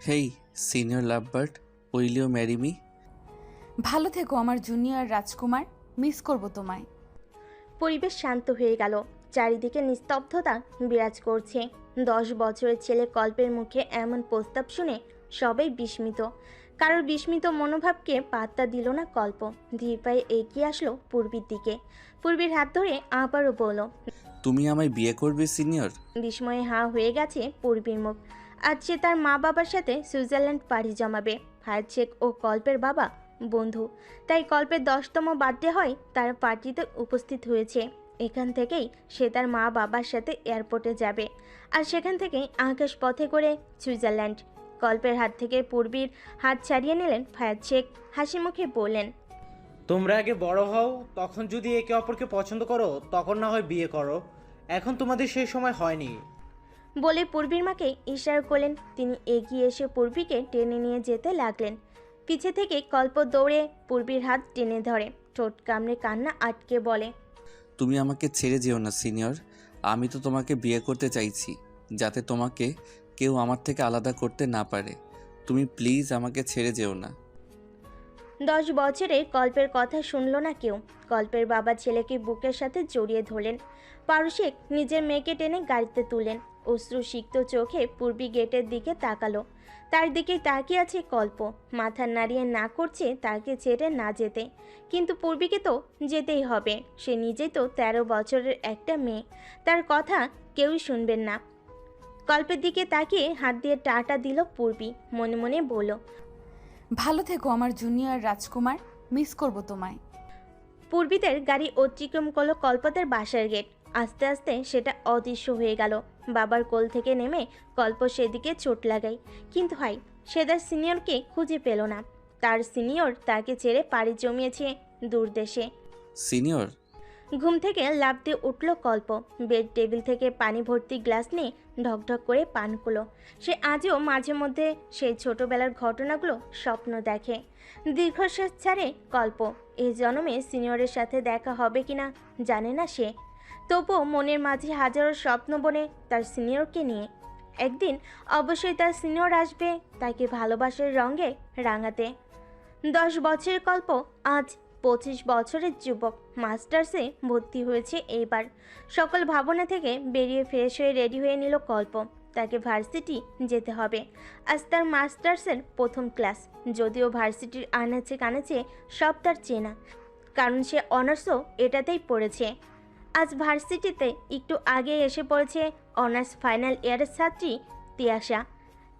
Hey senior lovebird, will you marry me? ভালো থেকো আমার জুনিয়র রাজকুমার, মিস করব তোমায়। পরিবেশ শান্ত হয়ে গেল। চারিদিকে নিস্তব্ধতা বিরাজ করছে। 10 বছরের ছেলে কল্পের মুখে এমন প্রস্তাব শুনে সবাই বিস্মিত। কারোর বিস্মিত মনোভাবকে পাত্তা দিল না কল্প। ধীর পায়ে এগিয়ে আসলো পূর্বীর দিকে। পূর্বীর হাত ধরে আবারও বলল। তুমি আমায় বিয়ে করবে সিনিয়র? বিস্ময়ে হাঁ হয়ে গেছে পূর্বীর মুখ। আজ সে তার মা বাবার সাথে সুইজারল্যান্ড পাড়ি জমাবে। ফায়ার শেখ ও কল্পের বাবা বন্ধু, তাই কল্পের 10তম বার্থডে হয় তার পার্টিতে উপস্থিত হয়েছে। এখান থেকেই সে তার মা বাবার সাথে এয়ারপোর্টে যাবে, আর সেখান থেকেই আকাশ পথে করে সুইজারল্যান্ড। কল্পের হাত থেকে পূর্বীর হাত ছাড়িয়ে নিলেন ফায়ার শেখ। হাসি মুখে বললেন, তোমরা আগে বড় হও, তখন যদি একে অপরকে পছন্দ করো তখন না হয় বিয়ে করো। এখন তোমাদের সেই সময় হয়নি। বলে পূর্বীর মাকে ইশারা করলেন। তিনি এগিয়ে এসে পূর্বীকে টেনে নিয়ে যেতে লাগলেন। পিছে থেকে কল্প দৌড়ে পূর্বীর হাত টেনে ধরে। ঠোঁট কামড়ে কান্না আটকে বলে, তুমি আমাকে ছেড়ে যেও না সিনিয়র। আমি তো তোমাকে বিয়ে করতে চাইছি, যাতে তোমাকে কেউ আমার থেকে আলাদা করতে না পারে। তুমি প্লিজ আমাকে ছেড়ে যেও না। 10 বছরে কল্পের কথা শুনল না কেউ। কল্পের বাবা ছেলেকে বুকের সাথে জড়িয়ে ধরলেন। পারুশেখ নিজের মেয়েকে টেনে গাড়িতে তুললেন। অশ্রুসিক্ত চোখে পূর্বী গেটের দিকে তাকালো। তার দিকে তাকিয়ে আছে কল্প। মাথা নাড়িয়ে না করছে তাকে ছেড়ে না যেতে। কিন্তু পূর্বীকে তো যেতেই হবে। সে নিজেই তো 13 বছরের একটা মেয়ে। তার কথা কেউই শুনবেন না। কল্পের দিকে তাকিয়ে হাত দিয়ে টাটা দিল পূর্বী। মনে মনে বলল, ভালো থেকো আমার জুনিয়র রাজকুমার, মিস করব তোমায়। পূর্বীদের গাড়ি অতিক্রম করলো কল্পতের বাসার গেট। আস্তে আস্তে সেটা অদৃশ্য হয়ে গেল। বাবার কোল থেকে নেমে কল্প সেদিকে চোট লাগায়। কিন্তু হাই, সে তার সিনিয়রকে খুঁজে পেল না। তার সিনিয়র তাকে ছেড়ে পাড়ি জমিয়েছে দূর দেশে। সিনিয়র? ঘুম থেকে লাফ দিয়ে উঠল কল্প। বেড টেবিল থেকে পানি ভর্তি গ্লাস নিয়ে ঢকঢক করে পান করলো। সে আজও মাঝে মধ্যে সেই ছোটবেলার ঘটনাগুলো স্বপ্ন দেখে। দীর্ঘশ্বাস ছাড়ে কল্প। এই জন্মে সিনিয়রের সাথে দেখা হবে কিনা জানে না সে। তবুও মনের মাঝে হাজারো স্বপ্ন বনে তার সিনিয়রকে নিয়ে। একদিন অবশ্যই তার সিনিয়র আসবে তাকে ভালোবাসার রঙে রাঙাতে। 10 বছরের কল্প আজ 25 বছরের যুবক। মাস্টার্সে ভর্তি হয়েছে এইবার। সকল ভাবনা থেকে বেরিয়ে ফ্রেশ হয়ে রেডি হয়ে নিল কল্প। তাকে ভার্সিটি যেতে হবে। আজ তার মাস্টার্সের প্রথম ক্লাস। যদিও ভার্সিটির আনাচে কানাচে সব তার চেনা, কারণ সে অনার্সও এটাতেই পড়েছে। আজ ভার্সিটিতে একটু আগে এসে পড়েছে অনার্স ফাইনাল ইয়ারের ছাত্রী তিয়াশা।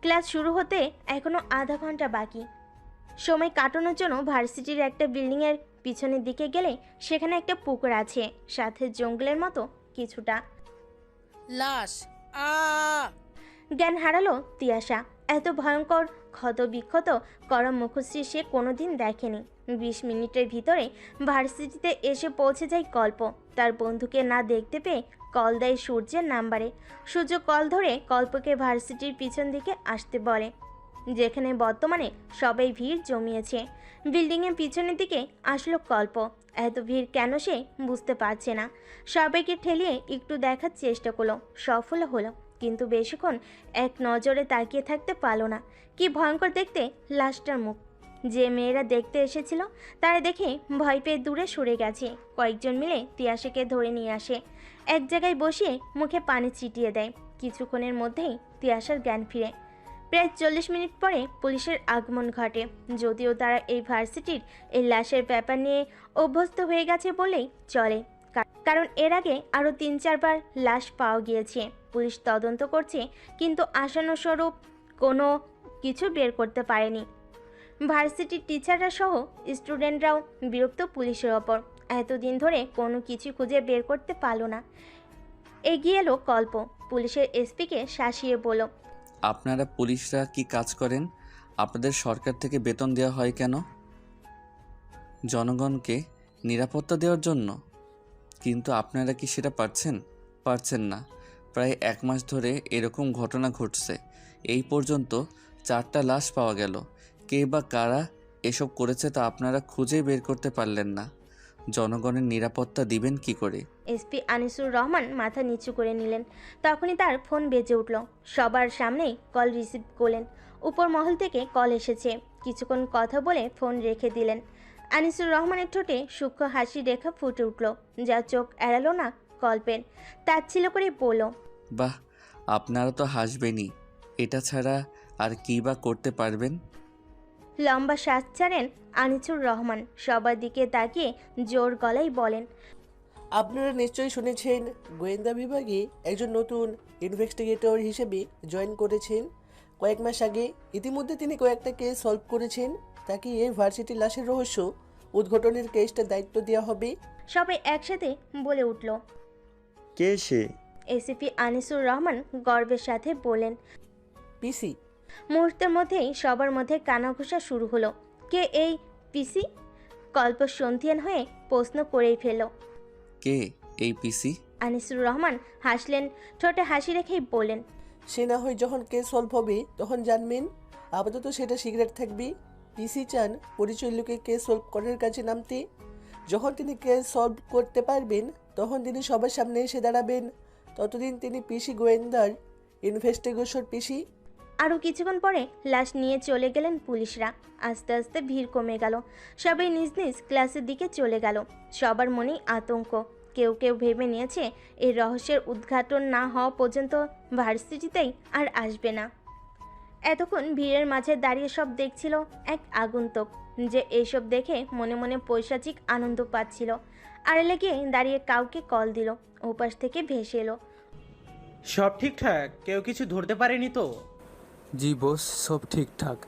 ক্লাস শুরু হতে এখনও আধা ঘন্টা বাকি। সময় কাটানোর জন্য ভার্সিটির একটা বিল্ডিংয়ের পিছনের দিকে গেলে সেখানে একটা পুকুর আছে, সাথে জঙ্গলের মতো কিছুটা। লাশ। আ জ্ঞান হারালো তিয়াশা। এত ভয়ঙ্কর ক্ষত বিক্ষত করা মুখশ্রী সে কোনোদিন দেখেনি। 20 মিনিটের ভিতরে ভার্সিটিতে এসে পৌঁছে যায় কল্প। তার বন্ধুকে না দেখতে পেয়ে কল দেয় সূর্যের নাম্বারে। সূর্য কল ধরে কল্পকে ভার্সিটির পিছন দিকে আসতে বলে, যেখানে বর্তমানে সবাই ভিড় জমিয়েছে। বিল্ডিংয়ের পিছনের দিকে আসলো কল্প। এত ভিড় কেন সে বুঝতে পারছে না। সবাইকে ঠেলিয়ে একটু দেখার চেষ্টা করলো, সফল হলো, কিন্তু বেশিক্ষণ এক নজরে তাকিয়ে থাকতে পারলো না। কি ভয়ঙ্কর দেখতে লাশটার মুখ। যে মেয়েরা দেখতে এসেছিল তারা দেখে ভয় পেয়ে দূরে সরে গেছে। কয়েকজন মিলে তিয়াশাকে ধরে নিয়ে আসে, এক জায়গায় বসিয়ে মুখে পানি ছিটিয়ে দেয়। কিছুক্ষণের মধ্যেই তিয়াশার জ্ঞান ফিরে। প্রায় 40 মিনিট পরে পুলিশের আগমন ঘটে। যদিও তারা এই ভার্সিটির এই লাশের ব্যাপার নিয়ে অভ্যস্ত হয়ে গেছে বলেই চলে, কারণ এর আগে আরও 3-4 বার লাশ পাওয়া গিয়েছে। পুলিশ তদন্ত করছে, কিন্তু আশানুস্বরূপ কোনো কিছু বের করতে পারেনি। ভার্সিটির টিচাররা সহ স্টুডেন্টরাও বিরক্ত পুলিশের ওপর। এতদিন ধরে কোনো কিছু খুঁজে বের করতে পারল না। এগিয়ে এলো কল্প। পুলিশের এসপিকে শাসিয়ে বলল, আপনারা পুলিশরা কি কাজ করেন? আপনাদের সরকার থেকে বেতন দেওয়া হয় কেন? জনগণকে নিরাপত্তা দেওয়ার জন্য। কিন্তু আপনারা কি সেটা পারছেন না। প্রায় 1 মাস ধরে এরকম ঘটনা ঘটছে। এই পর্যন্ত 4টা লাশ পাওয়া গেল। কে বা কারা এসব করেছে তা আপনারা খুঁজেই বের করতে পারলেন না। জনগণের নিরাপত্তা দিবেন কি করে? এসপি আনিসুর রহমান মাথা নিচু করে নিলেন। তখনই তার ফোন বেজে উঠল। সবার সামনেই কল রিসিভ করলেন। উপর মহল থেকে কল এসেছে। কিছুক্ষণ কথা বলে ফোন রেখে দিলেন। আনিসুর রহমানের ঠোঁটে সূক্ষ্ম হাসি রেখা ফুটে উঠল, যা চোখ এড়ালো না কল্পের। তাচ্ছিল্য করে বলল, বাহ, আপনারা তো হাসবেনই, এটা ছাড়া আর কী বা করতে পারবেন? লম্বা শ্বাস ছাড়েন আনিসুর রহমান, সবার দিকে তাকিয়ে জোর গলায় বলেন, আপনারা নিশ্চয়ই শুনেছেন গোয়েন্দা বিভাগে একজন নতুন ইনভেস্টিগেটর হিসেবে জয়েন করেছেন কয়েক মাস আগে। ইতিমধ্যে তিনি কয়েকটা কেস সলভ করেছেন। তাকে এই ভার্সিটি লাশের রহস্য উদ্ঘাটনের কেসটা দায়িত্ব দেওয়া হবে। সবাই একসাথে বলে উঠল। কে সে? এসিপি আনিসুর রহমান গর্বের সাথে বলেন। পিসি। মুহূর্তের মধ্যেই সবার মধ্যে কানাঘুষা শুরু হলো। কে এই পিসি? কল্প সন্ধিয়ান হয়ে প্রশ্ন করেই ফেলল। কে এই পিসি? আনিসুর রহমান হাসলেন, ঠোঁটে হাসি রেখেই বললেন, সে না হয় যখন কেস সলভ হবে তখন জানবেন, আপাতত সেটা সিগারেট থাকবে। পিসি চান পরিচয় লোকে কেস সলভ করার কাছে নামতে। যখন তিনি কেস সলভ করতে পারবেন তখন তিনি সবার সামনে এসে দাঁড়াবেন। ততদিন তিনি পিসি গোয়েন্দার ইনভেস্টিগেশন পিসি। আরও কিছুক্ষণ পরে লাশ নিয়ে চলে গেলেন পুলিশরা। আস্তে আস্তে ভিড় কমে গেল, সবাই নিজ নিজ ক্লাসের দিকে চলে গেল। সবার মনেই আতঙ্ক। কেউ কেউ ভেবে নিয়েছে এই রহস্যের উদ্ঘাটন না হওয়া পর্যন্ত ভার্সিটিতেই আর আসবে না। এতক্ষণ ভিড়ের মাঝে দাঁড়িয়ে সব দেখছিল এক আগন্তুক, যে এইসব দেখে মনে মনে পৈশাচিক আনন্দ পাচ্ছিল। আড়ালে গিয়ে দাঁড়িয়ে কাউকে কল দিল, ওপাশ থেকে ভেসে এলো, সব ঠিকঠাক? কেউ কিছু ধরতে পারেনি তো? জি বস, সব ঠিকঠাক,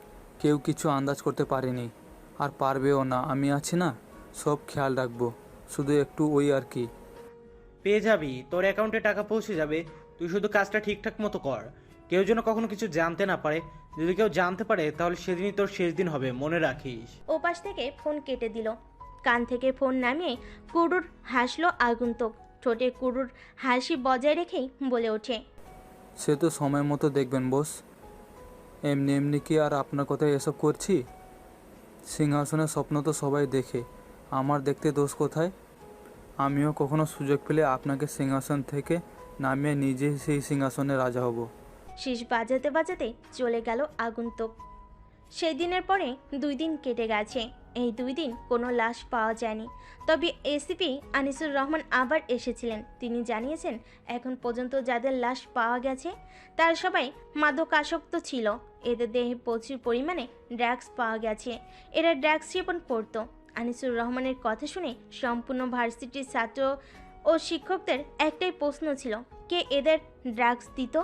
কেউ কিছু আন্দাজ করতে পারেনি, আর পারবেও না। আমি আছি না, সব খেয়াল রাখবো, শুধু একটু ওই আর কি। পেয়ে যাবি, তোর অ্যাকাউন্টে টাকা পৌঁছে যাবে। তুই শুধু কাজটা ঠিকঠাক মতো কর, কেউ যেন কখনো কিছু জানতে না পারে। যদি কেউ জানতে পারে তাহলে সেদিনই তোর শেষ দিন হবে, মনে রাখিস। ওপাশ থেকে ফোন কেটে দিল। কান থেকে ফোন নামিয়ে কুরুর হাসলো আগন্তুক, ঠোঁটে কুরুর হাসি বজায় রেখেই বলে ওঠে, সে তো সময় মতো দেখবেন বস, এমনি এমনি কি আর আপনার কথায় এসব করছি? সিংহাসনের স্বপ্ন তো সবাই দেখে, আমার দেখতে দোষ কোথায়? আমিও কখনো সুযোগ পেলে আপনাকে সিংহাসন থেকে নামিয়ে নিজে সেই সিংহাসনে রাজা হব। শীষ বাজাতে বাজাতে চলে গেল আগন্তুক। সেই দিনের পরে 2 দিন কেটে গেছে। এই 2 দিন কোনো লাশ পাওয়া যায়নি। তবে এসিপি আনিসুর রহমান আবার এসেছিলেন। তিনি জানিয়েছেন এখন পর্যন্ত যাদের লাশ পাওয়া গেছে তারা সবাই মাদকাসক্ত ছিল। এদের দেহে প্রচুর পরিমাণে ড্রাগস পাওয়া গেছে। এরা ড্রাগস সেবন করত। আনিসুর রহমানের কথা শুনে সম্পূর্ণ ভার্সিটির ছাত্র ও শিক্ষকদের একটাই প্রশ্ন ছিল, কে এদের ড্রাগস দিত?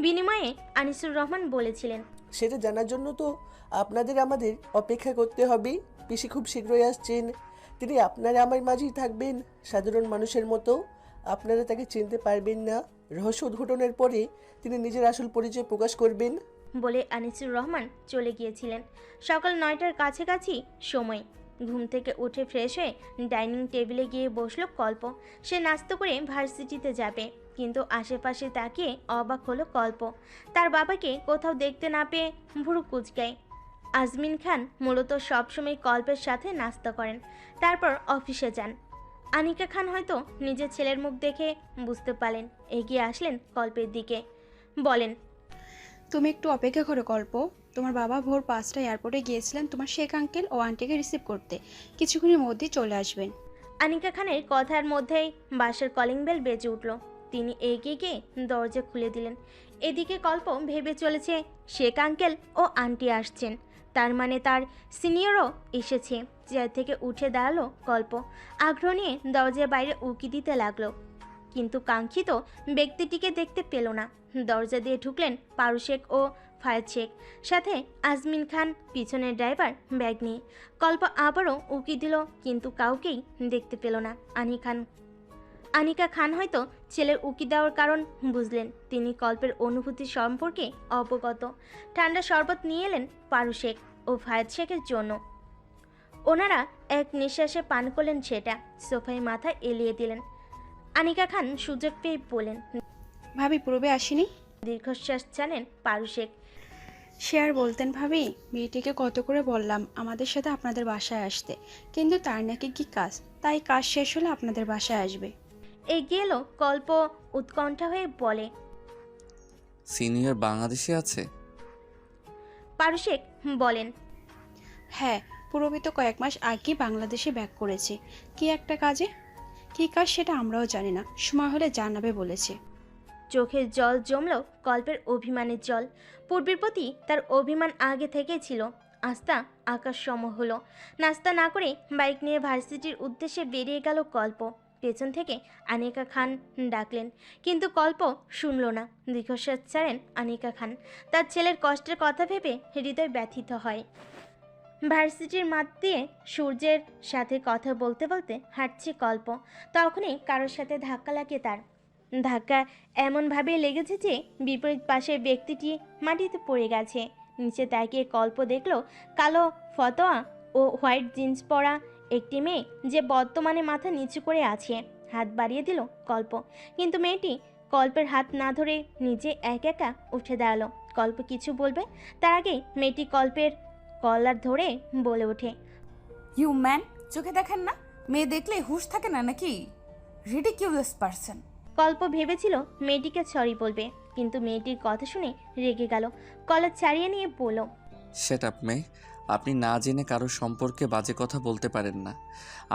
বিনিময়ে আনিসুর রহমান বলেছিলেন, সেটা জানার জন্য তো আপনাদের আমাদের অপেক্ষা করতে হবে। পিসি খুব শীঘ্রই আসছেন। তিনি আপনারা আমার মাঝেই থাকবেন, সাধারণ মানুষের মতো। আপনারা তাকে চিনতে পারবেন না। রহস্য উদ্ঘাটনের পরে তিনি নিজের আসল পরিচয় প্রকাশ করবেন। বলে আনিসুর রহমান চলে গিয়েছিলেন। সকাল 9টার কাছাকাছি সময়। ঘুম থেকে উঠে ফ্রেশ হয়ে ডাইনিং টেবিলে গিয়ে বসলো কল্প। সে নাস্তা করে ভার্সিটিতে যাবে, কিন্তু আশেপাশে তাকিয়ে অবাক হলো কল্প। তার বাবাকে কোথাও দেখতে না পেয়ে ভুরু কুঁচকায়। আজমিন খান মূলত সবসময় কল্পের সাথে নাস্তা করেন, তারপর অফিসে যান। আনিকা খান হয়তো নিজের ছেলের মুখ দেখে বুঝতে পারলেন, এগিয়ে আসলেন কল্পের দিকে, বলেন, তুমি একটু অপেক্ষা করো কল্প, তোমার বাবা ভোর 5টায় এয়ারপোর্টে গিয়েছিলেন তোমার শেখ আঙ্কেল ও আন্টিকে রিসিভ করতে, কিছুক্ষণের মধ্যেই চলে আসবেন। আনিকা খানের কথার মধ্যেই বাসার কলিং বেল বেজে উঠল। তিনি এগিয়ে গিয়ে দরজা খুলে দিলেন। এদিকে কল্প ভেবে চলেছে শেখ আঙ্কেল ও আন্টি আসছেন, তার মানে তার সিনিয়রও এসেছে। চেয়ার থেকে উঠে দাঁড়ালো কল্প, আগ্রহ নিয়ে দরজার বাইরে উকি দিতে লাগলো, কিন্তু কাঙ্ক্ষিত ব্যক্তিটিকে দেখতে পেল না। দরজা দিয়ে ঢুকলেন পারু শেখ ও ফায়েজ শেখ, সাথে আজমিন খান পিছনের ড্রাইভার ব্যাগ নিয়ে। কল্প আবারও উকি দিল, কিন্তু কাউকেই দেখতে পেল না। আনিকা খান হয়তো ছেলের উকি দেওয়ার কারণ বুঝলেন। তিনি কল্পের অনুভূতি সম্পর্কে অবগত। ঠান্ডা শরবত নিয়ে এলেন পারু শেখ ও ফায়েজ শেখের জন্য। ওনারা এক নিঃশ্বাসে পান করলেন সেটা, সোফায় মাথা এলিয়ে দিলেন। আনিকা খান সুযোগ পেয়ে বলেন, ভাবি পূর্বে আসেনি? দীর্ঘশ্বাস ছাড়েন পারু শেখ। সে আর বলতেন ভাবি, মেয়েটিকে কত করে বললাম আমাদের সাথে আপনাদের বাসায় আসতে, কিন্তু তার নাকি কি কাজ, তাই কাজ শেষ হলে আপনাদের বাসায় আসবে। এগিয়ে এলো কল্প, উৎকণ্ঠা হয়ে বলে, সিনিয়র বাংলাদেশে আছে? পারু শেখ বলেন, হ্যাঁ, পূরবী তো কয়েক মাস আগেই বাংলাদেশে ব্যাক করেছে। কি একটা কাজে। কী কাজ সেটা আমরাও জানি না, সময় হলে জানাবে বলেছে। চোখের জল জমল কল্পের অভিমানের জল। পূর্বের প্রতি তার অভিমান আগে থেকে ছিল, আস্থা আকাশ সম হলো। নাস্তা না করে বাইক নিয়ে ভার্সিটির উদ্দেশ্যে বেরিয়ে গেল কল্প। পেছন থেকে আনিকা খান ডাকলেন, কিন্তু কল্প শুনল না। দীর্ঘশ্বাস ছাড়েন আনিকা খান। তার ছেলের কষ্টের কথা ভেবে হৃদয় ব্যথিত হয়। ভার্সিটির মাঠ দিয়ে সূর্যের সাথে কথা বলতে বলতে হাঁটছে কল্প। তখনই কারোর সাথে ধাক্কা লাগে তার। ধাক্কা এমনভাবে লেগেছে যে বিপরীত পাশের ব্যক্তিটি মাটিতে পড়ে গেছে। নিচে তাকিয়ে কল্প দেখল কালো ফতোয়া ও হোয়াইট জিন্স পরা একটি মেয়ে, যে বর্তমানে মাথা নিচু করে আছে। হাত বাড়িয়ে দিল কল্প, কিন্তু মেয়েটি কল্পের হাত না ধরে নিজে একা একা উঠে দাঁড়ালো। কল্প কিছু বলবে তার আগেই মেয়েটি কল্পের কলার ধরে বলে ওঠে, ইউ ম্যান, চোখে দেখেন না? মেয়ে দেখলে হুঁশ থাকে না নাকি? Ridiculous person. কল্প ভেবেছিল মেয়েটিকে সরি বলবে, কিন্তু মেয়েটির কথা শুনে রেগে গেল। কলার ছাড়িয়ে নিয়ে বলল, সেট আপ মেয়ে, আপনি না জেনে কারো সম্পর্কে বাজে কথা বলতে পারেন না।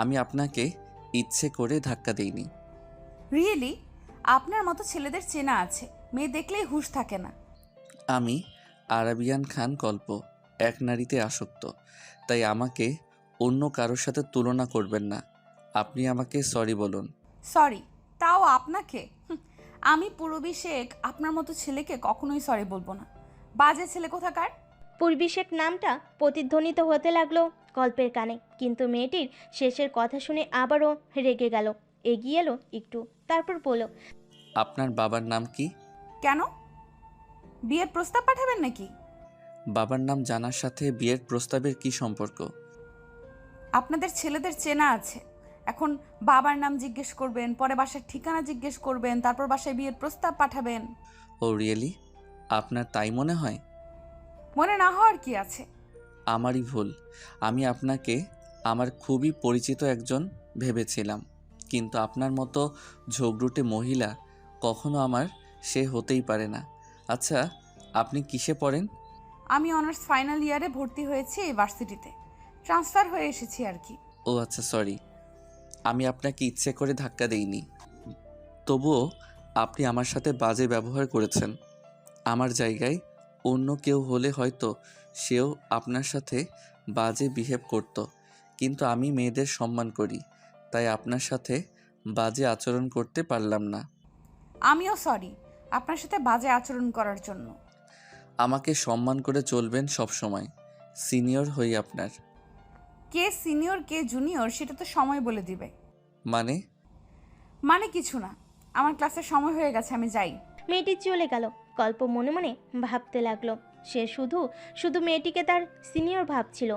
আমি আপনাকে ইচ্ছে করে ধাক্কা দিইনি। রিয়েলি? আপনার মতো ছেলেদের চেনা আছে, মেয়ে দেখলেই হুঁশ থাকে না। আমি আরাবিয়ান খান কল্প, এক নারীতে আসক্ত। তাই আমাকে অন্য কারোর সাথে তুলনা করবেন না। আপনি আমাকে সরি বলুন। সরি? তাও আপনাকে? আমি পূরবী শেখ আপনার মতো ছেলেকে কখনোই সরি বলবো না। বাজে ছেলে কোথাকার। পূর্বী শেখ নামটা প্রতিধ্বনিত হতে লাগলো কল্পের কানে, কিন্তু মেয়েটির শেষের কথা শুনে আবারও রেগে গেল। এগিয়ে এলো একটু, তারপর বলল, আপনার বাবার নাম কি? কেন? বিয়ের প্রস্তাব পাঠাবেন নাকি? বাবার নাম জানার সাথে বিয়ের প্রস্তাবের কি সম্পর্ক? আপনাদের ছেলেদের চেনা আছে। এখন বাবার নাম জিজ্ঞেস করবেন, পরে বাসার ঠিকানা জিজ্ঞেস করবেন, তারপর বাসায় বিয়ের প্রস্তাব পাঠাবেন। ও রিয়েলি? আপনার তাই মনে হয়? মনে না হওয়ার কি আছে? আমারই ভুল। আমি আপনাকে আমার খুবই পরিচিত একজন ভেবেছিলাম, কিন্তু আপনার মতো ঝগড়ুটে মহিলা কখনো আমার সে হতেই পারে না। আচ্ছা, আপনি কিসে পড়েন? আমি অনার্স ফাইনাল ইয়ারে ভর্তি হয়েছি এই ভার্সিটিতে। ট্রান্সফার হয়ে এসেছি আর কি। ও আচ্ছা, সরি। আমি আপনাকে ইচ্ছে করে ধাক্কা দেইনি। তবুও আপনি আমার সাথে বাজে ব্যবহার করেছেন। আমার জায়গায় অন্য কেউ হলে হয়তো সেও আপনার সাথে বাজে বিহেভ করত, কিন্তু আমি মেয়েদের সম্মান করি, তাই আপনার সাথে বাজে আচরণ করতে পারলাম না। আমিও সরি আপনার সাথে বাজে আচরণ করার জন্য। আমাকে সম্মান করে চলবেন সব সময়। সিনিয়র হই আপনার। কে সিনিয়র কে জুনিয়র সেটা তো সময় বলে দিবে। মানে কিছু না, আমার ক্লাসের সময় হয়ে গেছে, আমি যাই। মেয়েটি চলে গেল। কল্প মনে মনে ভাবতে লাগলো, সে শুধু শুধু মেয়েটিকে তার সিনিয়র ভাবছিল।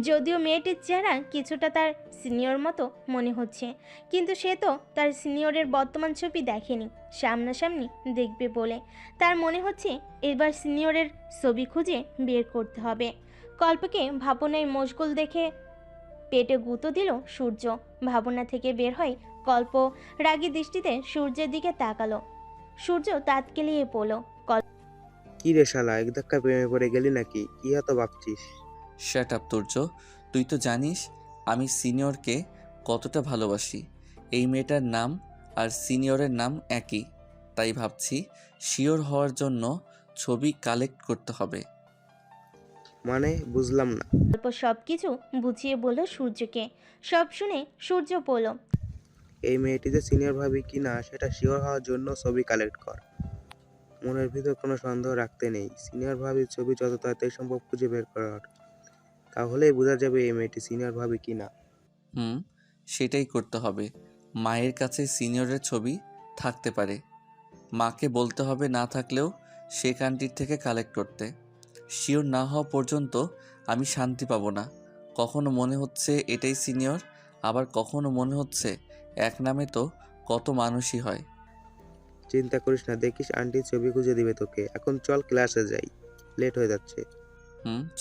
যদিও মেয়েটির চেহারা কিছুটা তার সিনিয়র মতো মনে হচ্ছে, কিন্তু সে তো তার সিনিয়রের বর্তমান ছবি দেখেনি, সামনাসামনি দেখবে বলে। তার মনে হচ্ছে এবার সিনিয়রের ছবি খুঁজে বের করতে হবে। কল্পকে ভাবনায় মশগুল দেখে পেটে গুঁতো দিল সূর্য। ভাবনা থেকে বের হয় কল্প রাগী দৃষ্টিতে সূর্যের দিকে তাকালো। সূর্য দাঁত কেলিয়ে পড়ল, কি রে শালা, এক ধাক্কা প্রেমে পড়ে গেলি নাকি? কি এত ভাবছিস? শ্যাট আপ তুর্য, তুই তো জানিস আমি সিনিয়রকে কতটা ভালোবাসি। এই মেয়েটার নাম আর সিনিয়রের নাম একই, তাই ভাবছি শিওর হওয়ার জন্য ছবি কালেক্ট করতে হবে। মানে বুঝলাম না। কল্প সব কিছু বুঝিয়ে বলল সূর্যকে। সব শুনে সূর্য বলল, এই মেয়েটি যে সিনিয়র ভাবি কি না সেটা শিওর হওয়ার জন্য ছবি কালেক্ট কর। মনের ভিতর কোনো সন্দেহ রাখতে নেই। সিনিয়র ভাবির ছবি যত তাড়াতাড়ি সম্ভব খুঁজে বের করার, তাহলেই বোঝা যাবে এই মেয়েটি সিনিয়র ভাবি কি না। সেটাই করতে হবে। মায়ের কাছে সিনিয়রের ছবি থাকতে পারে, মাকে বলতে হবে না থাকলেও সে কান্ট্রির থেকে কালেক্ট করতে। শিওর না হওয়া পর্যন্ত আমি শান্তি পাবো না। কখনো মনে হচ্ছে এটাই সিনিয়র, আবার কখনো মনে হচ্ছে এক নামে তো কত মানুষই হয়। চিন্তা করিস না, দেখিস আন্টি ছবি খুঁজে দিবে তোকে। এখন চল ক্লাসে যাই, লেট হয়ে যাচ্ছে।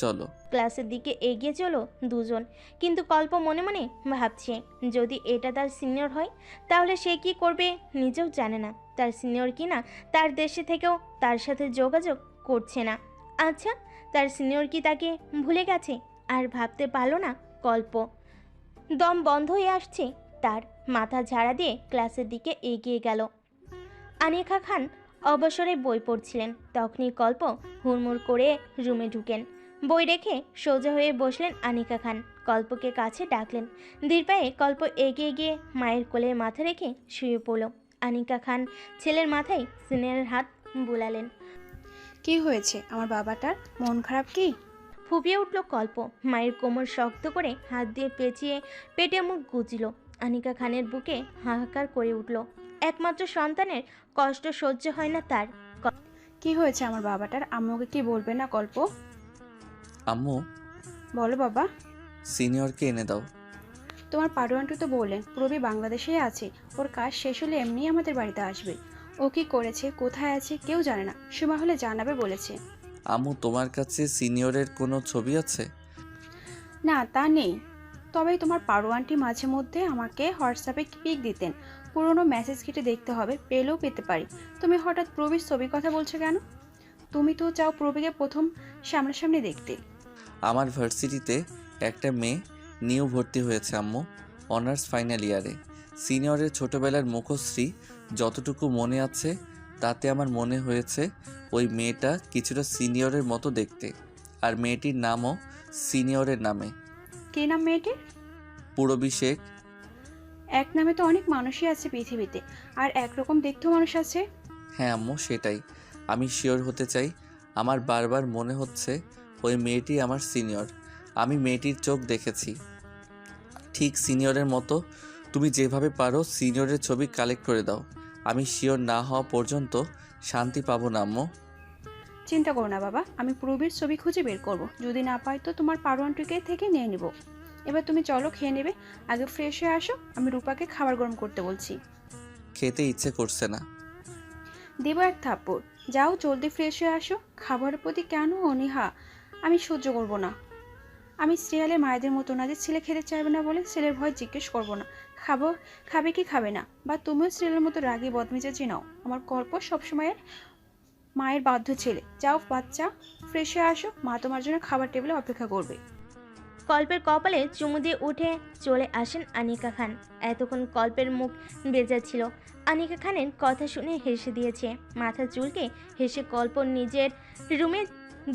চলো। ক্লাসের দিকে এগিয়ে চলো দুজন। কিন্তু কল্প মনে মনে ভাবছে, যদি এটা তার সিনিয়র হয় তাহলে সে কি করবে নিজেও জানে না। তার সিনিয়র কিনা তার দেশে থেকেও তার সাথে যোগাযোগ করছে না। আচ্ছা, তার সিনিয়র কি তাকে ভুলে গেছে? আর ভাবতে পারল না কল্প। দম বন্ধ হয়ে আসছে তার। মাথা ঝাড়া দিয়ে ক্লাসের দিকে এগিয়ে গেল। আনিকা খান অবসরে বই পড়ছিলেন। তখনই কল্প হুড়মুড় করে রুমে ঢুকেন। বই রেখে সোজা হয়ে বসলেন আনিকা খান। কল্পকে কাছে ডাকলেন। ধীর পায়ে কল্প এগিয়ে গিয়ে মায়ের কোলে মাথা রেখে শুয়ে পড়ল। আনিকা খান ছেলের মাথায় সিনিয়রের হাত বুলালেন। কি হয়েছে আমার বাবাটার? মন খারাপ কি? ফুপিয়ে উঠল কল্প। মায়ের কোমর শক্ত করে হাত দিয়ে পেঁচিয়ে পেটে মুখ গুজল। আনিকা খানের বুকে হাহাকার করে উঠল। একমাত্র সন্তানের কষ্ট সহ্য হয় না তার। কি হয়েছে আমার বাবাটার? আম্মুকে কি বলবে না কল্প? আম্মু, বলো বাবা। সিনিয়রকে এনে দাও। তোমার পারোয়ান্টু তো বললেন প্রবি বাংলাদেশেই আছে, ওর কাজ শেষ হলে এমনি আমাদের বাড়িতে আসবে। ও কি করেছে, কোথায় আছে কেউ জানে না, সময় হলে জানাবে বলেছে। আম্মু, তোমার কাছে সিনিয়রের কোনো ছবি আছে? না তা নেই, তবে তোমার পারোয়ান্টি মাঝে মধ্যে আমাকে হোয়াটসঅ্যাপে পিক দিতেন। পুরনো মেসেজ কেটে দেখতে হবে, পেলেও পেতে পারি। তুমি হঠাৎ প্রবির ছবির কথা বলছো কেন? তুমি তো চাও প্রবিকে প্রথম সামনাসামনি দেখতে। আমার ভার্সিটিতে একটা মেয়ে নিউ ভর্তি হয়েছে আম্মু, অনার্স ফাইনাল ইয়ারে। সিনিয়রের ছোটবেলার মুখশ্রী যতটুকু মনে আছে তাতে আমার মনে হয়েছে ওই মেয়েটা কিছুটা সিনিয়রের মতো দেখতে। আর মেয়েটির নামও সিনিয়রের নামে। কি নাম মেয়েটির? পূরবী শেখ। এক নামে তো অনেক মানুষই আছে পৃথিবীতে, আর একরকম দেখতেও মানুষ আছে। হ্যাঁ আম্মু, সেটাই আমি শিওর হতে চাই। আমার বারবার মনে হচ্ছে ওই মেয়েটি আমার সিনিয়র। আমি মেয়েটির চোখ দেখেছি, ঠিক সিনিয়রের মতো। তুমি যেভাবে পারো সিনিয়রের ছবি কালেক্ট করে দাও। আমি শিওর না হওয়া পর্যন্ত শান্তি পাবো না আম্মু। চিন্তা করো না বাবা, আমি প্রবীর ছবি খুঁজে বের করব। যদি না পাই তো তোমার পারোয়ান্টিকে থেকে নিয়ে নিব। এবার তুমি চলো, খেয়ে নেবে। আগে ফ্রেশ হয়ে আসো, আমি রূপাকে খাবার গরম করতে বলছি। খেতে ইচ্ছে করছে না। দেব এক থাপ্পড়। যাও জলদি ফ্রেশ হয়ে আসো। খাবারের প্রতি কেন অনীহা? আমি সহ্য করব না। আমি সিরিয়ালের মায়েদের মতো না যে ছেলে খেতে চাইবে না বলে ছেলের ভয় জিজ্ঞেস করব না। খাবে কি খাবে না, বা তুমিও সিরিয়ালের মতো রাগি বদমেজাজি নাও। আমার গল্প সবসময়ের মায়ের বাধ্য ছেলে। যাও বাচ্চা, ফ্রেশ হয়ে আসো, মা তোমার জন্য খাবার টেবিলে অপেক্ষা করবে। কল্পের কপালে চুমু দিয়ে উঠে চলে আসেন আনিকা খান। এতক্ষণ কল্পের মুখ বেজা ছিল। আনিকা খানের কথা শুনে হেসে দিয়েছে। মাথা চুলকে হেসে কল্প নিজের রুমে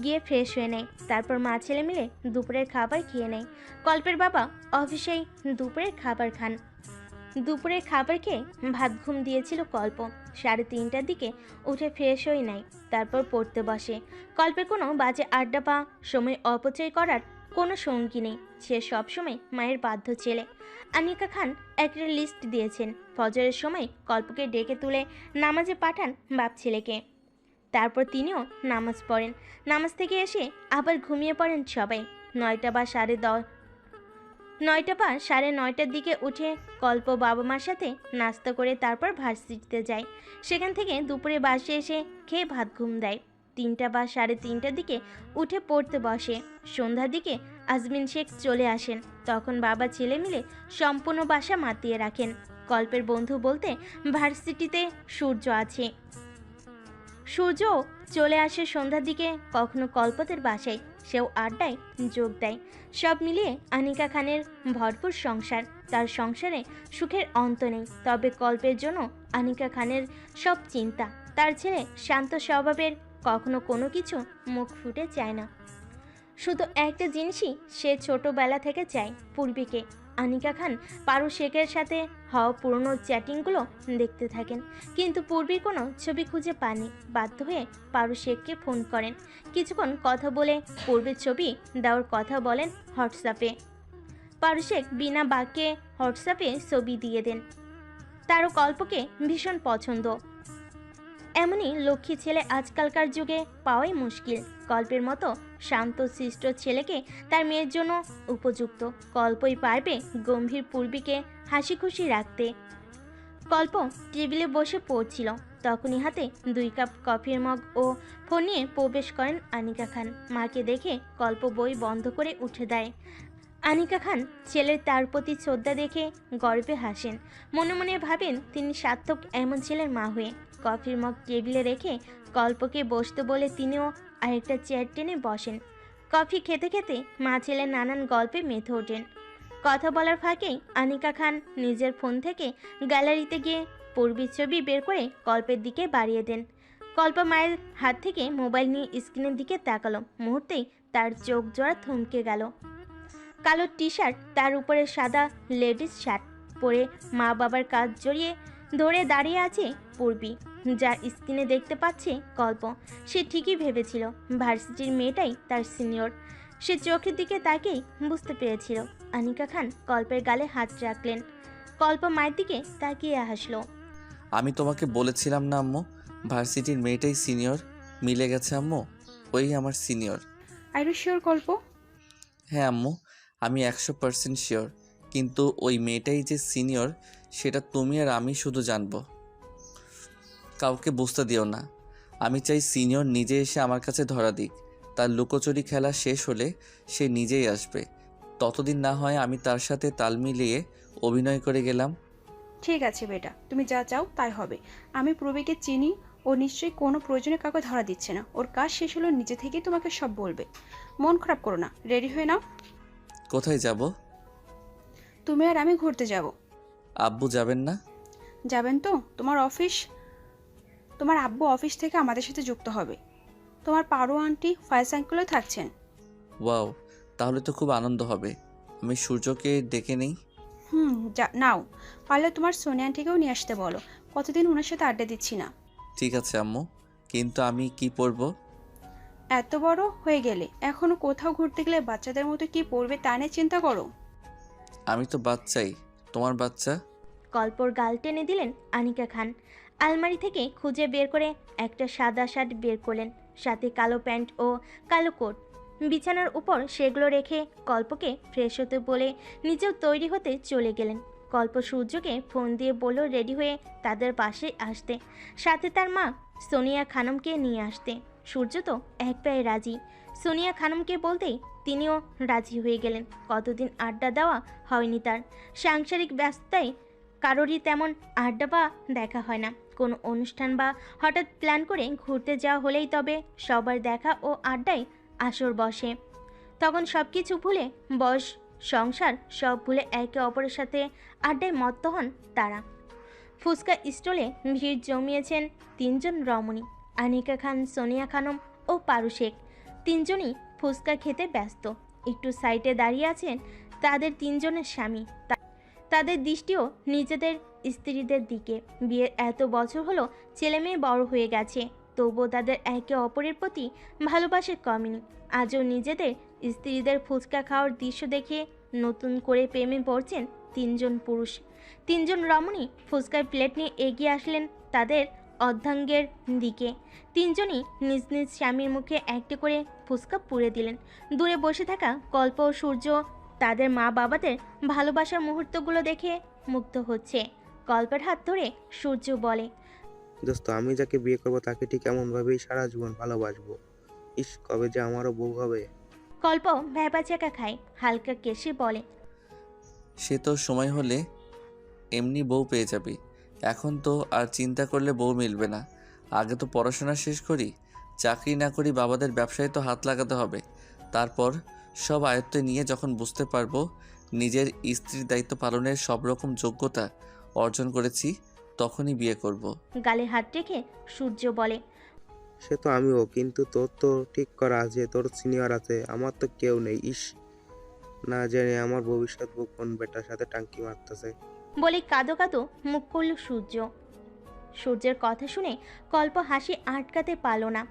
গিয়ে ফ্রেশ হয়ে নেয়। তারপর মা ছেলে মিলে দুপুরের খাবার খেয়ে নেয়। কল্পের বাবা অফিসেই দুপুরের খাবার খান। দুপুরের খাবার খেয়ে ভাত ঘুম দিয়েছিল কল্প। 3:30টার দিকে উঠে ফ্রেশ হয়ে নেয়। তারপর পড়তে বসে। কল্পের কোনো বাজে আড্ডা বা সময় অপচয় করার কোনো সঙ্গী নেই। সে সবসময় মায়ের বাধ্য ছেলে। আনিকা খান একটা লিস্ট দিয়েছেন। ফজরের সময় কল্পকে ডেকে তুলে নামাজে পাঠান বাপ ছেলেকে। তারপর তিনিও নামাজ পড়েন। নামাজ থেকে এসে আবার ঘুমিয়ে পড়েন সবাই। 9টা বা 9:30টার দিকে উঠে কল্প বাবা মার সাথে নাস্তা করে তারপর ভার্সিটিতে যায়। সেখান থেকে দুপুরে বাসে এসে খেয়ে ভাত ঘুম দেয়। 3টা বা 3:30টার দিকে উঠে পড়তে বসে। সন্ধ্যার দিকে আজমিন শেখ চলে আসেন। তখন বাবা ছেলে মিলে সম্পূর্ণ বাসা মাতিয়ে রাখেন। কল্পের বন্ধু বলতে ভার্সিটিতে সূর্য আছে। সূর্য চলে আসে সন্ধ্যার দিকে কখনো কল্পতের বাসায়। সেও আড্ডায় যোগ দেয়। সব মিলিয়ে আনিকা খানের ভরপুর সংসার। তার সংসারে সুখের অন্ত নেই। তবে কল্পের জন্য আনিকা খানের সব চিন্তা। তার ছেলে শান্ত স্বভাবের, কখনো কোনো কিছু মুখ ফুটে চায় না। শুধু একটা জিনিসই সে ছোটবেলা থেকে চায়, পূর্বীকে। আনিকা খান পারু শেখের সাথে হওয়া পুরনো চ্যাটিংগুলো দেখতে থাকেন, কিন্তু পূর্বীর কোনো ছবি খুঁজে পাননি। বাধ্য হয়ে পারু শেখকে ফোন করেন। কিছুক্ষণ কথা বলে পূর্বীর ছবি দেওয়ার কথা বলেন হোয়াটসঅ্যাপে। পারু শেখ বিনা বাক্যে হোয়াটসঅ্যাপে ছবি দিয়ে দেন। তারও কল্পকে ভীষণ পছন্দ। এমনই লক্ষ্মী ছেলে আজকালকার যুগে পাওয়াই মুশকিল। কল্পের মতো শান্ত শিষ্ট ছেলেকে তার মেয়ের জন্য উপযুক্ত। কল্পই পারবে গম্ভীর পূর্বীকে হাসি খুশি রাখতে। কল্প টেবিলে বসে পড়ছিল। তখনই হাতে 2 কাপ কফির মগ ও ফোন নিয়ে প্রবেশ করেন আনিকা খান। মাকে দেখে কল্প বই বন্ধ করে উঠে দেয়। আনিকা খান ছেলের তার প্রতি শ্রদ্ধা দেখে গর্বে হাসেন। মনে মনে ভাবেন তিনি সার্থক এমন ছেলের মা হয়ে। কফির মগ টেবিলে রেখে কল্পকে বসতে বলে তিনিও আরেকটা চেয়ার টেনে বসেন। কফি খেতে খেতে মা ছেলে নানান গল্পে মেতে ওঠেন। কথা বলার ফাঁকেই আনিকা খান নিজের ফোন থেকে গ্যালারিতে গিয়ে পূর্বীর ছবি বের করে কল্পের দিকে বাড়িয়ে দেন। কল্প মায়ের হাত থেকে মোবাইল নিয়ে স্ক্রিনের দিকে তাকালো। মুহূর্তেই তার চোখ জোড়া থমকে গেল। কালো টি শার্ট, তার উপরে সাদা লেডিস শার্ট পরে মা বাবার কাঁধ জড়িয়ে ধরে দাঁড়িয়ে আছে পূর্বী, যা স্ক্রিনে দেখতে পাচ্ছে কল্প। সে ঠিকই ভেবেছিল ভার্সিটির মেয়েটাই তার সিনিয়র। সে চোখের দিকে তাকেই বুঝতে পেরেছিল। আনিকা খান কল্পের গালে হাত রাখলেন। কল্প মায়ের দিকে তাকিয়ে হাসলো। আমি তোমাকে বলেছিলাম না আম্মু, ভার্সিটির মেয়েটাই সিনিয়র। মিলে গেছে আম্মু, ওই আমার সিনিয়র। আর ইউ শিওর কল্প? হ্যাঁ আম্মু, আমি 100% শিওর। কিন্তু ওই মেয়েটাই যে সিনিয়র সেটা তুমি আর আমি শুধু জানবো, কাউকে বুঝতে দিও না। আমি চাই সিনিয়র নিজে এসে আমার কাছে ধরা দিক। তার লুকোচুরি খেলা শেষ হলে সে নিজেই আসবে। ততদিন না হয় আমি তার সাথে তাল মিলিয়ে অভিনয় করে গেলাম। ঠিক আছে বেটা, তুমি যা চাও তাই হবে। আমি পূর্বীকে চিনি, ও নিশ্চয়ই কোনো প্রয়োজনে কাউকে ধরা দিচ্ছে না। ওর কাজ শেষ হলো নিজে থেকেই তোমাকে সব বলবে। মন খারাপ করো না, রেডি হয়ে নাও। কোথায় যাব? তুমি আর আমি ঘুরতে যাব। আব্বু যাবেন না? যাবেন তো। তোমার আব্বু অফিস থেকে আমাদের সাথে যুক্ত হবে। তোমার পারো আন্টি ফায়ার সাইকেলও থাকছেন। ওয়াও, তাহলে তো খুব আনন্দ হবে। আমি সূর্যকে ডেকে নেই। নাও, পারলে তোমার সোনিয়া আন্টিকেও নিয়ে আসতে বলো। কতদিন ওনার সাথে আড্ডা দিচ্ছি না। ঠিক আছে আম্মু, কিন্তু আমি কি পরবো? এত বড় হয়ে গেলে এখনো কোথাও ঘুরতে গেলে বাচ্চাদের মতো কি পড়বে তা নিয়ে চিন্তা করো। আমি তো বাচ্চাই, তোমার বাচ্চা। কল্পর গাল টেনে দিলেন আনিকা খান। আলমারি থেকে খুঁজে বের করে একটা সাদা শার্ট বের করলেন, সাথে কালো প্যান্ট ও কালো কোট। বিছানার উপর সেগুলো রেখে কল্পকে ফ্রেশ হতে বলে নিজেও তৈরি হতে চলে গেলেন। কল্প সূর্যকে ফোন দিয়ে বলল রেডি হয়ে তাদের পাশে আসতে, সাথে তার মা সোনিয়া খানমকে নিয়ে আসতে। সূর্য তো এক পায়ে রাজি। সোনিয়া খানমকে বলতেই তিনিও রাজি হয়ে গেলেন। কতদিন আড্ডা দেওয়া হয়নি তার। সাংসারিক ব্যস্ততায় কারোরই তেমন আড্ডা বা দেখা হয় না। কোনো অনুষ্ঠান বা হঠাৎ প্ল্যান করে ঘুরতে যাওয়া হলেই তবে সবার দেখা ও আড্ডায় আসর বসে। তখন সব কিছু ভুলে, বয়স সংসার সব ভুলে একে অপরের সাথে আড্ডায় মত্ত হন তারা। ফুচকা স্টলে ভিড় জমিয়েছেন তিনজন রমণী, আনিকা খান, সোনিয়া খানম ও পারু শেখ। তিনজনই ফুচকা খেতে ব্যস্ত। একটু সাইডে দাঁড়িয়ে আছেন তাদের তিনজনের স্বামী। তাদের দৃষ্টিও নিজেদের স্ত্রীদের দিকে। বিয়ের এত বছর হলো, ছেলে মেয়ে বড় হয়ে গেছে, তবুও তাদের একে অপরের প্রতি ভালোবাসা কমেনি। আজও নিজেদের স্ত্রীদের ফুচকা খাওয়ার দৃশ্য দেখে নতুন করে প্রেমে পড়ছেন তিনজন পুরুষ। তিনজন রমণী ফুচকার প্লেট নিয়ে এগিয়ে আসলেন তাদের অর্ধাঙ্গের দিকে। তিনজনই নিজ নিজ স্বামীর মুখে একটি করে ফুচকা পুড়ে দিলেন। দূরে বসে থাকা কল্প ও সূর্য তাদের মা বাবাদের ভালোবাসার মুহূর্তগুলো দেখে মুগ্ধ হচ্ছে। কল্পের হাত ধরে সূর্য বলে, দোস্ত, আমি যাকে বিয়ে করবো তাকে ঠিক এমনভাবেই সারা জীবন ভালোবাসবো। ইস, কবে যে আমারও বউ হবে। কল্প ভ্যাবাচাকা খায়, হালকা কেশে বলে, সে তো সময় হলে এমনি বউ পেয়ে যাবি। এখন তো আর চিন্তা করলে বউ মিলবে না। আগে তো পড়াশোনা শেষ করি, চাকরি না করি বাবাদের ব্যবসায় তো হাত লাগাতে হবে। তারপর সব আয়ত্তে নিয়ে যখন বুঝতে পারবো নিজের স্ত্রীর দায়িত্ব পালনের সব রকম যোগ্যতা অর্জন করেছি, তখনই বিয়ে করব। গালে হাত রেখে সূর্য বলে, সে তো আমিও, কিন্তু তোর তো ঠিক করা আছে, তোর সিনিয়র আছে, আমার তো কেউ নেই। ইস, না জেনে আমার ভবিষ্যৎ বউ কোন বেটার সাথে টাঙ্কি মারতেছে। বলে কাঁদো কাঁদো মুখ করল সূর্য। সূর্যের কথা শুনে কল্প হাসি আটকাতে পারল না।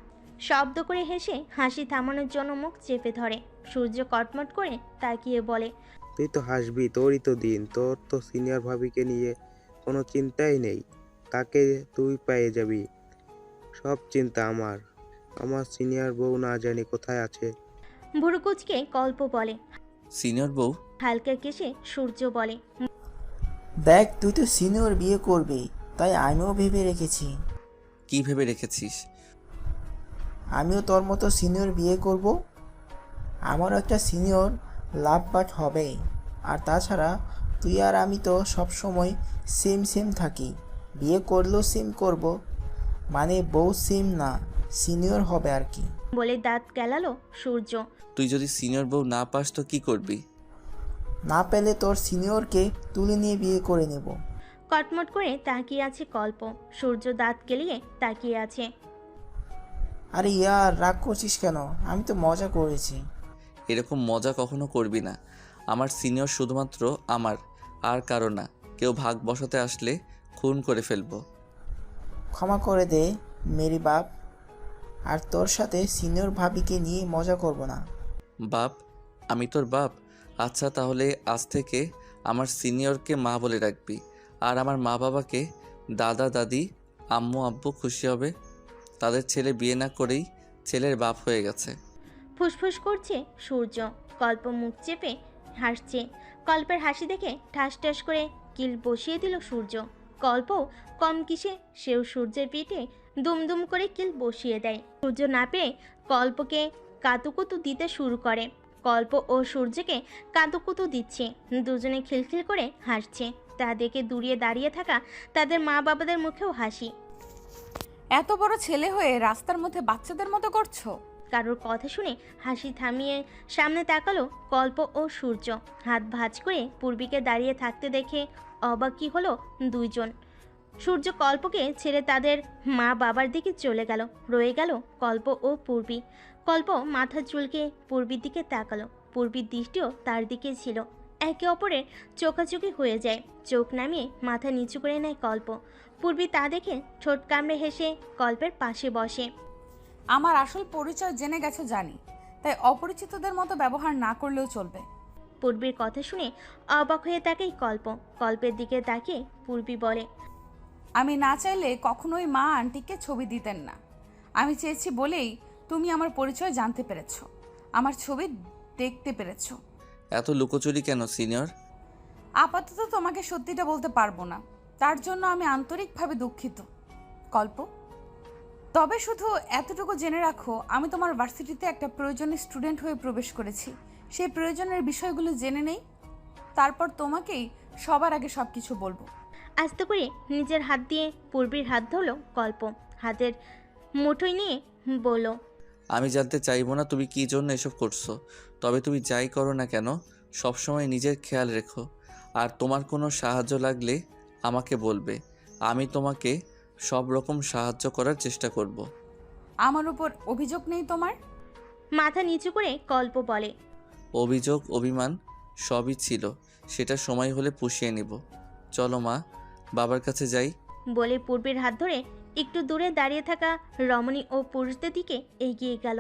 শব্দ করে হেসে হাসি থামানোর জন্য মুখ চেপে ধরে। সূর্য কটমট করে তাকিয়ে বলে, তুই তো হাসবি, তোরই তো দিন। তোর তো সিনিয়র ভাবিকে নিয়ে কোনো চিন্তাই নেই, তাকে তুই পেয়ে যাবি। সব চিন্তা আমার। আমার সিনিয়র বউ না জানি কোথায় আছে। ভুরুকুচকে কল্প বলে। সিনিয়র বউ? হালকা কেশে সূর্য বলে, দেখ, তুই তো সিনিয়র বিয়ে করবি, তাই আমিও ভেবে রেখেছি। কি ভেবে রেখেছিস? আমিও তোর মতো সিনিয়র বিয়ে করব। আমারও একটা সিনিয়র লাভ বাট হবে। আর তাছাড়া তুই আর আমি তো সব সময় সেম থাকি। বিয়ে করলেও সেম করব, মানে বউ সেম না, সিনিয়র হবে আর কি। বলে দাঁত গেলালো সূর্য। তুই যদি সিনিয়র বউ না পাস তো কি করবি? না পেলে তোর সিনিয়রকে তুলে নিয়ে বিয়ে করে নেব। কটমট করে তাকিয়ে আছে কল্প। সূর্য দাঁত গেলিয়ে তাকিয়ে আছে। আরে ইয়ার, রাগ করছিস কেন? আমি তো মজা করেছি। এরকম মজা কখনো করবি না। আমার সিনিয়র শুধুমাত্র আমার, আর কারো না। কেউ ভাগ বসাতে আসলে খুন করে ফেলবো। ক্ষমা করে দে মেরি বাপ, আর তোর সাথে সিনিয়র ভাবিকে নিয়ে মজা করব না। বাপ? আমি তোর বাপ? আচ্ছা, তাহলে আজ থেকে আমার সিনিয়রকে মা বলে রাখবি, আর আমার মা বাবাকে দাদা দাদি, আম্মু আব্বু খুশি হবে। তাদের ছেলে বিয়ে না করেই ছেলের বাপ হয়ে গেছে। ফুসফুস করছে সূর্য। কল্প মুখ চেপে হাসছে। কল্পের হাসি দেখে ঠাস ঠাস করে কিল বসিয়ে দিল সূর্য। কল্প কম কিসে, সেও সূর্যের পেটে দুমদুম করে কিল বসিয়ে দেয়। সূর্য না পেয়ে কল্পকে কাতুকুতু দিতে শুরু করে। কল্প ও সূর্যকে কাতুকুতু দিচ্ছে। দুজনে খিলখিল করে হাসছে। তা দেখে দূরে দাঁড়িয়ে থাকা তাদের মা বাবাদের মুখেও হাসি। এত বড় ছেলে হয়ে রাস্তার মধ্যে বাচ্চাদের মতো করছো? কারোর কথা শুনে হাসি থামিয়ে সামনে তাকালো কল্প ও সূর্য। হাত ভাঁজ করে পূর্বীকে দাঁড়িয়ে থাকতে দেখে অবাকই হলো দুইজন। সূর্য কল্পকে ছেড়ে তাদের মা বাবার দিকে চলে গেল। রয়ে গেল কল্প ও পূর্বী। কল্প মাথা চুলকে পূর্বীর দিকে তাকালো। পূর্বীর দৃষ্টিও তার দিকে ছিল। একে অপরের চোখাচোখি হয়ে যায়। চোখ নামিয়ে মাথা নিচু করে নেয় কল্প। পূর্বী তা দেখে ঠোঁট কামড়ে হেসে কল্পের পাশে বসে। আমার আসল পরিচয় জেনে গেছো জানি, তাই অপরিচিতদের মতো ব্যবহার না করলেও চলবে। পূর্বীর কথা শুনে অবাক হয়ে তাকাই কল্প। কল্পের দিকে তাকিয়ে পূর্বী বলে, আমি না চাইলে কখনোই মা আন্টিকে ছবি দিতেন না। আমি চেয়েছি বলেই তুমি আমার পরিচয় জানতে পেরেছো, আমার ছবি দেখতে পেরেছো। এত লুকোচুরি কেন সিনিয়র? আপাতত তোমাকে সত্যিটা বলতে পারবো না, তার জন্য আমি আন্তরিকভাবে দুঃখিত কল্প। তবে শুধু এতটুকু জেনে রাখো, আমি তোমার ভার্সিটিতে একটা প্রয়োজনীয় স্টুডেন্ট হয়ে প্রবেশ করেছি। সেই প্রয়োজনের বিষয়গুলো জেনে নেই, তারপর তোমাকেই সবার আগে সব কিছু বলবো। আস্তে করে নিজের হাত দিয়ে পূর্বীর হাত ধরলো কল্প। হাতের মুঠোয় নিয়ে বলল, আমি জানতে চাইবো না তুমি কী জন্য এসব করছো। তবে তুমি যাই করো না কেন, সবসময় নিজের খেয়াল রেখো। আর তোমার কোনো সাহায্য লাগলে আমাকে বলবে। আমি তোমাকে সব রকম সাহায্য করার চেষ্টা করব। আমার উপর অভিযোগ নেই তোমার? মাথা নিচু করে কল্প বলে, অভিযোগ অভিমান সবই ছিল, সেটা সময় হলে পুষিয়ে নিব। চলো মা, বাবার কাছে যাই। বলে পূর্বীর হাত ধরে একটু দূরে দাঁড়িয়ে থাকা রমণী ও পুরুষদের দিকে এগিয়ে গেল।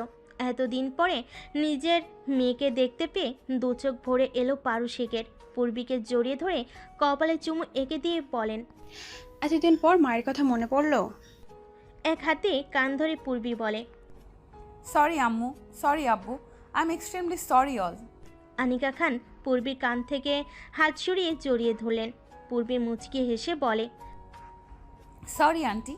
এতদিন পরে নিজের মেয়েকে দেখতে পেয়ে দু চোখ ভরে এলো পারুশেখের। পূর্বীকে জড়িয়ে ধরে কপালে চুমু এঁকে দিয়ে বলেন, এতদিন পর মায়ের কথা মনে পড়লো? এক হাতে কান ধরে পূর্বী বলে, সরি আম্মু, সরি আব্বু, I am extremely sorry all. Anika Khan পূর্বীর কান থেকে হাত সরিয়ে জড়িয়ে ধরলেন। পূর্বী মুচকি হেসে বলে, সরি আন্টি।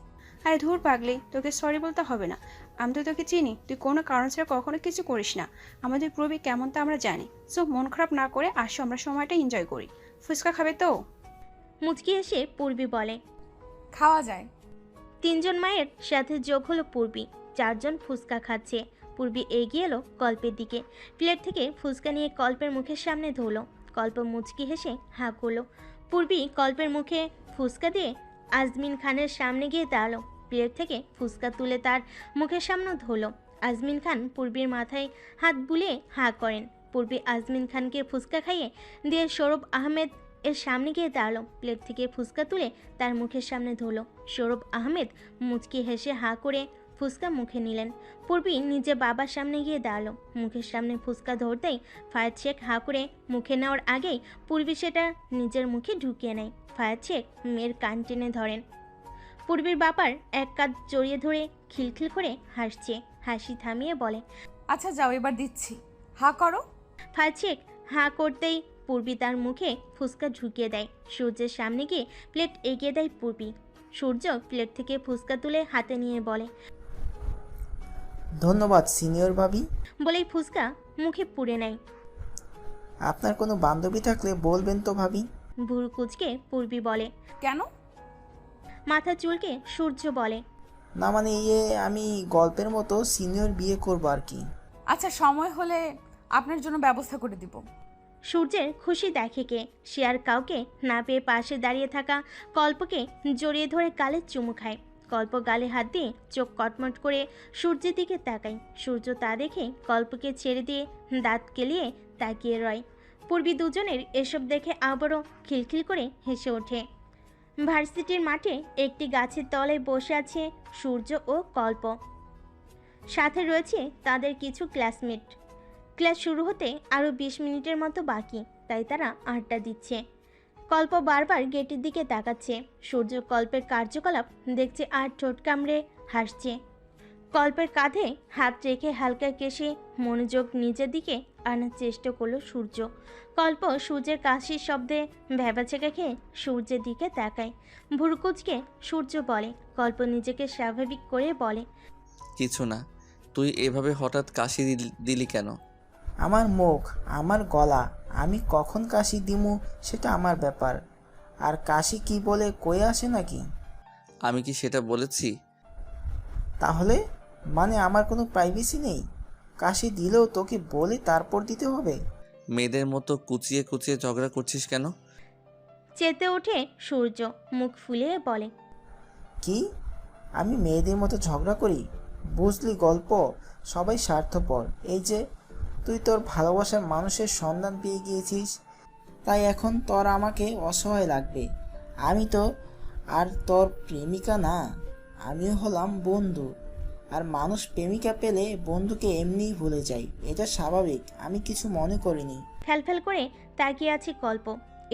আরে ধুর পাগলি, তোকে সরি বলতে হবে না। আমি তো তোকে চিনি, তুই কোনো কারণ ছাড়া কখনো কিছু করিস না। আমাদের পূর্বী কেমন তা আমরা জানি। সো মন খারাপ না করে আসো, আমরা সময়টা এনজয় করি। ফুচকা খাবে তো? মুচকি হেসে পূর্বী বলে, খাওয়া যায়। তিনজন মায়ের সাথে যোগ হলো পূর্বী। চারজন ফুচকা খাচ্ছে। পূর্বী এগিয়ে এলো কল্পের দিকে। প্লেট থেকে ফুচকা নিয়ে কল্পের মুখের সামনে ধরলো। কল্প মুচকি হেসে হাঁ করলো। পূর্বী কল্পের মুখে ফুচকা দিয়ে আজমিন খানের সামনে গিয়ে দাঁড়ালো। প্লেট থেকে ফুচকা তুলে তার মুখের সামনে ধরলো। আজমিন খান পূর্বীর মাথায় হাত বুলিয়ে হাঁ করেন। পূর্বী আজমিন খানকে ফুচকা খাইয়ে দিয়ে সৌরভ আহমেদ এর সামনে গিয়ে দাঁড়ালো। প্লেট থেকে ফুচকা তুলে তার মুখের সামনে ধরলো। সৌরভ আহমেদ মুচকি হেসে হাঁ করে ফুচকা মুখে নিলেন। পূর্বী নিজে বাবার সামনে গিয়ে দাঁড়ালো। মুখের সামনে ফুচকা ধরতেই ফায়াজ শেখ হাঁ করে মুখে নেওয়ার আগেই পূর্বী সেটা নিজের মুখে ঢুকিয়ে নেয়। ফায়াজ শেখ মেয়ের কান টেনে ধরেন। পূর্বীর বাবার এক কাঁধ জড়িয়ে ধরে খিলখিল করে হাসছে। হাসি থামিয়ে বলে, আচ্ছা যাও, এবার দিচ্ছি, হা করো। ফায়াজ শেখ হাঁ করতেই পূর্বী তার মুখে ফুচকা ঢুকিয়ে দেয়। সূর্যের সামনে গিয়ে প্লেট এগিয়ে দেয় পূর্বী। সূর্য প্লেট থেকে ফুচকা তুলে হাতে নিয়ে বলে, ধন্যবাদ সিনিয়র ভাবি। বলেই ফুচকা মুখে পুড়ে নেয়। আপনার কোনো বান্ধবী থাকলে বলবেন তো ভাবি। ভুরু কুচকে পূর্বী বলে, কেন? মাথা চুলকে সূর্য বলে, না মানে ইয়ে, আমি গল্পের মতো সিনিয়র বিয়ে করবো আর কি। আচ্ছা, সময় হলে আপনার জন্য ব্যবস্থা করে দিব। সূর্যের খুশি দেখে কে, সে আর কাউকে না পেয়ে পাশে দাঁড়িয়ে থাকা কল্পকে জড়িয়ে ধরে গালে চুমু খায়। কল্প গালে হাত দিয়ে চোখ কটমট করে সূর্যের দিকে তাকায়। সূর্য তা দেখে কল্পকে ছেড়ে দিয়ে দাঁত কেলিয়ে তাকিয়ে রয়। পূর্বী দুজনের এসব দেখে আবারও খিলখিল করে হেসে ওঠে। ভার্সিটির মাঠে একটি গাছের তলায় বসে আছে সূর্য ও কল্প, সাথে রয়েছে তাদের কিছু ক্লাসমেট। ক্লাস শুরু হতে আরও 20 মিনিটের মতো বাকি, তাই তারা আড্ডা দিচ্ছে। কল্প বারবার গেটের দিকে তাকাচ্ছে। সূর্য কল্পের কার্যকলাপ দেখছে আর ঠোঁট কামড়ে হাসছে। কল্পের কাঁধে হাত রেখে হালকা কেশে মনোযোগ নিজের দিকে আনার চেষ্টা করলো সূর্য। কল্প সূর্যের কাশির শব্দে ভ্যাবাচেকা খেয়ে সূর্যের দিকে তাকায়। ভুরুকুচকে সূর্য বলে। কল্প নিজেকে স্বাভাবিক করে বলে, কিছু না। তুই এভাবে হঠাৎ কাশি দিলি কেন? আমার মুখ, আমার গলা, আমি কখন কাশি দিমু সেটা আমার ব্যাপার। আর কাশি কি বলে কয়ে আসে নাকি? আমি কি সেটা বলেছি? তাহলে মানে আমার কোনো প্রাইভেসি নেই? কাশি দিলেও তোকে বলে তারপর দিতে হবে? মেয়েদের মতো কুচিয়ে কুচিয়ে ঝগড়া করছিস কেন? চেতে ওঠে সূর্য, মুখ ফুলিয়ে বলে, কি? আমি মেয়েদের মতো ঝগড়া করি? বুঝলি গল্প, সবাই স্বার্থপর। এই যে তুই তোর ভালোবাসার মানুষের সন্ধান পেয়ে গিয়েছিস, তাই এখন তোর আমাকে অসহায় লাগবে। আমি তো আর তোর প্রেমিকা না, আমিও হলাম বন্ধু। আর মানুষ প্রেমিকা পেলে বন্ধুকে এমনিই ভুলে যায়, এটা স্বাভাবিক। আমি কিছু মনে করিনি। ফ্যালফ্যাল করে তাকিয়ে আছে কল্প।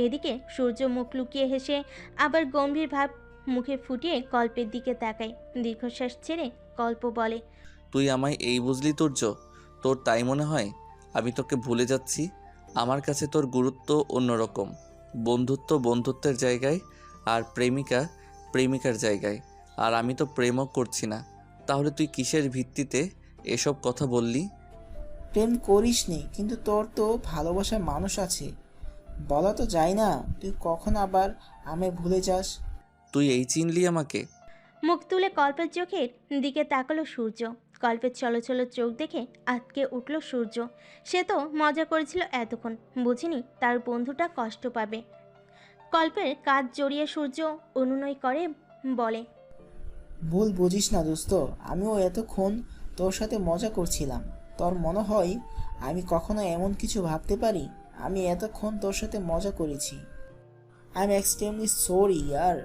এদিকে সূর্য মুখ লুকিয়ে হেসে আবার গম্ভীর ভাব মুখে ফুটিয়ে কল্পের দিকে তাকায়। দীর্ঘশ্বাস ছেড়ে কল্প বলে, তুই আমায় এই বুঝলি তুর্য? তোর তাই মনে হয় আমি তোকে ভুলে যাচ্ছি? আমার কাছে তোর গুরুত্ব অন্যরকম। বন্ধুত্ব বন্ধুত্বের জায়গায়, আর প্রেমিকা প্রেমিকার জায়গায়। আর আমি তো প্রেমও করছি না। তাহলে তুই কিসের ভিত্তিতে এসব কথা বললি? প্রেম করিসনি, কিন্তু তোর তো ভালোবাসার মানুষ আছে, বলা তো যায় না। তুই কখন আবার আমায় ভুলে যাস? তুই এই চিনলি আমাকে? মুখ তুলে কল্পের চোখের দিকে তাকালো সূর্য। কল্পের চলো চোখ দেখে আটকে উঠল সূর্য। সে তো মজা করেছিল এতক্ষণ, বুঝিনি তার বন্ধুটা কষ্ট পাবে। কল্পের কাঁধ জড়িয়ে সূর্য অনুনয় করে বলে, ভুল বুঝিস না দোস্ত, আমিও এতক্ষণ তোর সাথে মজা করছিলাম। তোর মনে হয় আমি কখনো এমন কিছু ভাবতে পারি? আমি এতক্ষণ তোর সাথে মজা করেছি। আই এম এক্সট্রিমলি সরি ইয়ার,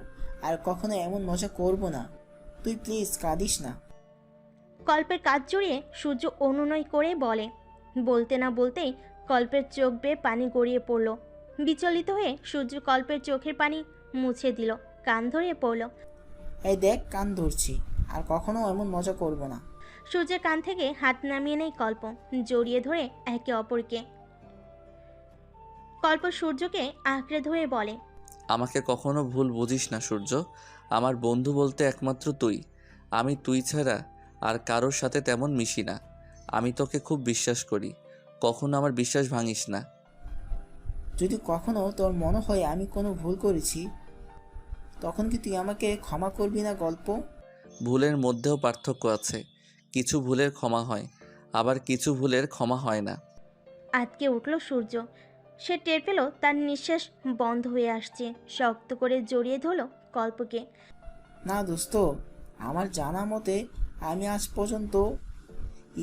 আর কখনো এমন মজা করব না। তুই প্লিজ কাঁদিস না। কল্পের কাঁধ জড়িয়ে সূর্য অনুনয় করে বলে। বলতে না বলতেই কল্পের চোখ বেয়ে পানি গড়িয়ে পড়ল। বিচলিত হয়ে সূর্য কল্পের চোখের পানি মুছে দিল, কান ধরে পড়ল। এই দেখ, কান ধরছি, আর কখনো এমন মজা করব না। সূর্যের কান থেকে হাত নামিয়ে নেয় কল্প, জড়িয়ে ধরে একে অপরকে। কল্প সূর্যকে আঁকড়ে ধরে বলে, আমাকে কখনো ভুল বুঝিস না সূর্য। আমার বন্ধু বলতে একমাত্র তুই। আমি তুই ছাড়া আর কারোর সাথে তেমন মিশি না। আমি তোকে খুব বিশ্বাস করি, কখনো আমার বিশ্বাস ভাঙিস না। যদি কখনো তোর মনে হয় আমি কোনো ভুল করেছি, তখন কি তুই আমাকে ক্ষমা করবি না গল্প? ভুলের মধ্যেও পার্থক্য আছে। কিছু ভুলের ক্ষমা হয়, আবার কিছু ভুলের ক্ষমা হয় না। আটকে উঠল সূর্য। সে টের পেল তার নিঃশ্বাস বন্ধ হয়ে আসছে। শক্ত করে জড়িয়ে ধরল কল্পকে। না দোস্ত, আমার জানা মতে আমি আজ পর্যন্ত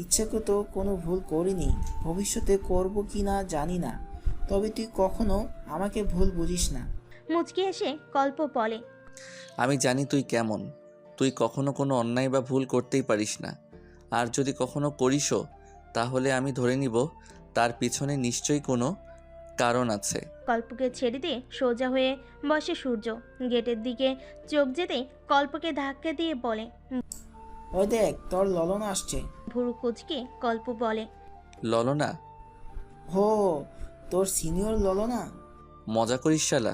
ইচ্ছাকৃত কোনো ভুল করিনি। ভবিষ্যতে করব কি না জানি না, তবে তুই কখনো আমাকে ভুল বুঝিস না। মুচকি এসে কল্প বলে, আমি জানি তুই কেমন। তুই কখনো কোনো অন্যায় বা ভুল করতেই পারিস না। আর যদি কখনো করিসও, তাহলে আমি ধরে নিব তার পিছনে নিশ্চয়ই কোনো কারণ আছে। কল্পকে ছেড়ে দিয়ে সোজা হয়ে বসে সূর্য। গেটের দিকে চোখ যেতেই কল্পকে ধাক্কা দিয়ে বলে, ওই দেখ, তোর ললনা আসছে। ভুরু কুচকে কল্প বলে, ললনা? হো, তোর সিনিয়র ললনা। মজা করিস শালা।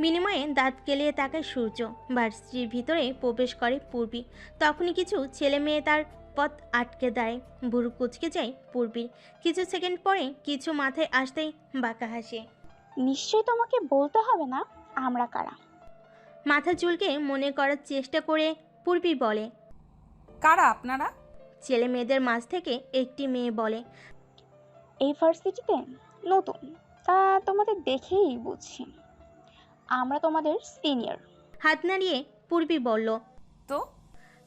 বিনিময়ে দাঁত কেলিয়ে তাকায় সূর্য। ভার্সিটির ভিতরে প্রবেশ করে পূর্বী। তখনই কিছু ছেলে মেয়ে তার পথ আটকে দেয়। ভুরু কুচকে যায় পূর্বীর। কিছু সেকেন্ড পরে কিছু মাথায় আসতেই বাঁকা হাসে। নিশ্চয়ই তোমাকে বলতে হবে না আমরা কারা। মাথা চুলকে মনে করার চেষ্টা করে পূর্বী বলে, কারা আপনারা? ছেলে মেয়েদের মাঝ থেকে একটি মেয়ে বলে। এই ভার্সিটিতে নতুন, তা তোমাদের দেখেই বুঝছি আমরা তোমাদের সিনিয়র। হাত নাড়িয়ে পূর্বী বলল। তো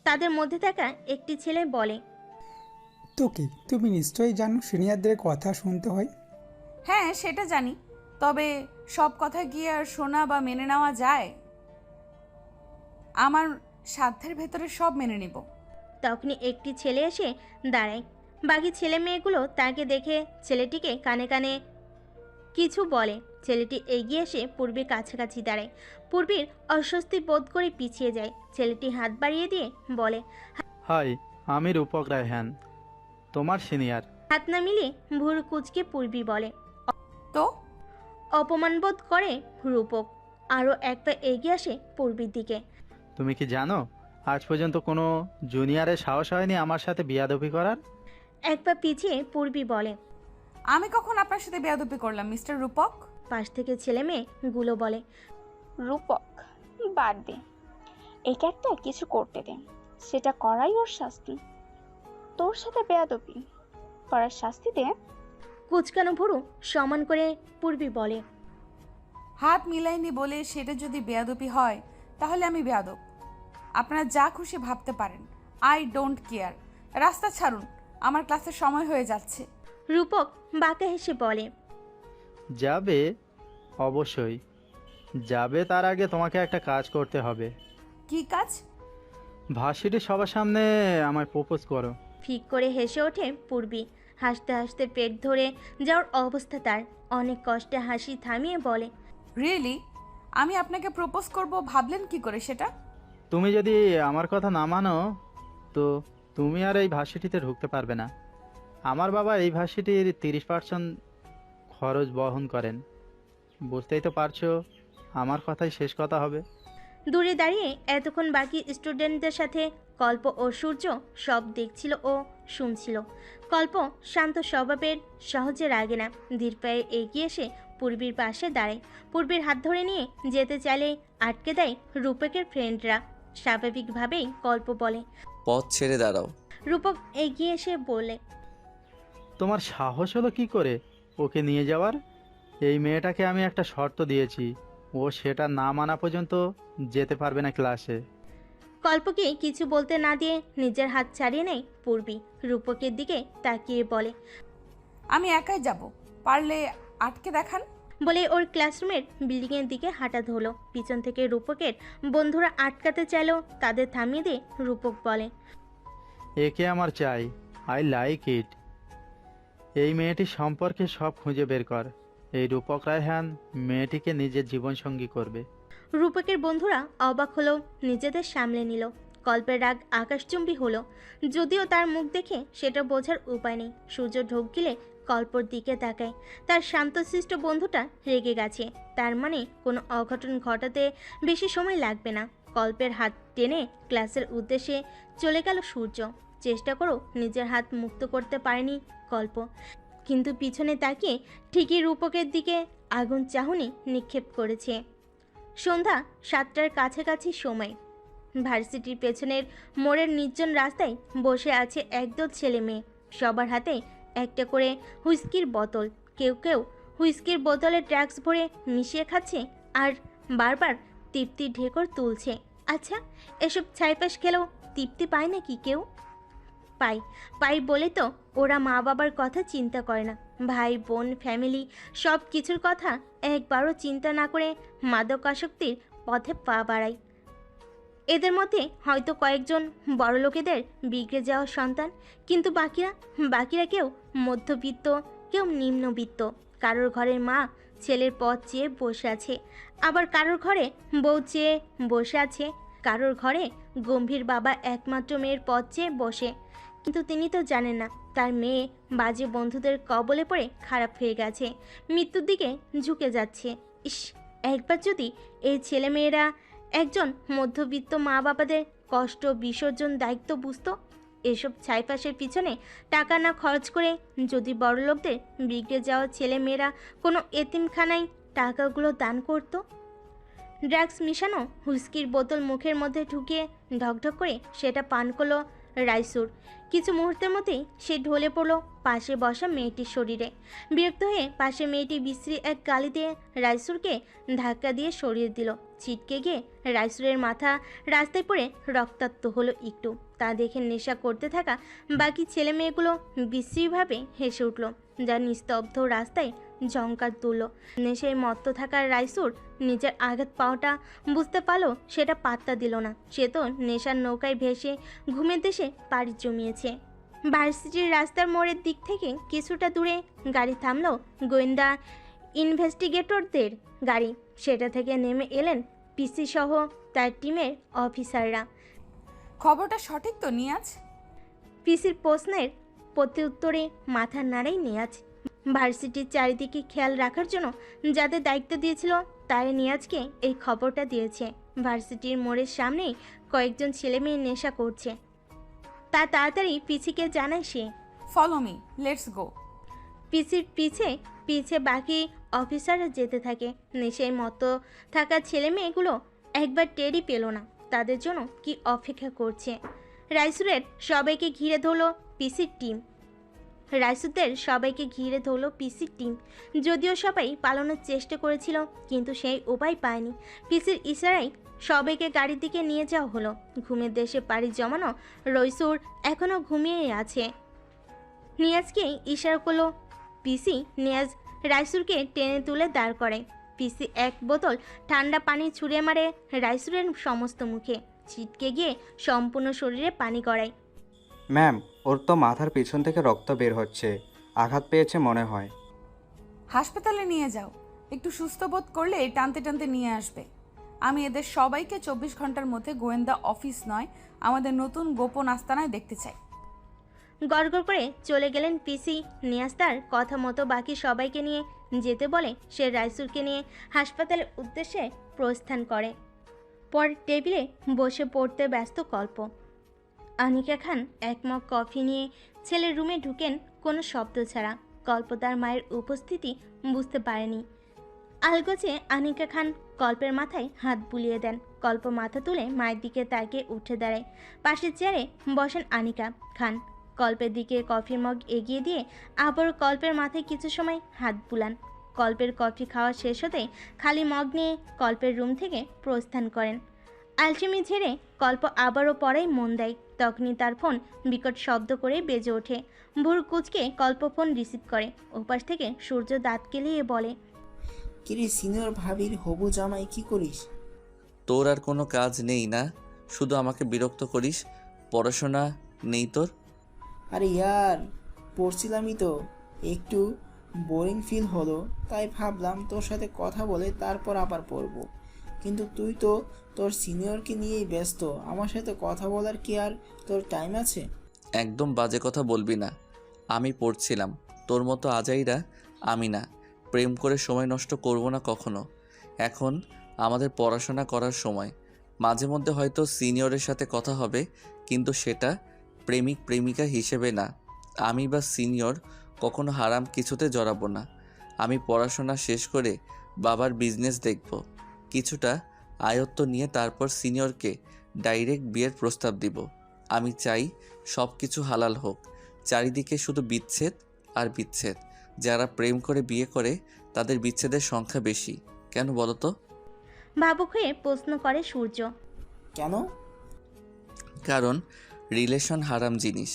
তাদের মধ্যে থাকা একটি ছেলে বলে। তো কি তুমি নিশ্চয়ই জানো সিনিয়রদের কথা শুনতে হয়? হ্যাঁ, সেটা জানি, তবে সব কথা গিয়ে আর শোনা বা মেনে নেওয়া যায়? আমার সাধ্যের ভেতরে সব মেনে নিব। তখনই একটি ছেলে এসে দাঁড়ায়। বাকি ছেলে মেয়েগুলো তাকে দেখে ছেলেটিকে কানে কানে কিছু বলে। ছেলেটি এগিয়ে এসে পূর্বীর কাছাকাছি দাঁড়ায়। পূর্বীর অস্বস্তি বোধ করে পিছিয়ে যায়। ছেলেটি হাত বাড়িয়ে দিয়ে বলে। হাই, আমি রূপক রায়হান, তোমার সিনিয়র। হাত না মিলিয়ে ভুরু কুচকে পূর্বী বলে। তো অপমান বোধ করে রূপক। আরও এক পা এগিয়ে আসে পূর্বীর দিকে। তুমি কি জানো আজ পর্যন্ত কোনো জুনিয়রের সাহস হয়নি আমার সাথে বিয়াদবি করার? এক পা পিছিয়ে পূর্বী বলে। আমি কখন আপনার সাথে বেয়াদবি করলাম মিস্টার রূপক? পাশ থেকে ছেলে মেয়ে গুলো বলে। রূপক, বাদ দে, একে একটা কিছু করতে দে, সেটা করাই ওর শাস্তি। তোর সাথে বেয়াদবি করার শাস্তি দে। কুচকানো ভুরু সমান করে পূর্বী বলে। হাত মিলাইনি বলে সেটা যদি বেয়াদবি হয় তাহলে আমি বেয়াদব। আপনারা যা খুশি ভাবতে পারেন, আই ডোন্ট কেয়ার। রাস্তা ছাড়ুন, আমার ক্লাসের সময় হয়ে যাচ্ছে। রূপক বাঁকা হেসে বলে। যাবে, অবশ্যই যাবে। তার আগে তোমাকে একটা কাজ করতে হবে। কি কাজ? ভার্সিটির সবার সামনে আমায় প্রপোজ করো। ফিক করে হেসে ওঠে পূর্বী। হাসতে হাসতে পেট ধরে যাওয়ার অবস্থা তার। অনেক কষ্টে হাসি থামিয়ে বলে। রিয়েলি? আমি আপনাকে প্রপোজ করব ভাবলেন কি করে সেটা? তুমি যদি আমার কথা না মানো তো তুমি আর এই ভার্সিটিতে ঢুকতে পারবে না। আমার বাবা এই ভার্সিটির 30% খরচ বহন করেন। বুঝতেই তো পারছো আমার কথাই শেষ কথা হবে। দূরে দাঁড়িয়ে এতক্ষণ বাকি স্টুডেন্টদের সাথে কল্প ও সূর্য সব দেখছিল ও শুনছিল। কল্প শান্ত স্বভাবের, সহজে রাগে না। ধীর পায়ে এগিয়ে এসে পূর্বীর পাশে দাঁড়ায়। পূর্বীর হাত ধরে নিয়ে যেতে চাইলে আটকে দেয় রূপকের ফ্রেন্ডরা। স্বাভাবিকভাবেই কল্প বলে। পথ ছেড়ে দাঁড়াও। রূপক এগিয়ে এসে বলে। তোমার সাহস হলো কি করে ওকে নিয়ে যাওয়ার? এই মেয়েটাকে আমি একটা শর্ত দিয়েছি, ও সেটা না মানা পর্যন্ত যেতে পারবে না ক্লাসে। কল্পকে কিছু বলতে না দিয়ে নিজের হাত ছাড়িয়ে নেয় পূর্বী। রূপকের দিকে তাকিয়ে বলে। আমি একাই যাব, পারলে আটকে দেখান। বলে ওর ক্লাসরুমের বিল্ডিংয়ের দিকে হাঁটা ধরলো। পিছন থেকে রূপকের বন্ধুরা আটকাতে চাইলো, তাদের থামিয়ে দিয়ে রূপক বলে। একে আমার চাই, আই লাইক ইট। এই মেয়েটির সম্পর্কে সব খুঁজে বের কর। এই রূপক রায়হান মেয়েটিকে নিজের জীবনসঙ্গী করবে। রূপকের বন্ধুরা অবাক হলো, নিজেদের সামলে নিল। কল্পের রাগ আকাশচুম্বী হলো, যদিও তার মুখ দেখে সেটা বোঝার উপায় নেই। সূর্য ঢোক গিলে কল্পর দিকে তাকায়। তার শান্তশিষ্ট বন্ধুটা রেগে গেছে, তার মানে কোনো অঘটন ঘটাতে বেশি সময় লাগবে না। কল্পের হাত টেনে ক্লাসের উদ্দেশ্যে চলে গেল সূর্য। চেষ্টা করো নিজের হাত মুক্ত করতে পারেনি কল্প, কিন্তু পিছনে তাকিয়ে ঠিকই রূপকের দিকে আগুন চাহনি নিক্ষেপ করেছে। সন্ধ্যা 7টার কাছাকাছি সময়। ভার্সিটির পেছনের মোড়ের নির্জন রাস্তায় বসে আছে একদল ছেলে মেয়ে। সবার হাতে একটা করে হুইস্কির বোতল। কেউ কেউ হুইস্কির বোতলে ড্রাগস ভরে মিশিয়ে খাচ্ছে আর বারবার তৃপ্তির ঢেকর তুলছে। আচ্ছা, এসব ছাইপাশ খেলেও তৃপ্তি পায় নাকি কেউ? পাই বলে তো ওরা মা বাবার কথা চিন্তা করে না। ভাই বোন, ফ্যামিলি সব কিছুর কথা একবারও চিন্তা না করে মাদকাসক্তির পথে পা বাড়ায়। এদের মধ্যে হয়তো কয়েকজন বড়লোকেদের বিগড়ে যাওয়া সন্তান, কিন্তু বাকিরা কেউ মধ্যবিত্ত, কেউ নিম্নবিত্ত। কারোর ঘরের মা ছেলের পথ চেয়ে বসে আছে, আবার কারোর ঘরে বউ চেয়ে বসে আছে। কারোর ঘরে গম্ভীর বাবা একমাত্র মেয়ের পথ চেয়ে বসে, কিন্তু তিনি তো জানেন না তার মেয়ে বাজে বন্ধুদের কবলে পড়ে খারাপ হয়ে গেছে, মৃত্যুর দিকে ঝুঁকে যাচ্ছে। ইস, একবার যদি এই ছেলেমেয়েরা একজন মধ্যবিত্ত মা বাবাদের কষ্ট বিসর্জন দায়িত্ব বুঝতো। এসব ছাইপাশের পিছনে টাকা না খরচ করে যদি বড়লোকদের বিগড়ে যাওয়া ছেলেমেয়েরা কোনো এতিমখানায় টাকাগুলো দান করত। ড্রাগস মিশানো হুইস্কির বোতল মুখের মধ্যে ঢুকিয়ে ঢকঢক করে সেটা পান করলো রাইসুর। কিছু মুহূর্তের মধ্যেই সে ঢলে পড়ল পাশে বসা মেয়েটির শরীরে। বিরক্ত হয়ে পাশে মেয়েটি বিশ্রী এক গালি দিয়ে রাইসুরকে ধাক্কা দিয়ে সরিয়ে দিল। ছিটকে গিয়ে রাইসুরের মাথা রাস্তায় পড়ে রক্তাক্ত হলো একটু। তা দেখে নেশা করতে থাকা বাকি ছেলে মেয়েগুলো বিশ্রীভাবে হেসে উঠল, যা নিস্তব্ধ রাস্তায় ঝংকার তুলল। নেশায় মত্ত থাকার রাইসুর নিজের আঘাত পাওয়াটা বুঝতে পারলো, সেটা পাত্তা দিল না। সে তো নেশার নৌকায় ভেসে ঘুমের দেশে পাড়ি জমিয়েছে। ভার্সিটির রাস্তার মোড়ের দিক থেকে কিছুটা দূরে গাড়ি থামলো গোয়েন্দা ইনভেস্টিগেটরদের গাড়ি। সেটা থেকে নেমে এলেন পিসি সহ তার টিমের অফিসাররা। খবরটা সঠিক তো নিয়াজ? পিসির প্রশ্নের প্রত্যুত্তরে মাথা নাড়াই নিয়াজ। ভার্সিটির চারিদিকে খেয়াল রাখার জন্য যাদের দায়িত্ব দিয়েছিল তারা নিয়াজকে এই খবরটা দিয়েছে। ভার্সিটির মোড়ের সামনেই কয়েকজন ছেলে মেয়ে নেশা করছে, তা তাড়াতাড়ি পিসিকে জানায় সে। Follow me, let's go. পিসির পিছে পিছে বাকি অফিসাররা যেতে থাকে। নেশায় মতো থাকা ছেলে মেয়েগুলো একবার টেরই পেল না তাদের জন্য কি অপেক্ষা করছে। রাইসুরের সবাইকে ঘিরে ধরলো পিসির টিম। যদিও সবাই পালানোর চেষ্টা করেছিল, কিন্তু সেই উপায় পায়নি। পিসির ইশারায় সবাইকে গাড়ির দিকে নিয়ে যাওয়া হলো। ঘুমের দেশে পাড়ি জমানো রাইসুর এখনও ঘুমিয়েই আছে। নিয়াজকে ইশারা করলো পিসি। নিয়াজ রাইসুরকে টেনে তুলে দাঁড় করে। পিসি এক বোতল ঠান্ডা পানি ছুঁড়ে মারে রাইসুরের সমস্ত মুখে, ছিটকে গিয়ে সম্পূর্ণ শরীরে পানি গড়ায়। ম্যাম, ওর তো মাথার পিছন থেকে রক্ত বের হচ্ছে, আঘাত পেয়েছে মনে হয়। হাসপাতালে নিয়ে যাও, একটু সুস্থ বোধ করলে টানতে টানতে নিয়ে আসবে। আমি এদের সবাইকে 24 ঘন্টার মধ্যে গোয়েন্দা অফিস নয়, আমাদের নতুন গোপন আস্তানায় দেখতে চাই। গড়গড় করে চলে গেলেন পিসি। নিয়াজ তার কথা মতো বাকি সবাইকে নিয়ে যেতে বলে সে রাইসুরকে নিয়ে হাসপাতালের উদ্দেশ্যে প্রস্থান করে। পরের টেবিলে বসে পড়তে ব্যস্ত কল্প। আনিকা খান এক মগ কফি নিয়ে ছেলের রুমে ঢুকেন কোনো শব্দ ছাড়া। কল্প তার মায়ের উপস্থিতি বুঝতে পারেনি। আলগোছে আনিকা খান কল্পের মাথায় হাত বুলিয়ে দেন। কল্প মাথা তুলে মায়ের দিকে তাকিয়ে উঠে দাঁড়ায়। পাশের চেয়ারে বসেন আনিকা খান। কল্পের দিকে কফির মগ এগিয়ে দিয়ে আবারও কল্পের মাথায় কিছু সময় হাত বুলান। কল্পের কফি খাওয়া শেষ হতে খালি মগ নিয়ে কল্পের রুম থেকে প্রস্থান করেন। আলসেমি ঝেড়ে কল্প আবারও পড়ায় মন দেয়। তখনই তার ফোন বিকট শব্দ করে বেজে ওঠে। ভুর কুচকে কল্প ফোন রিসিভ করে। ওপাশ থেকে সূর্য দাঁত কেলিয়ে বলে, কিরে সিনিয়র ভাবির হবু জামাই, কি করিস? তোর আর কোনো কাজ নেই না? শুধু আমাকে বিরক্ত করিস। পড়াশোনা নেই তোর? আরে ইয়ার, পড়ছিলামই তো, একটু বোরিং ফিল হলো, তাই ভাবলাম তোর সাথে কথা বলে তারপর আবার পড়বো। কিন্তু তুই তো তোর সিনিয়রকে নিয়েই ব্যস্ত, আমার সাথে কথা বলার কি আর তোর টাইম আছে? একদম বাজে কথা বলবি না। আমি পড়ছিলাম, তোর মতো আজাইরা আমি না। প্রেম করে সময় নষ্ট করব না কখনো। এখন আমাদের পড়াশোনা করার সময়। মাঝে মধ্যে হয়তো সিনিয়রের সাথে কথা হবে, কিন্তু সেটা প্রেমিক প্রেমিকা হিসেবে না। আমি বা সিনিয়র কখনো হারাম কিছুতে জড়াবো না। আমি পড়াশোনা শেষ করে বাবার বিজনেস দেখব, কিছুটা আয়ত্ত নিয়ে তারপর সিনিয়রকে ডাইরেক্ট বিয়ের প্রস্তাব দিব। আমি চাই সব কিছু হালাল হোক। চারিদিকে শুধু বিচ্ছেদ আর বিচ্ছেদ। যারা প্রেম করে বিয়ে করে তাদের বিচ্ছেদের সংখ্যা বেশি। কেন বলো তো? ভাবুক হয়ে প্রশ্ন করে সূর্য। কেন? কারণ রিলেশন হারাম জিনিস,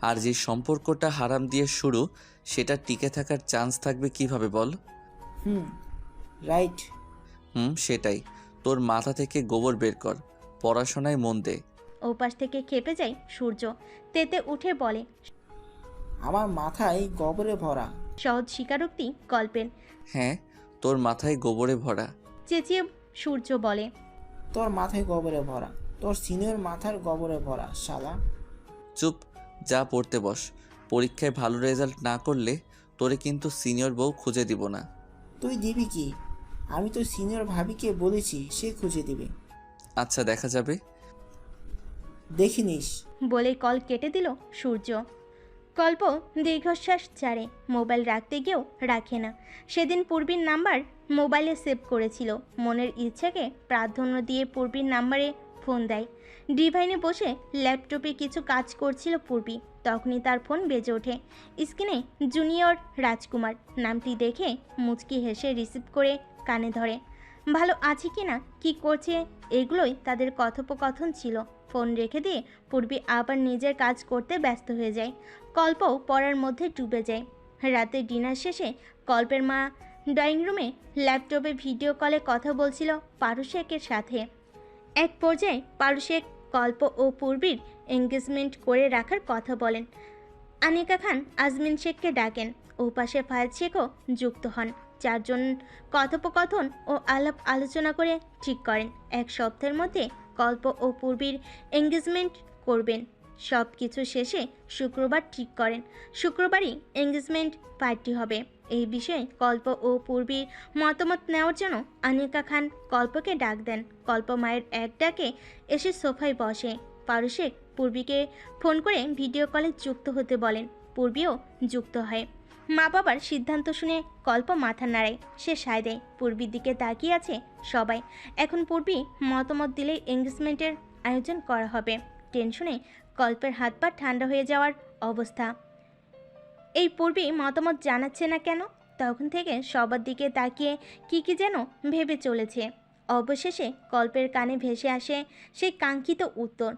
আর যে সম্পর্কটা হারাম দিয়ে শুরু সেটা টিকে থাকার চান্স থাকবে কিভাবে বল? রাইট। সেটাই। তোর মাথা থেকে গোবর বের কর, পড়াশোনায় মন দে। ওপাশ থেকে খেপে যায় সূর্য। তেতে উঠে বলে, আমার মাথায় গোবরে ভরা। সহজ স্বীকারোক্তি কল্পের। হ্যাঁ, তোর মাথায় গোবরে ভরা। চেঁচিয়ে সূর্য বলে, তোর মাথায় গোবরে ভরা, তোর সিনিয়র মাথার গোবরে ভরা শালা। চুপ, যা পড়তে বস। পরীক্ষায় ভালো রেজাল্ট না করলে তোরে কিন্তু সিনিয়র বউ খুঁজে দিব না। তুই দিবি কি? আমি তো সিনিয়র ভাবিকে বলেছি, সে খুঁজে দিবে। আচ্ছা, দেখা যাবে। দেখিনিস। বলে কল কেটে দিল সূর্য। কল্প দীর্ঘশ্বাস ছাড়ে। মোবাইল রাখতে গিয়েও রাখে না। সেদিন পূর্বীর নাম্বার মোবাইলে সেভ করেছিল। মনের ইচ্ছাকে প্রাধান্য দিয়ে পূর্বীর নাম্বারে ফোন দেয়। ডিভাইনে বসে ল্যাপটপে কিছু কাজ করছিল পূর্বী। তখনই তার ফোন বেজে ওঠে। স্ক্রিনে জুনিয়র রাজকুমার নামটি দেখে মুচকি হেসে রিসিভ করে কানে ধরে। ভালো আছে কি না, কী করছে, এগুলোই তাদের কথোপকথন ছিল। ফোন রেখে দিয়ে পূর্বী আবার নিজের কাজ করতে ব্যস্ত হয়ে যায়। কল্পও পড়ার মধ্যে ডুবে যায়। রাতে ডিনার শেষে কল্পের মা ড্রয়িং রুমে ল্যাপটপে ভিডিও কলে কথা বলছিল পারু শেখের সাথে। এক পর্যায়ে পারু শেখ কল্প ও পূর্বীর এঙ্গেজমেন্ট করে রাখার কথা বলেন। আনিকা খান আজমিন শেখকে ডাকেন। ও পাশে ফায়াজ শেখও যুক্ত হন। চারজন কথোপকথন ও আলাপ আলোচনা করে ঠিক করেন 1 সপ্তাহের মধ্যে কল্প ও পূর্বীর এঙ্গেজমেন্ট করবেন। সব কিছু শেষে শুক্রবার ঠিক করেন শুক্রবারই এঙ্গেজমেন্ট পার্টি হবে। এই বিষয়ে কল্প ও পূর্বীর মতামত নেওয়ার জন্য আনিকা খান কল্পকে ডাক দেন। কল্প মায়ের এক ডাকে এসে সোফায় বসে। পারু শেখ পূর্বীকে ফোন করে ভিডিও কলে যুক্ত হতে বলেন। পূর্বীও যুক্ত হয়। মা বাবার সিদ্ধান্ত শুনে কল্প মাথা নাড়ায়। সে সায় দেয়। পূর্বীর দিকে তাকিয়ে আছে সবাই। এখন পূর্বী মতামত দিলেই এঙ্গেজমেন্টের আয়োজন করা হবে। টেনশনে কল্পের হাত পা ঠান্ডা হয়ে যাওয়ার অবস্থা। এই পূর্বী মতামত জানাচ্ছে না কেন? তখন থেকে সবার দিকে তাকিয়ে কি যেন ভেবে চলেছে। অবশেষে কল্পের কানে ভেসে আসে সেই কাঙ্ক্ষিত উত্তর,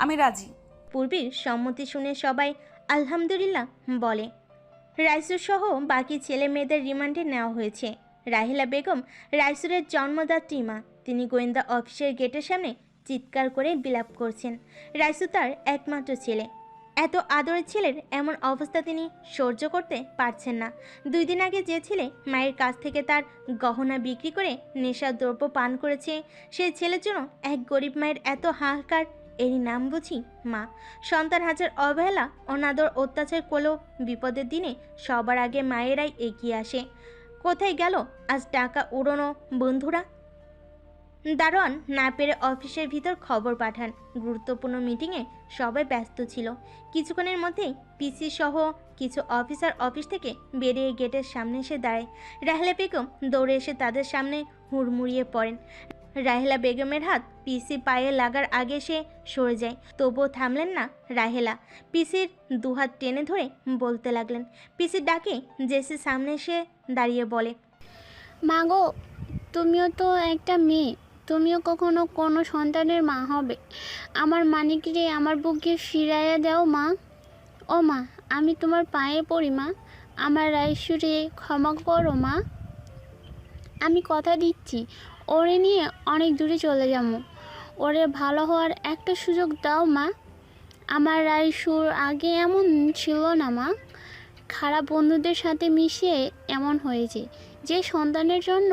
আমি রাজি। পূর্বীর সম্মতি শুনে সবাই আলহামদুলিল্লাহ বলে। রাইসুর সহ বাকি ছেলে মেয়েদের রিমান্ডে নেওয়া হয়েছে। রাহিলা বেগম রাইসুরের জন্মদাত্রী মা। তিনি গোয়েন্দা অফিসের গেটের সামনে চিৎকার করে বিলাপ করছেন। রাইসু তার একমাত্র ছেলে। এত আদরের ছেলের এমন অবস্থা তিনি সহ্য করতে পারছেন না। 2 দিন আগে যে ছেলে মায়ের কাছ থেকে তার গহনা বিক্রি করে নেশার দ্রব্য পান করেছে, সেই ছেলের জন্য এক গরিব মায়ের এত হাহাকার, এরই নাম বুঝি মা। সন্তান হাজার অবহেলা, অনাদর, অত্যাচার করলেও বিপদের দিনে সবার আগে মায়েরাই এগিয়ে আসে। কোথায় গেল আজ টাকা উড়ানো বন্ধুরা? দারোয়ান না পেরে অফিসের ভিতর খবর পাঠান। গুরুত্বপূর্ণ মিটিংয়ে সবাই ব্যস্ত ছিল। কিছুক্ষণের মধ্যেই পিসি সহ কিছু অফিসার অফিস থেকে বেরিয়ে গেটের সামনে এসে দাঁড়ায়। রাহেলা বেগম দৌড়ে এসে তাদের সামনে হুড়মুড়িয়ে পড়েন। রাহেলা বেগমের হাত পিসি পায়ে লাগার আগে সে সরে যায়, তবুও থামলেন না রাহেলা। পিসির 2 হাত টেনে ধরে বলতে লাগলেন। পিসির ডাকে জেসি সামনে এসে দাঁড়িয়ে বলে, মাগো, তুমিও তো একটা মেয়ে, তুমিও কখনো কোনো সন্তানের মা হবে। আমার মানিকরে আমার বুকে ফিরাইয়া দাও মা। ও মা, আমি তোমার পায়ে পড়ি মা, আমার রাইসুরে ক্ষমা করো মা। আমি কথা দিচ্ছি, ওরে নিয়ে অনেক দূরে চলে যাবো। ওরে ভালো হওয়ার একটা সুযোগ দাও মা। আমার রাইসুর আগে এমন ছিল না মা। খারাপ বন্ধুদের সাথে মিশে এমন হয়েছে যে সন্তানের জন্য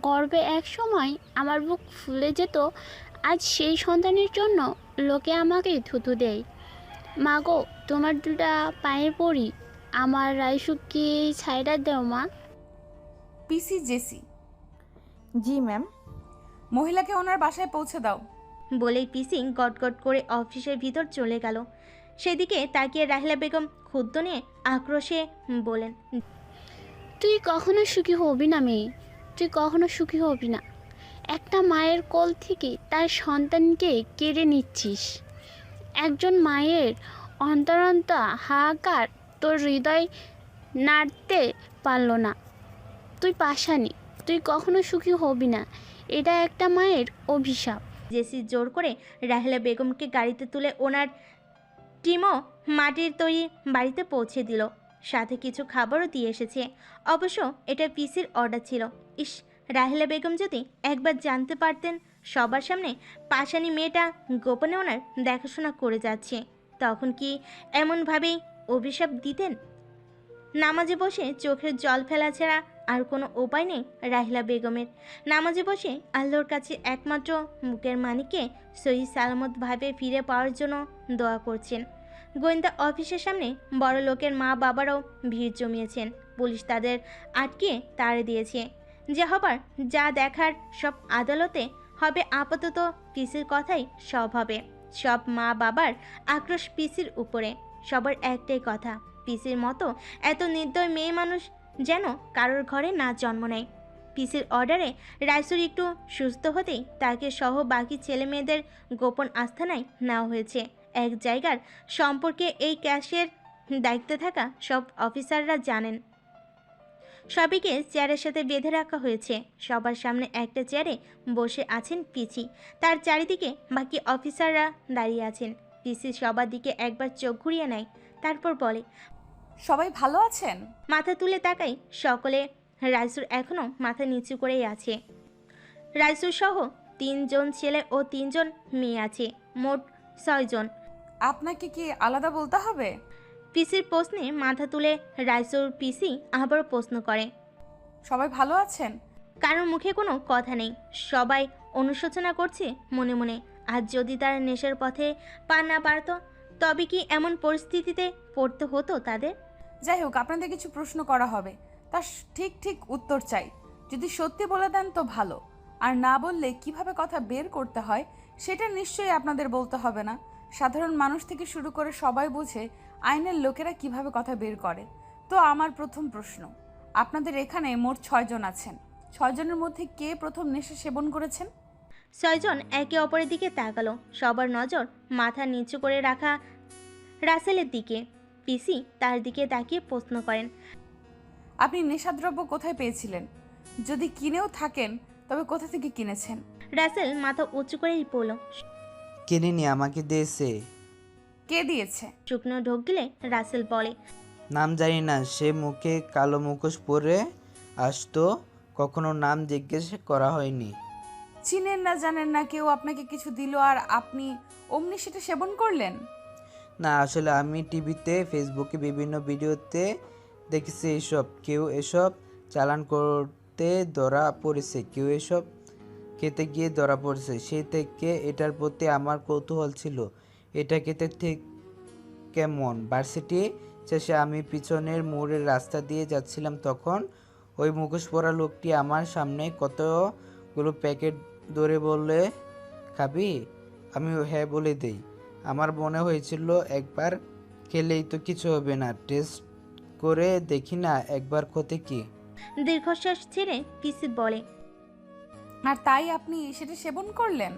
গর্বে এক সময় আমার বুক ফুলে যেত, আজ সেই সন্তানের জন্য লোকে আমাকে থুতু দেয়। মাগো, তোমার 2টা পায়ে পড়ি, আমার রাইসুকে ছাইড়া দেও মা। পিসি জেসি, জি ম্যাম। মহিলাকে ওনার বাসায় পৌঁছে দাও। বলেই পিসি গটগট করে অফিসের ভিতর চলে গেল। সেদিকে তাকিয়ে রাহিলা বেগম ক্ষুব্ধ নিয়ে আক্রোশে বলেন, তুই কখনো সুখী হবি না মেয়ে, তুই কখনো সুখী হবি না। একটা মায়ের কোল থেকে তার সন্তানকে কেড়ে নিচ্ছিস। একজন মায়ের অন্তরন্ত হাহাকার তোর হৃদয় নাড়তে পারল না। তুই পাষাণী, তুই কখনো সুখী হবি না। এটা একটা মায়ের অভিশাপ। জেসি জোর করে রাহেলা বেগমকে গাড়িতে তুলে ওনার টিমও মাটির তৈরি বাড়িতে পৌঁছে দিল। সাথে কিছু খাবারও দিয়ে এসেছে। অবশ্য এটা পিসির অর্ডার ছিল। ইস, রাহেলা বেগম যদি একবার জানতে পারতেন সবার সামনে পাষাণী মেয়েটা গোপনে ওনার দেখাশোনা করে যাচ্ছে, তখন কি এমনভাবেই অভিশাপ দিতেন? নামাজে বসে চোখের জল ফেলা ছাড়া আর কোনো উপায় নেই রাহিলা বেগমের। নামাজে বসে আল্লাহর কাছে একমাত্র মুখের মানিককে সহি সালামতভাবে ফিরে পাওয়ার জন্য দোয়া করছেন। গোয়েন্দা অফিসের সামনে বড় লোকের মা বাবারাও ভিড় জমিয়েছেন। পুলিশ তাদের আটকে তাড়া দিয়েছে। যা হবার, যা দেখার সব আদালতে হবে। আপাতত পিসির কথাই সব হবে। সব মা বাবার আক্রোশ পিসির উপরে। সবার একটাই কথা, পিসির মতো এত নির্দয় মেয়ে মানুষ যেন কারোর ঘরে না জন্ম নেয়। পিসির অর্ডারে রাইসুর একটু সুস্থ হতেই তাকে সহ বাকি ছেলে মেয়েদের গোপন আস্থানায় নেওয়া হয়েছে। এক জায়গার সম্পর্কে এই ক্যাশের দায়িত্বে থাকা সব অফিসাররা জানেন। সবাইকে চেয়ারের সাথে বেঁধে রাখা হয়েছে। সবার সামনে একটা চেয়ারে বসে আছেন পিসি, তার চারিদিকে বাকি অফিসাররা দাঁড়িয়ে আছেন। পিসি সবার দিকে একবার চোখ ঘুরিয়ে নেয়, তারপর বলে, সবাই ভালো আছেন? মাথা তুলে তাকাই সকলে। রাইসুর এখনও মাথা নিচু করেই আছে। রাইসুর সহ 3 জন ছেলে ও 3 জন মেয়ে আছে, মোট 6 জন। আপনাকে কি আলাদা বলতে হবে? পিসির প্রশ্নে মাথা তুলে রাইসুর পিসি আবারও প্রশ্ন করে, সবাই ভালো আছেন? কারোর মুখে কোনো কথা নেই, সবাই অনুশোচনা করছে মনে মনে। আর যদি তারা নেশার পথে পা না পারত, তবে কি এমন পরিস্থিতিতে পড়তে হতো তাদের? যাই হোক, আপনাদের কিছু প্রশ্ন করা হবে, তার ঠিক ঠিক উত্তর চাই। যদি সত্যি বলে দেন তো ভালো, আর না বললে কিভাবে কথা বের করতে হয় সেটা নিশ্চয়ই আপনাদের বলতে হবে না। সাধারণ মানুষ থেকে শুরু করে সবাই বোঝে আইনের লোকেরা কিভাবে কথা বের করে। তো আমার প্রথম প্রশ্ন, আপনাদের এখানে মোট 6 জন আছেন। 6 জনের মধ্যে কে প্রথম নেশা সেবন করেছেন? 6 জন একে অপরের দিকে তাকালো। সবার নজর মাথা নিচু করে রাখা রাসেলের দিকে। পিসি তার দিকে তাকিয়ে প্রশ্ন করেন, আপনি নেশাদ্রব্য কোথায় পেয়েছিলেন? যদি কিনেও থাকেন তবে কোথা থেকে কিনেছেন? রাসেল মাথা উঁচু করেই বলল, কিনিনি, আমাকে দিয়েছে। কে দিয়েছে? শুকনো ঢোক গিলে রাসেল বলে, নাম জানি না, সে মুখে কালো মুখোশ পরে আসতো, কখনো নাম জিজ্ঞেস করা হয়নি। চিনেন না, জানেন না, কেউ আপনাকে কিছু দিল আর আপনি অমনি সেটা সেবন করলেন? না, আসলে আমি টিভিতে, ফেসবুকে বিভিন্ন ভিডিওতে দেখেছি এসব। কেউ এসব চালান করতে ধরা পড়েছে, কেউ এসব খেতে গিয়ে ধরা পড়েছে। সেই থেকে এটার প্রতি আমার কৌতূহল ছিল, এটা খেতে ঠিক কেমন। ভার্সিটি শেষে আমি পিছনের মোড়ের রাস্তা দিয়ে যাচ্ছিলাম, তখন ওই মুখোশ পরা লোকটি আমার সামনে কতগুলো প্যাকেট ধরে বলে, খাবি? আমি হ্যাঁ বলে দেই। আমার মনে হয়েছিল একবার খেলেই তো কিছু হবে না, টেস্ট করে দেখি না একবার ক্ষতি কি। দীর্ঘশ্বাস ছেড়ে পিসি বলে, আর তাই আপনি সেটা সেবন করলেন?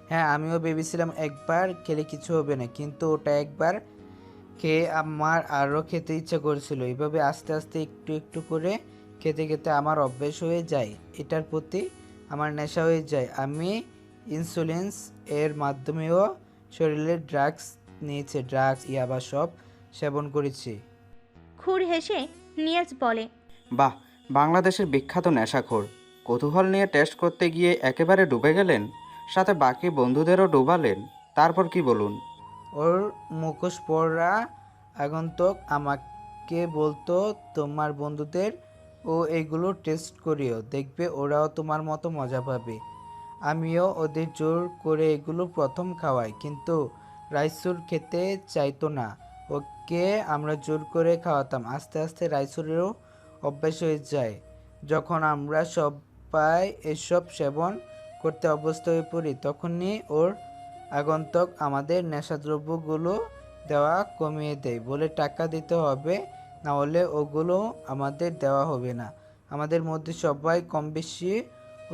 হ্যাঁ, আমিও ভেবেছিলাম একবার খেলে কিছু হবে না, কিন্তু ওটা একবার খেয়ে আমার আরও খেতে ইচ্ছা করেছিল। এইভাবে আস্তে আস্তে একটু একটু করে খেতে খেতে আমার অভ্যেস হয়ে যায়, এটার প্রতি আমার নেশা হয়ে যায়। আমি ইনসুলিন্স এর মাধ্যমেও শরীরে ড্রাগস নিয়েছে, ড্রাগস, ইয়াবা সব সেবন করেছি। খুর হেসে নিয়াজ বলে, বাহ, বাংলাদেশের বিখ্যাত নেশাখোর। কৌতূহল নিয়ে টেস্ট করতে গিয়ে একেবারে ডুবে গেলেন, সাথে বাকি বন্ধুদেরও ডুবালেন। তারপর কি বলুন? ওর মুখোশ পরা আগন্তুক আমাকে বলতো, তোমার বন্ধুদের ও এগুলো টেস্ট করিও, দেখবে ওরাও তোমার মতো মজা পাবে। আমিও ওদের জোর করে এগুলো প্রথম খাওয়াই, কিন্তু রাইসুর খেতে চাইতো না। ওকে আমরা জোর করে খাওয়াতাম। আস্তে আস্তে রাইসুরেরও অভ্যাস হয়ে যায়। যখন আমরা সবাই এসব সেবন করতে অভ্যস্ত হয়ে পড়ি, তখনই ওর আগন্তুক আমাদের নেশাদ্রব্যগুলো দেওয়া কমিয়ে দেয়, বলে টাকা দিতে হবে, না হলে ওগুলো আমাদের দেওয়া হবে না। আমাদের মধ্যে সবাই কম বেশি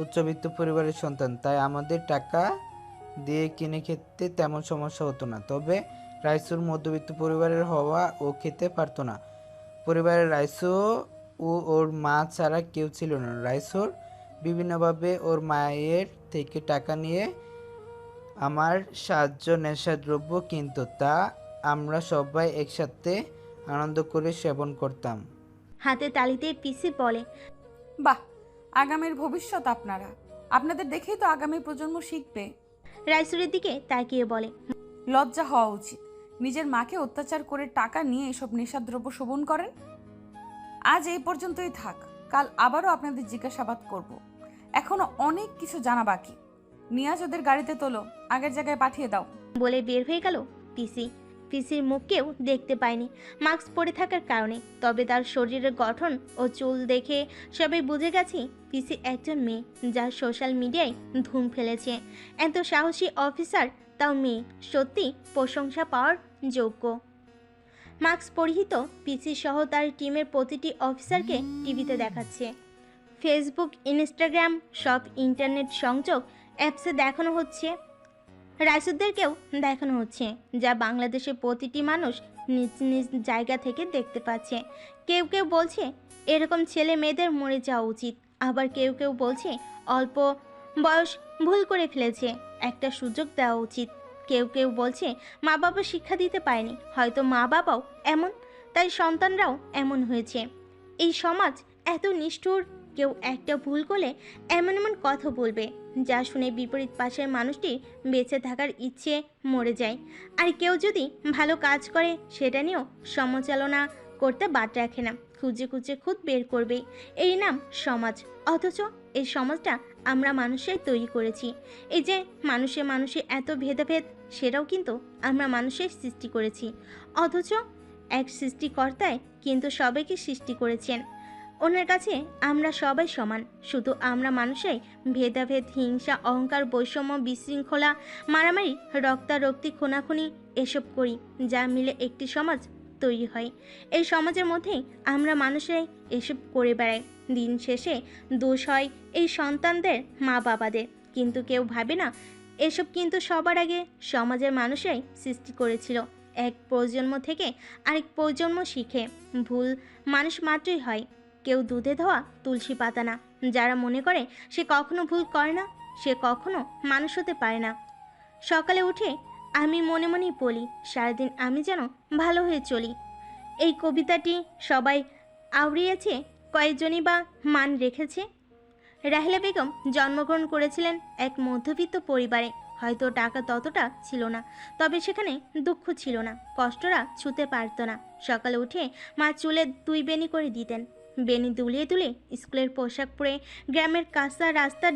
উচ্চবিত্ত পরিবারের সন্তান, তাই আমাদের টাকা দিয়ে কিনে খেতে তেমন সমস্যা হতো না। তবে রাইসুর মধ্যবিত্ত পরিবারের হওয়া ও খেতে পারতো না। পরিবারের রাইসু ও ওর মা ছাড়া কেউ ছিল না। রাইসুর বিভিন্নভাবে ওর মায়ের থেকে টাকা নিয়ে আমার সাহায্য নেশাদ্রব্য কিনত, তা আমরা সবাই একসাথে আনন্দ করে সেবন করতাম। হাতে তালিতে পিসি বলে, বাহ, আগামীর ভবিষ্যৎ আপনারা। আপনাদের দেখেই তো আগামী প্রজন্ম শিখবে। রাইসুরের দিকে তাকিয়ে বলে, লজ্জা হওয়া উচিত। নিজের মাকে অত্যাচার করে টাকা নিয়ে এসব নেশাদ্রব্য সেবন করেন। আজ এই পর্যন্তই থাক, কাল আবারও আপনাদের জিজ্ঞাসাবাদ করব। এখনো অনেক কিছু জানা বাকি। নিয়াজ, ওদের গাড়িতে তোলো, আগের জায়গায় পাঠিয়ে দাও। বলে বের হয়ে গেল পিসি। পিসির মুখ কেউ দেখতে পায়নি মাস্ক পরে থাকার কারণে, তবে তার শরীরের গঠন ও চুল দেখে সবাই বুঝে গেছে পিসি একজন মেয়ে, যার সোশ্যাল মিডিয়ায় ধুম ফেলেছে। এত সাহসী অফিসার, তাও মেয়ে, সত্যি প্রশংসা পাওয়ার যোগ্য। মাস্ক পরিহিত পিসি সহ তার টিমের প্রতিটি অফিসারকে টিভিতে দেখাচ্ছে। ফেসবুক, ইনস্টাগ্রাম সব ইন্টারনেট সংযোগ অ্যাপসে দেখানো হচ্ছে, রাইসুদ্দেরকেও দেখানো হচ্ছে, যা বাংলাদেশের প্রতিটি মানুষ নিজ নিজ জায়গা থেকে দেখতে পাচ্ছে। কেউ কেউ বলছে এরকম ছেলে মেয়েদের মরে যাওয়া উচিত, আবার কেউ কেউ বলছে অল্প বয়স ভুল করে ফেলেছে, একটা সুযোগ দেওয়া উচিত। কেউ কেউ বলছে মা বাবা শিক্ষা দিতে পারেনি, হয়তো মা বাবাও এমন, তাই সন্তানরাও এমন হয়েছে। এই সমাজ এত নিষ্ঠুর, কেউ একটা ভুল করলে এমন এমন কথা বলবে যা শুনে বিপরীত পাশের মানুষটি বেঁচে থাকার ইচ্ছে মরে যায়। আর কেউ যদি ভালো কাজ করে সেটা নিয়েও সমালোচনা করতে বাদ রাখে না, খুঁজে খুঁজে খুদ বের করবে। এই নাম সমাজ, অথচ এই সমাজটা আমরা মানুষের তৈরি করেছি। এই যে মানুষে মানুষে এত ভেদাভেদ, সেটাও কিন্তু আমরা মানুষের সৃষ্টি করেছি, অথচ এক সৃষ্টিকর্তায় কিন্তু সবাইকে সৃষ্টি করেছেন। ওনার কাছে আমরা সবাই সমান, শুধু আমরা মানুষই ভেদাভেদ, হিংসা, অহংকার, বৈষম্য, বিশৃঙ্খলা, মারামারি, রক্তারক্তি, খুনাখুনি এসব করি, যা মিলে একটি সমাজ তৈরি হয়। এই সমাজের মধ্যেই আমরা মানুষরাই এসব করে বেড়াই। দিন শেষে দোষ হয় এই সন্তানদের, মা বাবাদের, কিন্তু কেউ ভাবে না এসব কিন্তু সবার আগে সমাজের মানুষরাই সৃষ্টি করেছিল। এক প্রজন্ম থেকে আরেক প্রজন্ম শিখে ভুল মানুষ মাত্রই হয়, কেউ দুধে ধোয়া তুলসী পাতা না। যারা মনে করে সে কখনো ভুল করে না, সে কখনো মানুষ হতে পারে না। সকালে উঠে আমি মনে মনেই বলি, সারাদিন আমি যেন ভালো হয়ে চলি। এই কবিতাটি সবাই আওড়িয়েছে, কয়েকজনই বা মান রেখেছে। রাহেলা বেগম জন্মগ্রহণ করেছিলেন এক মধ্যবিত্ত পরিবারে। হয়তো টাকা ততটা ছিল না, তবে সেখানে দুঃখ ছিল না, কষ্টরা ছুতে পারত না। সকালে উঠে মা চুলে 2 বেনি করে দিতেন। বেনি দুলিয়ে দুলিয়ে স্কুলের পোশাক পরে গ্রামের কাঁচা রাস্তা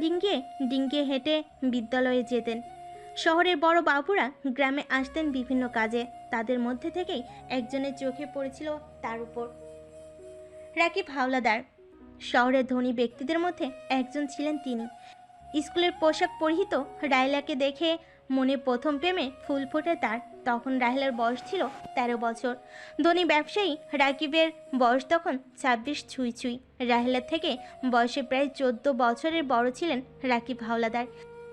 ডিঙ্গিয়ে হেঁটে বিদ্যালয়ে যেতেন। শহরের বড় বাবুরা গ্রামে আসতেন বিভিন্ন কাজে, তাদের মধ্যে থেকেই একজনের চোখে পড়েছিল তার উপর, রাকিব হাওলাদার। শহরের ধনী ব্যক্তিদের মধ্যে একজন ছিলেন তিনি। স্কুলের পোশাক পরিহিত রাহেলাকে দেখে মনে প্রথম প্রেমে ফুল ফোটে তার। তখন রাহেলার বয়স ছিল 13 বছর। ধনী ব্যবসায়ী রাকিবের বয়স তখন 26 ছুঁই ছুঁই। রাহেলার থেকে বয়সে প্রায় 14 বছরের বড় ছিলেন রাকিব হাওলাদার।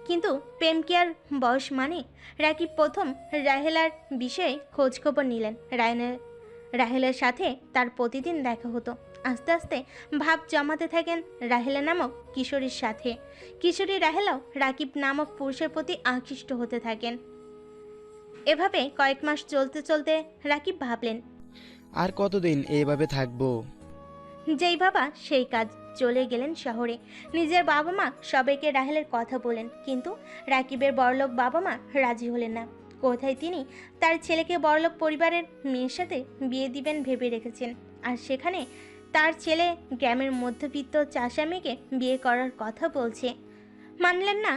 কিন্তু প্রেম কি আর বয়স মানে? রাকিব প্রথম রাহেলার বিষয়ে খোঁজখবর নিলেন। রাহেলার সাথে তার প্রতিদিন দেখা হতো। আস্তে আস্তে ভাব জমাতে থাকেন রাহেলা নামক কিশোরীর সাথে। কিশোরী রাহেলাও রাকিব নামক পুরুষের প্রতি আকৃষ্ট হতে থাকেন। এভাবে কয়েক মাস চলতে চলতে রাকিব ভাবলেন, আর কতদিন এইভাবে থাকবো? যেই বাবা সেই কাজ, চলে গেলেন শহরে। নিজের বাবা মা সবাইকে রাহেলের কথা বলেন, কিন্তু রাকিবের বড়লোক বাবা মা রাজি হলেন না। কোথায় তিনি তার ছেলেকে বড়লোক পরিবারের মেয়ের সাথে বিয়ে দিবেন ভেবে রেখেছেন, আর সেখানে তার ছেলে গ্রামের মধ্যবিত্ত চাষা মেয়েকে বিয়ে করার কথা বলছে। মানলেন না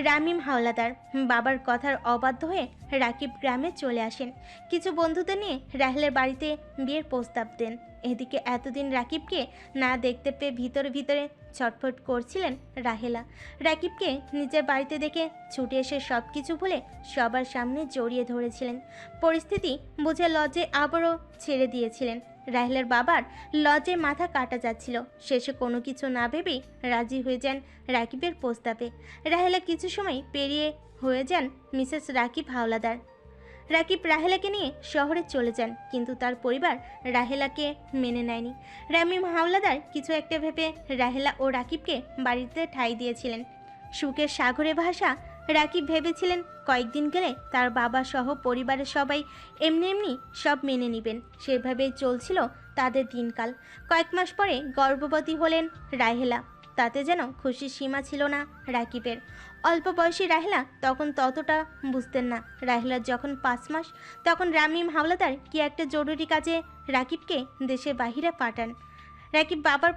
রামিম হাওলাদার। বাবার কথার অবাধ্য হয়ে রাকিব গ্রামে চলে আসেন। কিছু বন্ধুদের নিয়ে রাহেলের বাড়িতে বিয়ের প্রস্তাব দেন। এদিকে এতদিন রাকিবকে না দেখতে পেয়ে ভিতরে ভিতরে ছটফট করছিলেন রাহেলা। রাকিবকে নিজের বাড়িতে দেখে ছুটে এসে সব কিছু ভুলে সবার সামনে জড়িয়ে ধরেছিলেন। পরিস্থিতি বুঝে লজ্জে আবারও ছেড়ে দিয়েছিলেন। রাহেলার বাবার লজ্জে মাথা কাটা যাচ্ছিল। শেষে কোনো কিছু না ভেবেই রাজি হয়ে যান রাকিবের প্রস্তাবে। রাহেলা কিছু সময় পেরিয়ে হয়ে যান মিসেস রাকিব হাওলাদার। রাকিব রাহেলাকে নিয়ে শহরে চলে যান, কিন্তু তার পরিবার রাহেলাকে মেনে নেয়নি। রামিম হাওলাদার কিছু একটা ভেবে রাহেলা ও রাকিবকে বাড়িতে ঠাঁই দিয়েছিলেন। সুখের সাগরে ভাসা রাকিব ভেবেছিলেন কয়েকদিন গেলে তার বাবা সহ পরিবারের সবাই এমনি এমনি সব মেনে নেবেন। সেভাবেই চলছিল তাদের দিনকাল। কয়েক মাস পরে গর্ভবতী হলেন রাহেলা। তাতে যেন খুশির সীমা ছিল না রাকিবের। অল্প বয়সী রাহেলা তখন ততটা বুঝতেন না। রাহেলার যখন 5 মাস, তখন রামিম হাওলাদার কি একটা জরুরি কাজে রাকিবকে দেশের বাহিরে পাঠান। রাকিব বাবার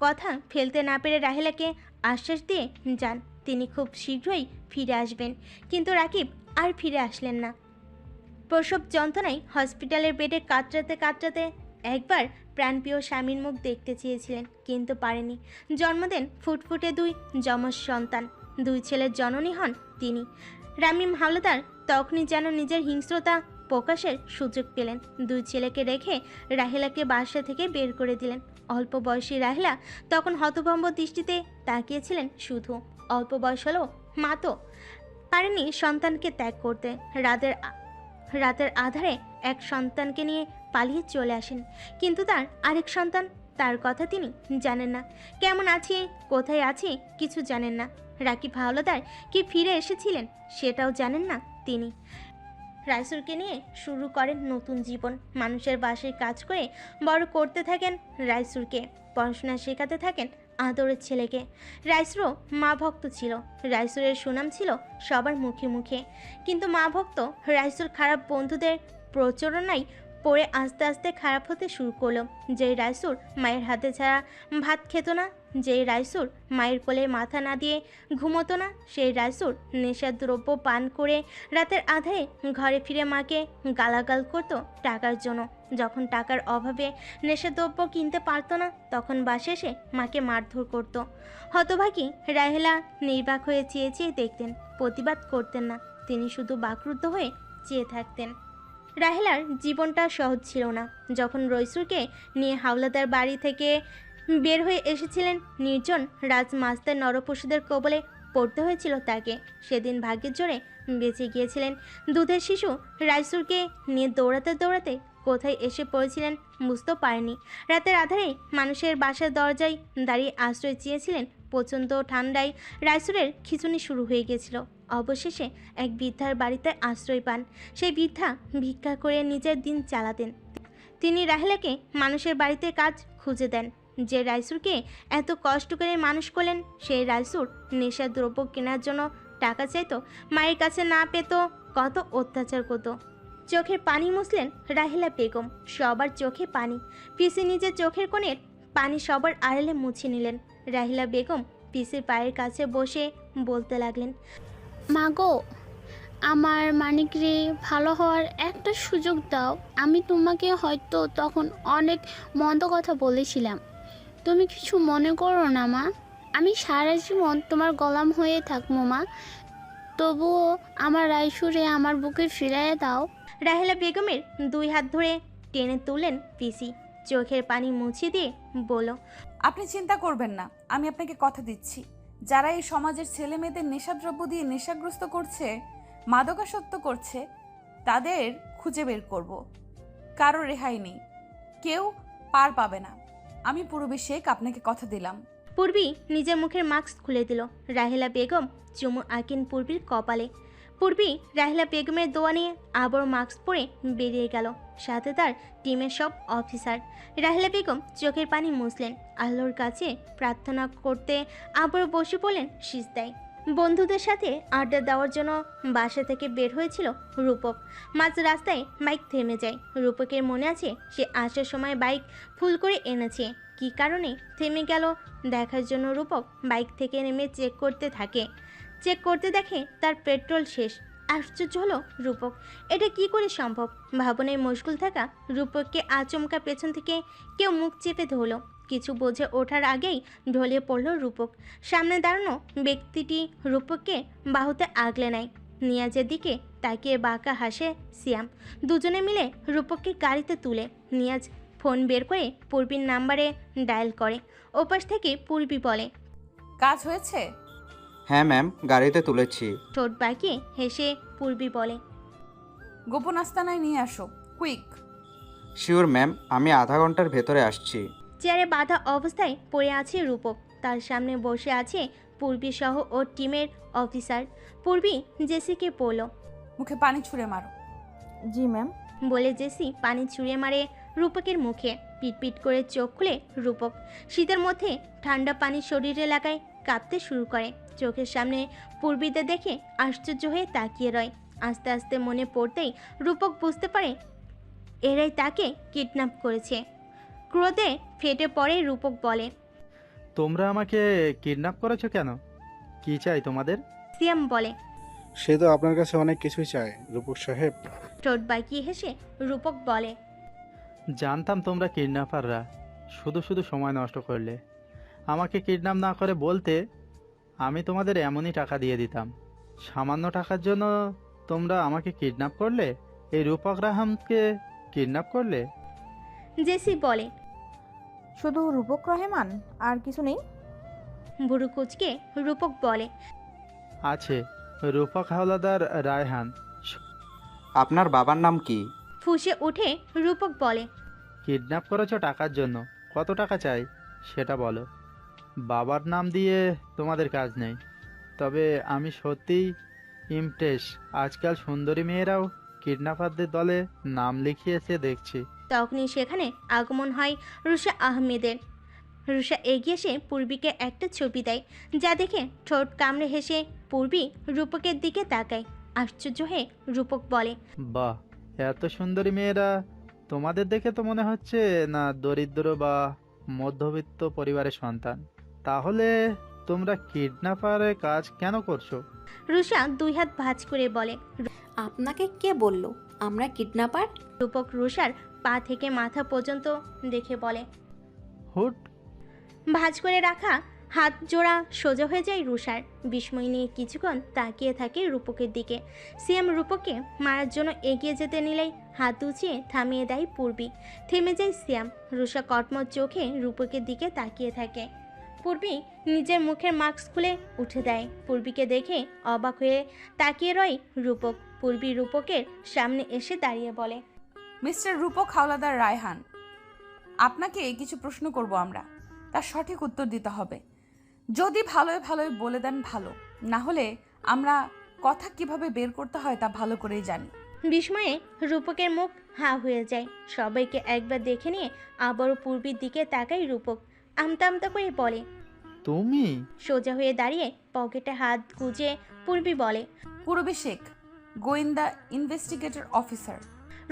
কথা ফেলতে না পেরে রাহেলাকে আশ্বাস দিয়ে যান তিনি খুব শীঘ্রই ফিরে আসবেন। কিন্তু রাকিব আর ফিরে আসলেন না। প্রসব যন্ত্রণায় হসপিটালের বেডে কাতরাতে কাতরাতে একবার প্রাণপ্রিয় স্বামীর মুখ দেখতে চেয়েছিলেন, কিন্তু পারেনি। জন্ম দেন ফুটফুটে 2 যমজ সন্তান। 2 ছেলের জননী হন তিনি। রামিম হাওলাদার তখনই যেন নিজের হিংস্রতা প্রকাশের সুযোগ পেলেন। 2 ছেলেকে রেখে রাহেলাকে বাসা থেকে বের করে দিলেন। অল্প বয়সী রাহেলা তখন হতভম্ব দৃষ্টিতে তাকিয়েছিলেন শুধু। অল্প বয়স হলেও মা তো পারেনি সন্তানকে ত্যাগ করতে। রাতের আধারে এক সন্তানকে নিয়ে পালিয়ে চলে আসেন, কিন্তু তার আরেক সন্তান, তার কথা তিনি জানেন না। কেমন আছে, কোথায় আছে কিছু জানেন না। রাকিব হাওলাদার কি ফিরে এসেছিলেন সেটাও জানেন না তিনি। রাইসুরকে নিয়ে শুরু করেন নতুন জীবন। মানুষের বাসায় কাজ করে বড় করতে থাকেন রাইসুরকে, পড়াশোনা শেখাতে থাকেন আদরের ছেলেকে। রাইসুরও মা ভক্ত ছিল, রাইসুরের সুনাম ছিল সবার মুখে মুখে। কিন্তু মা ভক্ত রাইসুর খারাপ বন্ধুদের প্রচলনায় পড়ে আস্তে আস্তে খারাপ হতে শুরু করলো। যেই রাইসুর মায়ের হাতে ছাড়া ভাত খেত না, যেই রাইসুর মায়ের কোলে মাথা না দিয়ে ঘুমোতো না, সেই রাইসুর নেশার দ্রব্য পান করে রাতের আধারে ঘরে ফিরে মাকে গালাগাল করতো টাকার জন্য। যখন টাকার অভাবে নেশার দ্রব্য কিনতে পারতো না, তখন বাসে এসে মাকে মারধর করত। হতভাগী রাহেলা নির্বাক হয়ে চেয়ে চেয়ে দেখতেন, প্রতিবাদ করতেন না। তিনি শুধু বাকরুদ্ধ হয়ে চেয়ে থাকতেন। রাহেলার জীবনটা সহজ ছিল না। যখন রইসুরকে নিয়ে হাওলাদার বাড়ি থেকে বের হয়ে এসেছিলেন, নির্জন রাজমাস্তার নরপশুদের কবলে পড়তে হয়েছিল তাকে। সেদিন ভাগ্যের জোরে বেঁচে গিয়েছিলেন। দুধের শিশু রাইসুরকে নিয়ে দৌড়াতে দৌড়াতে কোথায় এসে পড়েছিলেন বুঝতেও পারেনি। রাতের আধারে মানুষের বাসার দরজায় দাঁড়িয়ে আশ্রয় চেয়েছিলেন। প্রচণ্ড ঠান্ডায় রাইসুরের খিঁচুনি শুরু হয়ে গিয়েছিল। অবশেষে এক বৃদ্ধার বাড়িতে আশ্রয় পান। সেই বৃদ্ধা ভিক্ষা করে নিজের দিন চালাতেন। তিনি রাহেলাকে মানুষের বাড়িতে কাজ খুঁজে দেন। যে রাইসুরকে এত কষ্ট করে মানুষ করলেন, সেই রাইসুর নেশার দ্রব্য কেনার জন্য টাকা চাইতো, মায়ের কাছে না পেত, কত অত্যাচার করত। চোখের পানি মুছলেন রাহেলা বেগম। সবার চোখে পানি। পিসি নিজের চোখের কোণের পানি সবার আড়ালে মুছে নিলেন। রাহেলা বেগম পিসির পায়ের কাছে বসে বলতে লাগলেন, মাগো, আমার মানিকরে ভালো হওয়ার একটা সুযোগ দাও। আমি তোমাকে হয়তো তখন অনেক মন্দ কথা বলেছিলাম, তুমি কিছু মনে করো না মা। আমি সারা জীবন তোমার গোলাম হয়ে থাকবো মা, তবুও আমার রাইসুরে আমার বুকে ফিরাইয়া দাও। রাহেলা বেগমের দুই হাত ধরে টেনে তুললেন পিসি। চোখের পানি মুছে দিয়ে বলল, আপনি চিন্তা করবেন না, আমি আপনাকে কথা দিচ্ছি, যারা এই সমাজের ছেলে মেয়েদের নেশাদ্রব্য দিয়ে নেশাগ্রস্ত করছে, মাদকাসক্ত করছে, তাদের খুঁজে বের করব। কারো রেহাই নেই, কেউ পার পাবে না। আমি পূর্বী শেখ আপনাকে কথা দিলাম। পূর্বী নিজের মুখের মাস্ক খুলে দিল। রাহেলা বেগম চুমু আঁকেন পূর্বীর কপালে। পূর্বী রাহেলা বেগমের দোয়া নিয়ে আবার মাস্ক পরে বেরিয়ে গেল, সাথে তার টিমের সব অফিসার। রাহেলা বেগম চোখের পানি মুছলেন, আল্লাহর কাছে প্রার্থনা করতে আবার বসে পড়লেন সিজদায়। বন্ধুদের সাথে আড্ডা দেওয়ার জন্য বাসা থেকে বের হয়েছিল রূপক। মাঝ রাস্তায় বাইক থেমে যায়। রূপকের মনে আছে সে আসার সময় বাইক ফুল করে এনেছে। কী কারণে থেমে গেল দেখার জন্য রূপক বাইক থেকে নেমে চেক করতে থাকে। চেক করতে দেখে তার পেট্রোল শেষ। আশ্চর্য হলো রূপক, এটা কি করে সম্ভব? ভাবনায় মশগুল থাকা রূপককে আচমকা পেছন থেকে কেউ মুখ চেপে ধরল। কিছু বুঝে ওঠার আগেই ঢলে পড়ল রূপক। সামনে দাঁড়ানো ব্যক্তিটি রূপককে বাহুতে আগলে নেয়। নিয়াজের দিকে তাকিয়ে বাঁকা হাসে সিয়াম। দুজনে মিলে রূপককে গাড়িতে তুলে নিয়াজ ফোন বের করে পূর্বীর নাম্বারে ডায়াল করে। ওপাশ থেকে পূর্বী বলে, কাজ হয়েছে? হ্যাঁ ম্যাম, গাড়িতে তুলেছি। ঠোঁট বাঁকিয়ে হেসে পূর্বী বলে, গোপন আস্তানায় নিয়ে আসো, কুইক। শিওর ম্যাম, আমি আধা ঘন্টার ভেতরে আসছি। চেয়ারে বাঁধা অবস্থায় পড়ে আছে রূপক। তার সামনে বসে আছে পূর্বী সহ ওর টিমের অফিসার। পূর্বী জেসিকে বলল, মুখে পানি ছুঁড়ে মারো। জি ম্যাম। বলে জেসি পানি ছুঁড়ে মারে রূপকের মুখে। পিটপিট করে চোখ খুলে রূপক। শীতের মধ্যে ঠান্ডা পানি শরীরে লাগায় কাঁপতে শুরু করে। চোখের সামনে পূর্বীতে দেখে আশ্চর্য হয়ে তাকিয়ে রয়। আস্তে আস্তে মনে পড়তেই রূপক বুঝতে পারে এরাই তাকে কিডন্যাপ করেছে। ক্রোধে ফেটে পড়ে রূপক বলে, তোমরা আমাকে কিডন্যাপ করেছো কেন? কি চাই তোমাদের? সিয়াম বলে, সে তো আপনার কাছে অনেক কিছুই চায় রূপক সাহেব। ঠোঁট বাঁকিয়ে হেসে রূপক বলে, জানতাম তোমরা কিডন্যাপাররা, শুধু শুধু সময় নষ্ট করলে। আমাকে কিডন্যাপ না করে বলতে, আমি তোমাদের এমনই টাকা দিয়ে দিতাম। সামান্য টাকার জন্য তোমরা আমাকে কিডন্যাপ করলে, এই রূপক রাহামকে কিডন্যাপ করলে। জেসি বলে, শুধু রূপক রহমান, আর কিছু নেই? বুড়ো কুচকে রূপক বলে। আছে, রূপক হাওলাদার, রায়হান। আপনার বাবার নাম কি? ফুঁসে উঠে রূপক বলে। কিডন্যাপ করেছো টাকার জন্য, কত টাকা চাই সেটা বলো। বাবার নাম দিয়ে তোমাদের কাজ নেই। তবে আমি সত্যিই ইমপ্রেস, আজকাল সুন্দরী মেয়েরাও কিডন্যাপারদের দলে নাম লিখিয়েছে দেখছি। তখনই সেখানে আগমন হয় রুষা আহমেদের। রুষা এগিয়ে এসে পূর্বীকে একটা ছবি দেয়, যা দেখে ঠোঁট কামড়ে হেসে পূর্বী রূপকের দিকে তাকায়। আশ্চর্য হয়ে রূপক বলে। বাহ, এত সুন্দরী মেয়েরা! তোমাদের দেখে তো মনে হচ্ছে না দরিদ্র বা মধ্যবিত্ত পরিবারের সন্তান। তাহলে তোমরা কিডন্যাপারের কাজ কেন করছো? রুষা দুই হাত ভাঁজ করে বলে। আপনাকে কে বলল আমরা কিডন্যাপার? রূপক রুষার পা থেকে মাথা পর্যন্ত দেখে বলে। হুট! ভাঁজ করে রাখা হাত জোড়া সোজা হয়ে যায় রুষার। বিস্ময় নিয়ে কিছুক্ষণ তাকিয়ে থাকে রূপকের দিকে। সিয়াম রূপককে মারার জন্য এগিয়ে যেতে নিলেই হাত উঁচিয়ে থামিয়ে দেয় পূর্বী। থেমে যায় সিয়াম। রুষা কটমট চোখে রূপকের দিকে তাকিয়ে থাকে। পূর্বী নিজের মুখের মাস্ক খুলে উঠে দেয়। পূর্বীকে দেখে অবাক হয়ে তাকিয়ে রয় রূপক। পূর্বী রূপকের সামনে এসে দাঁড়িয়ে বলে। মিস্টার রূপক হাওলাদার রায়হান, আপনাকে কিছু প্রশ্ন করব আমরা, তার সঠিক উত্তর দিতে হবে। যদি ভালোই ভালোই বলে দেন ভালো, না হলে আমরা কথা কিভাবে বের করতে হয় তা ভালো করেই জানি। বিস্ময়ে রূপকের মুখ হা হয়ে যায়। সবাইকে একবার দেখে নিয়ে আবারও পূর্বীর দিকে তাকায় রূপক। আমতা আমতা করে বলে। তুমি? সোজা হয়ে দাঁড়িয়ে পকেটে হাত গুজে পূর্বী বলে। পূর্বী শেখ, গোয়েন্দা ইনভেস্টিগেটর অফিসার।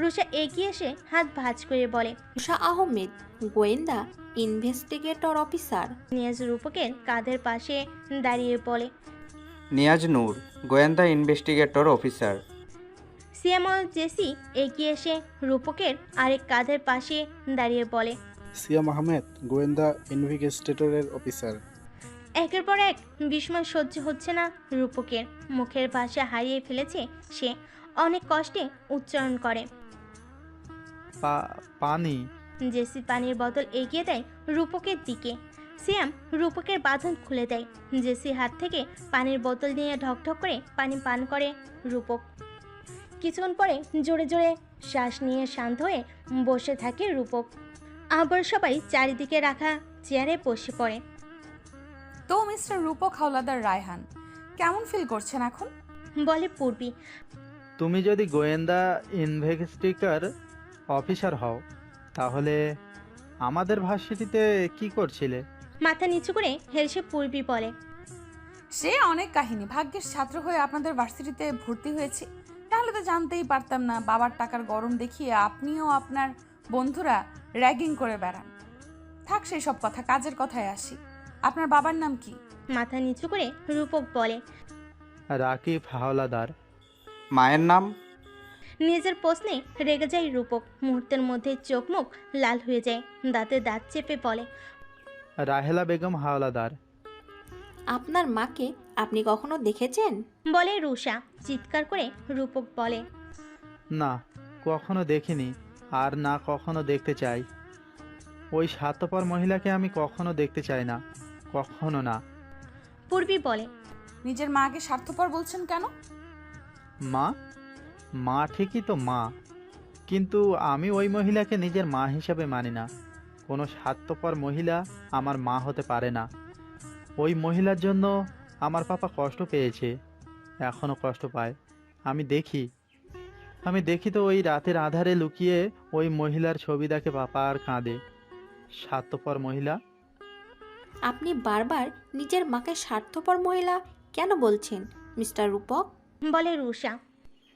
রুষা এগিয়ে এসে হাত ভাঁজ করে বলে। রুষা আহমেদ, গোয়েন্দা ইনভেস্টিগেটর অফিসার। নিয়াজ রূপকের কাঁধের পাশে দাঁড়িয়ে বলে। নিয়াজ নূর, গোয়েন্দা ইনভেস্টিগেটর অফিসার। সিয়াম ও জেসি এগিয়ে এসে রূপকের আরেক কাঁধের পাশে দাঁড়িয়ে বলে। সিয়াম আহমেদ, গোয়েন্দা ইনভেস্টিগেটরের অফিসার। একের পর এক বিস্ময় সহ্য হচ্ছে না রূপকের। মুখের ভাষা হারিয়ে ফেলেছে সে। অনেক কষ্টে উচ্চারণ করে। পানি। জেসি পানির বোতল এগিয়ে দেয় রূপকের দিকে। সিয়াম রূপকের বাঁধন খুলে দেয়। জেসি হাত থেকে পানির বোতল নিয়ে ঢকঢক করে পানি পান করে রূপক। কিছুক্ষণ পরে জোরে জোরে শ্বাস নিয়ে শান্ত হয়ে বসে থাকে রূপক। আবার সবাই চারিদিকে রাখা চেয়ারে বসে পড়ে। তো মিস্টার রূপক হাওলাদার রায়হান, কেমন ফিল করছেন এখন? বলে পূর্বী। তুমি যদি গোয়েন্দা ইনভেস্টিগেটর অফিসার হও, তাহলে আমাদের ভার্সিটিতে কি করছিলে? মাথা নিচু করে হেসে পূর্বী বলে। সে অনেক কাহিনী। ভাগ্যের ছাত্র হয়ে আপনাদের ভার্সিটিতে ভর্তি হয়েছি, তাহলে তো জানতেই পারতাম না বাবার টাকার গরম দেখিয়ে আপনিও আপনার বন্ধুরা র্যাগিং করে বেড়ান। থাক সেই সব কথা, কাজের কথায় আসি। আপনার বাবার নাম কি? মাথা নিচু করে রূপক বলে। রাকিব হাওলাদার। মায়ের নাম? নিজের প্রশ্নে রেগে যায় রূপক। মুহূর্তের মধ্যে চোখ মুখ লাল হয়ে যায়। দাঁতে দাঁত চেপে বলে। রাহেলা বেগম হাওলাদার। আপনার মাকে আপনি কখনো দেখেছেন? বলে রুষা। চিৎকার করে রূপক বলে। না, কখনো দেখিনি, আর না কখনো দেখতে চাই। ওই স্বার্থপর মহিলাকে আমি কখনো দেখতে চাই না, কখনো না। পূর্বী বলে। নিজের মাকে স্বার্থপর বলছেন কেন? মা? মা ঠিকই তো মা, কিন্তু আমি ওই মহিলাকে নিজের মা হিসাবে মানি না। কোনো স্বার্থপর মহিলা আমার মা হতে পারে না। ওই মহিলার জন্য আমার পাপা কষ্ট পেয়েছে, এখনও কষ্ট পায়। আমি দেখি তো ওই রাতের আধারে লুকিয়ে ওই মহিলার ছবি দেখে পাপা আর কাঁদে। স্বার্থপর মহিলা। আপনি বারবার নিজের মাকে স্বার্থপর মহিলা কেন বলছেন মিস্টার রূপক? বলে রুষা।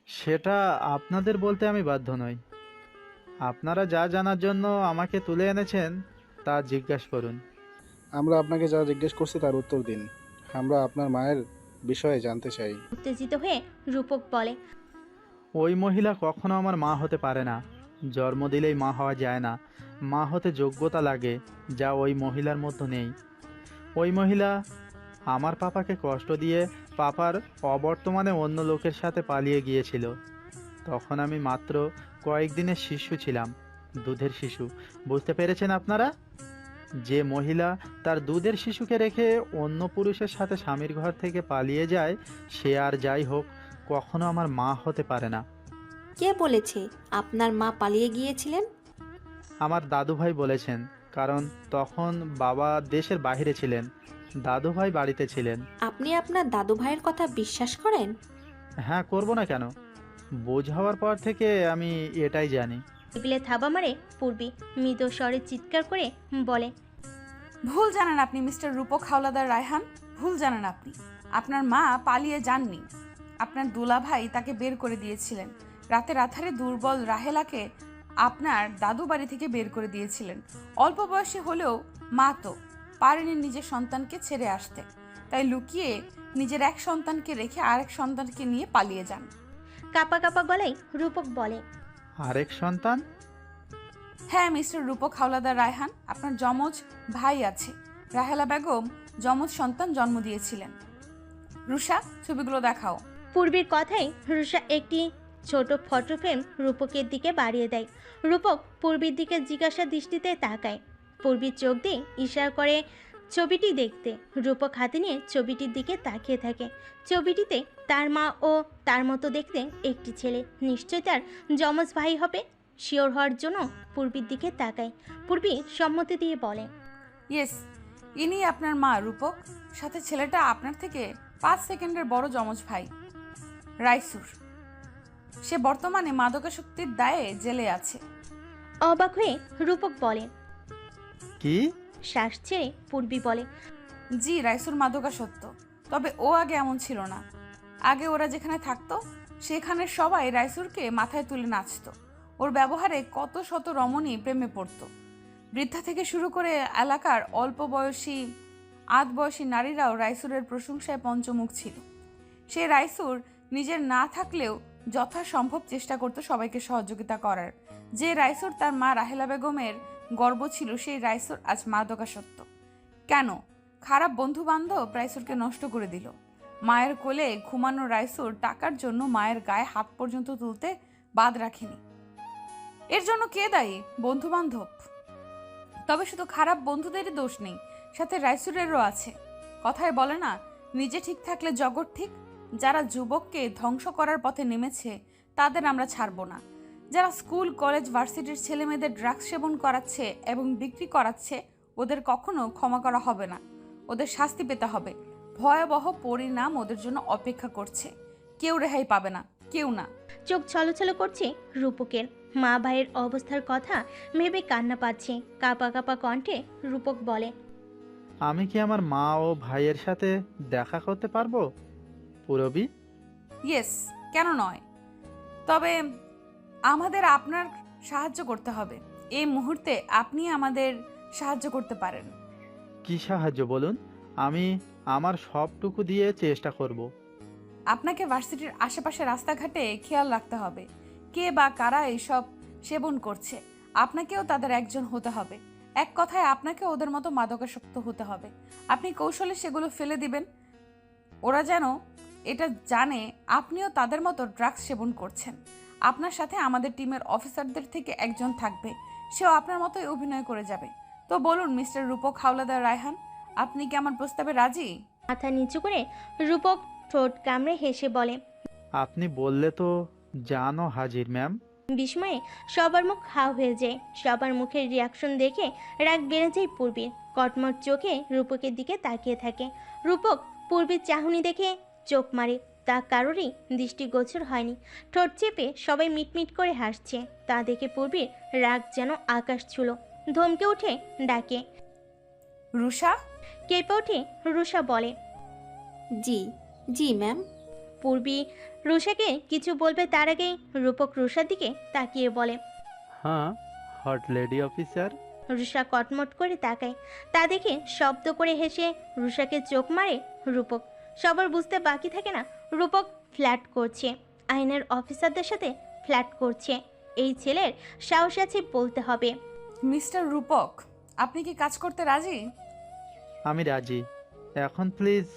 সেটা আপনাদের বলতে আমি বাধ্য নই। আপনারা যা জানার জন্য আমাকে তুলে এনেছেন তা জিজ্ঞাসা করুন। আমরা আপনাকে যা জিজ্ঞেস করছি তার উত্তর দিন। আমরা আপনার মায়ের বিষয়ে জানতে চাই। উত্তেজিত হয়ে রূপক বলে। ওই মহিলা কখনো আমার মা হতে পারে না। জন্ম দিলেই মা হওয়া যায় না। মা হতে যোগ্যতা লাগে, যা ওই মহিলার মধ্যে নেই। ওই মহিলা আমার পাপাকে কষ্ট দিয়ে পাপার অবর্তমানে অন্য লোকের সাথে পালিয়ে গিয়েছিল। তখন আমি মাত্র কয়েকদিনের শিশু ছিলাম, দুধের শিশু। বুঝতে পেরেছেন আপনারা? যে মহিলা তার দুধের শিশুকে রেখে অন্য পুরুষের সাথে স্বামীর ঘর থেকে পালিয়ে যায়, সে আর যাই হোক কখনো আমার মা হতে পারে না। কে বলেছে আপনার মা পালিয়ে গিয়েছিলেন? আমার দাদুভাই বলেছেন, কারণ তখন বাবা দেশের বাইরে ছিলেন, দাদুভাই বাড়িতে ছিলেন। আপনি আপনার দাদু ভাইয়ের কথা বিশ্বাস করেন? হ্যাঁ, করব না কেন? বোঝ হওয়ার পর থেকে আমি এটাই জানি। টেবিলে থাবা মারে পূর্বী মৃদু স্বরে চিৎকার করে বলে, ভুল জানেন আপনি মিস্টার রূপক হাওলাদার রায়হান, ভুল জানেন আপনি। আপনার মা পালিয়ে যাননি, আপনার দুলাভাই তাকে বের করে দিয়েছিলেন। রাতের আধারে দুর্বল রাহেলাকে আপনার দাদু বাড়ি থেকে বের করে দিয়েছিলেন। অল্প বয়সী হলেও মা তো পারেনি নিজের সন্তানকে ছেড়ে আসতে, তাই লুকিয়ে নিজের এক সন্তানকে রেখে আরেক সন্তানকে নিয়ে পালিয়ে যান। কাপা কাপা গলায় রূপক বলে, আরেক সন্তান? হ্যাঁ মিস্টার রূপক হাওলাদার রায়হান, আপনার যমজ ভাই আছে। রাহেলা বেগম যমজ সন্তান জন্ম দিয়েছিলেন। রুষা, ছবিগুলো দেখাও। পূর্বীর কথায় রুষা একটি ছোট ফটো ফ্রেম রূপকের দিকে বাড়িয়ে দেয়। রূপক পূর্বীর দিকে জিজ্ঞাসা দৃষ্টিতে তাকায়। পূর্বীর চোখ দিয়ে ইশারা করে ছবিটি দেখতে। রূপক হাতে নিয়ে ছবিটির দিকে তাকিয়ে থাকে। ছবিটিতে তার মা ও তার মতো দেখতে একটি ছেলে, নিশ্চয় তার যমজ ভাই হবে। শিওর হওয়ার জন্য পূর্বীর দিকে তাকায়। পূর্বী সম্মতি দিয়ে বলে, ইয়েস, ইনি আপনার মা রূপক, সাথে ছেলেটা আপনার থেকে 5 সেকেন্ডের বড় যমজ ভাই রাইসুর। সে বর্তমানে মাদকাসক্তির দায়ে জেলে আছে। অবাক হয়ে রূপক বলে, কি? শ্বাস ছেড়ে পূর্বী বলে, জি, রাইসুর মাদকাসক্ত, তবে ও আগে এমন ছিল না। আগে ওরা যেখানে থাকতো সেখানে সবাই রাইসুরকে মাথায় তুলে নাচতো। ওর ব্যবহারে কত শত রমণী প্রেমে পড়তো। বৃদ্ধা থেকে শুরু করে এলাকার অল্প বয়সী আধ বয়সী নারীরাও রাইসুরের প্রশংসায় পঞ্চমুখ ছিল। সে রাইসুর নিজের না থাকলেও যথাসম্ভব চেষ্টা করতো সবাইকে সহযোগিতা করার। যে রাইসুর তার মা রাহেলা বেগমের গর্ব ছিল, সেই রাইসুর আজ মাদকাসক্ত। কেন? খারাপ বন্ধু বান্ধব রাইসুরকে নষ্ট করে দিল। মায়ের কোলে ঘুমানো রাইসুর টাকার জন্য মায়ের গায়ে হাত পর্যন্ত তুলতে বাদ রাখেনি। এর জন্য কে দায়ী? বন্ধু বান্ধব। তবে শুধু খারাপ বন্ধুদেরই দোষ নেই, সাথে রাইসুরেরও আছে। কথায় বলে না, নিজে ঠিক থাকলে জগৎ ঠিক। যারা যুবককে ধ্বংস করার পথে নেমেছে তাদের আমরা ছাড়ব না। যারা স্কুল কলেজ ভার্সিটির ছেলে মেয়েদের ড্রাগস সেবন করাচ্ছে এবং বিক্রি করাচ্ছে, ওদের কখনো ক্ষমা করা হবে না। ওদের শাস্তি পেতে হবে। ভয়াবহ পরিণাম ওদের জন্য অপেক্ষা করছে। কেউ রেহাই পাবে না, কেউ না। চোখ ছলছল করছে রূপকের। মা ভাইয়ের অবস্থার কথা ভেবে কান্না পাচ্ছে। কাপা কাপা কণ্ঠে রূপক বলে, আমি কি আমার মা ও ভাইয়ের সাথে দেখা করতে পারবো পূরবী? ইয়েস, কেন নয়? তবে আমাদের আপনার সাহায্য করতে হবে। এই মুহূর্তে আপনি আমাদের সাহায্য করতে পারেন। কি সাহায্য বলুন? আমি আমার সবটুকু দিয়ে চেষ্টা করব। আপনাকে ভার্সিটির আশেপাশে রাস্তাঘাটে খেয়াল রাখতে হবে, কে বা কারা এইসব সেবন করছে। আপনাকেও তাদের একজন হতে হবে। এক কথায় আপনাকে ওদের মতো মাদকাসক্ত হতে হবে। আপনি কৌশলে সেগুলো ফেলে দিবেন। ওরা যেন এটা জানে আপনিও তাদের মতো ড্রাগস সেবন করছেন। আপনার সাথে আমাদের টিমের অফিসারদের থেকে একজন থাকবে, সেও আপনার মতোই অভিনয় করে যাবে। তো বলুন মিস্টার রূপক হাওলাদার রায়হান, আপনি কি আমার প্রস্তাবে রাজি? মাথা নিচু করে রূপক ঠোঁট কামড়ে হেসে বলে, আপনি বললে তো জানো হাজির ম্যাম। বিস্ময়ে সবার মুখ হা হয়ে যায়। সবার মুখের রিয়াকশন দেখে রাগ বেড়ে যায় পূর্বীর। কটমট চোখে রূপকের দিকে তাকিয়ে থাকে। রূপক পূর্বীর চাহনি দেখে চোখ মারে। তা কারোরই দৃষ্টিগোচর হয়নি। ঠোঁট চেপে সবাই মিটমিট করে হাসছে। তা দেখে পূর্বীর রাগ যেন আকাশ ছুলো। ধমকে উঠে ডাকে, রুষা। কেঁপে ওঠে রুষা বলে, জি জি ম্যাম। পূর্বী রুষাকে কিছু বলবে তার আগেই রূপক রুষার দিকে তাকিয়ে বলে, হ্যাঁ, হট লেডি অফিসার। রুষা কটমট করে তাকায়। তা দেখে শব্দ করে হেসে রুষাকে চোখ মারে রূপক। সবার বুঝতে বাকি থাকে না, রূপক ফ্ল্যাট করছে, আইনের অফিসারদের সাথে ফ্ল্যাট করছে। এই ছেলের সাহস আছে বলতে হবে। মিস্টার রূপক, আপনি কি কাজ করতে রাজি? আমি রাজি। এখন প্লিজ